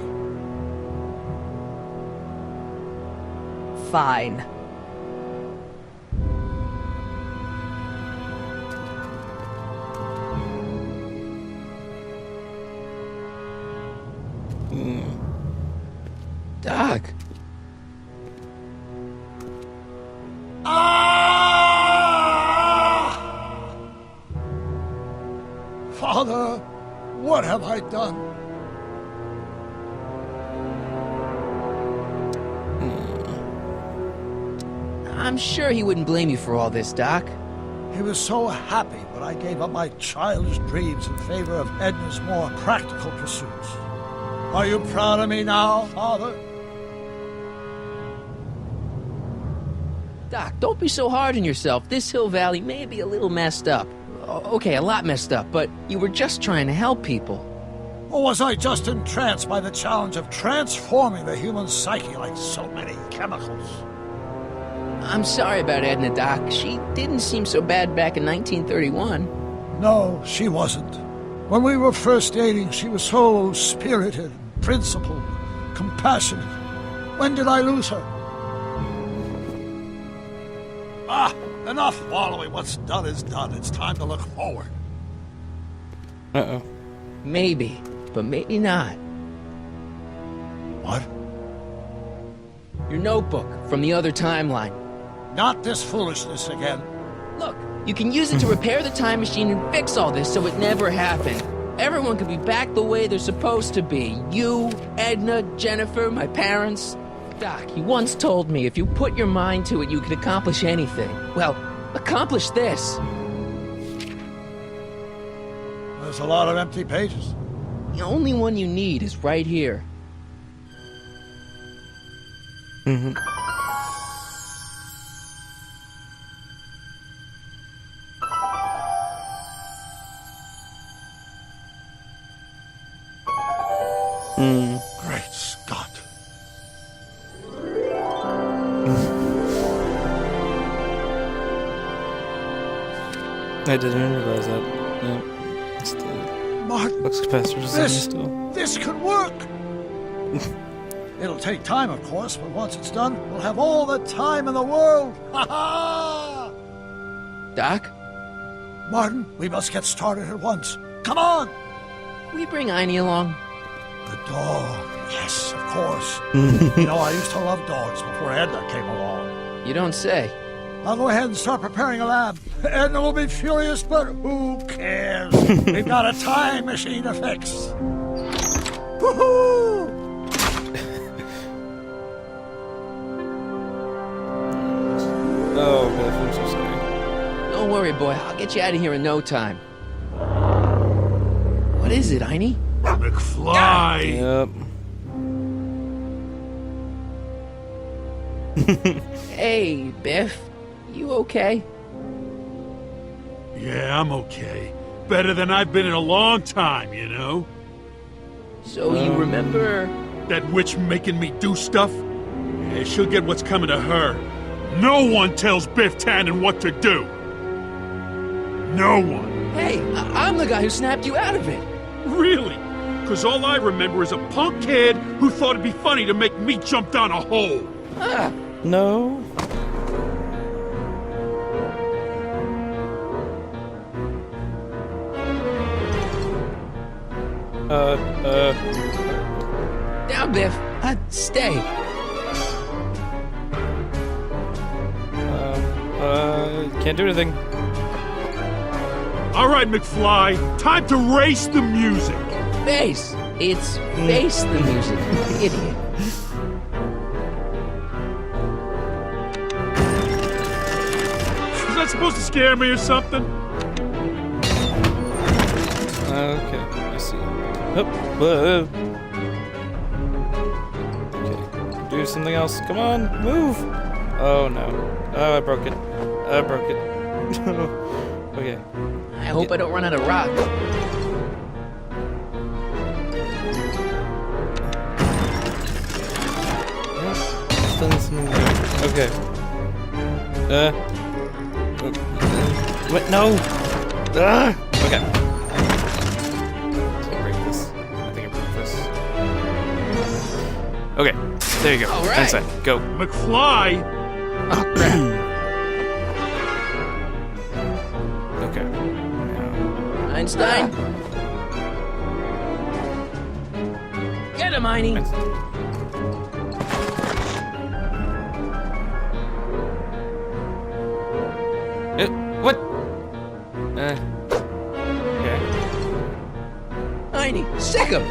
Fine. Doc. Father, what have I done? I'm sure he wouldn't blame you for all this, Doc. He was so happy when I gave up my childish dreams in favor of Edna's more practical pursuits. Are you proud of me now, Father? Doc, don't be so hard on yourself. This Hill Valley may be a little messed up. Okay, a lot messed up, but you were just trying to help people. Or was I just entranced by the challenge of transforming the human psyche like so many chemicals? I'm sorry about Edna, Doc. She didn't seem so bad back in 1931. No, she wasn't. When we were first dating, she was so spirited, principled, compassionate. When did I lose her? Ah, enough wallowing. What's done is done. It's time to look forward. Uh-oh. Maybe, but maybe not. What? Your notebook from the other timeline. Not this foolishness again. Look, you can use it to repair the time machine and fix all this so it never happened. Everyone could be back the way they're supposed to be. You, Edna, Jennifer, my parents. Doc, he once told me if you put your mind to it, you could accomplish anything. Well, accomplish this. There's a lot of empty pages. The only one you need is right here. Mm-hmm. Great Scott. I didn't realize that. Yeah. It's the Martin, flux capacitor's in still. This could work. It'll take time, of course, but once it's done, we'll have all the time in the world. Ha ha! Doc? Martin, we must get started at once. Come on! We bring Einie along. The dog. Yes, of course. You know, I used to love dogs before Edna came along. You don't say. I'll go ahead and start preparing a lab. Edna will be furious, but who cares? We've got a time machine to fix. Woohoo! Oh, Beth, I'm so sorry. Don't worry, boy. I'll get you out of here in no time. What is it, Einie? McFly! Yep. Hey, Biff. You okay? Yeah, I'm okay. Better than I've been in a long time, you know? So you remember... That witch making me do stuff? Yeah, she'll get what's coming to her. No one tells Biff Tannen what to do! No one! Hey, I'm the guy who snapped you out of it! Really? Because all I remember is a punk kid who thought it'd be funny to make me jump down a hole! Ah! No. Down, Biff. Stay. Can't do anything. All right, McFly. Time to race the music. Face. It's face the music, you idiot. Is that supposed to scare me or something? Okay, I see. Oh, okay, do something else. Come on, move! Oh no. Oh, I broke it. I broke it. Okay. I hope I don't run out of rock. Still need something there. Okay. What? No! Okay. Let's break this. I think I broke this. Okay, there you go. All right. Inside. Go. McFly! Oh, crap. Okay. Einstein? Get him, Einie! What? Okay. Einie, sick him!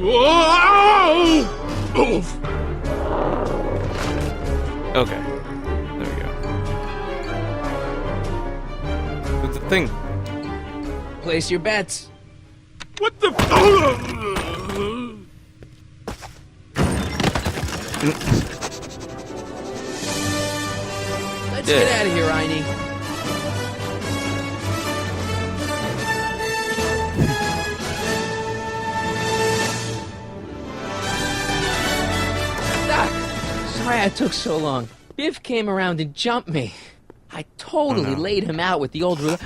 Whoa! Oof. Okay. There we go. What's the thing? Place your bets. What the? Let's get out of here, Einie. Doc, sorry I took so long. Biff came around and jumped me. I totally laid him out with the old ruler.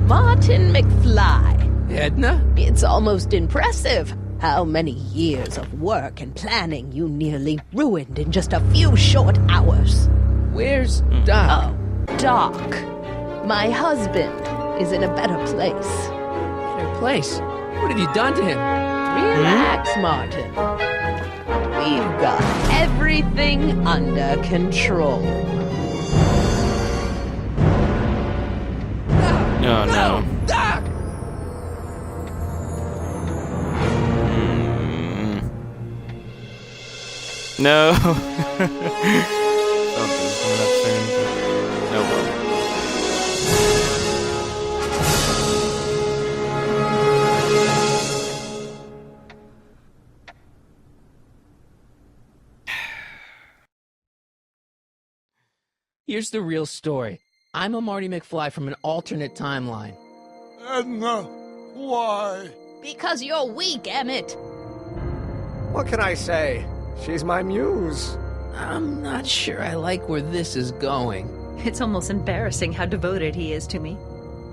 Martin McFly. Edna? It's almost impressive how many years of work and planning you nearly ruined in just a few short hours. Where's Doc? Oh, Doc. My husband is in a better place. Better place? What have you done to him? Relax, Martin. We've got everything under control. Oh no. Doc! No. Something's coming up soon. Oh well. Here's the real story. I'm a Marty McFly from an alternate timeline. Edna, why? Because you're weak, Emmett. What can I say? She's my muse. I'm not sure I like where this is going. It's almost embarrassing how devoted he is to me.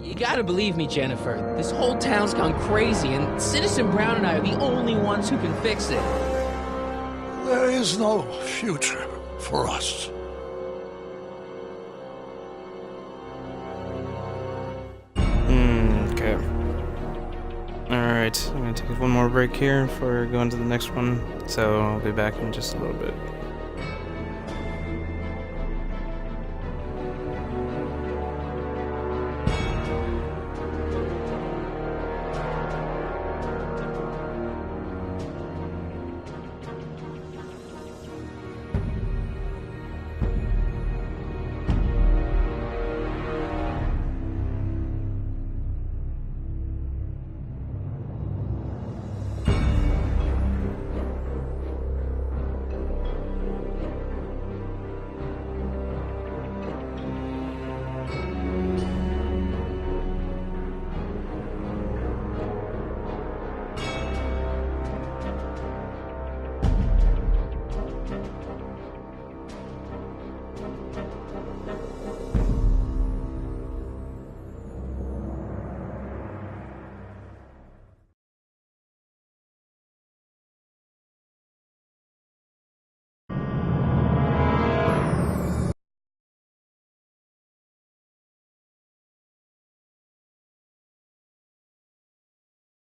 You gotta believe me, Jennifer. This whole town's gone crazy, and Citizen Brown and I are the only ones who can fix it. There is no future for us. Okay. Alright, I'm gonna take one more break here before going to the next one. So I'll be back in just a little bit.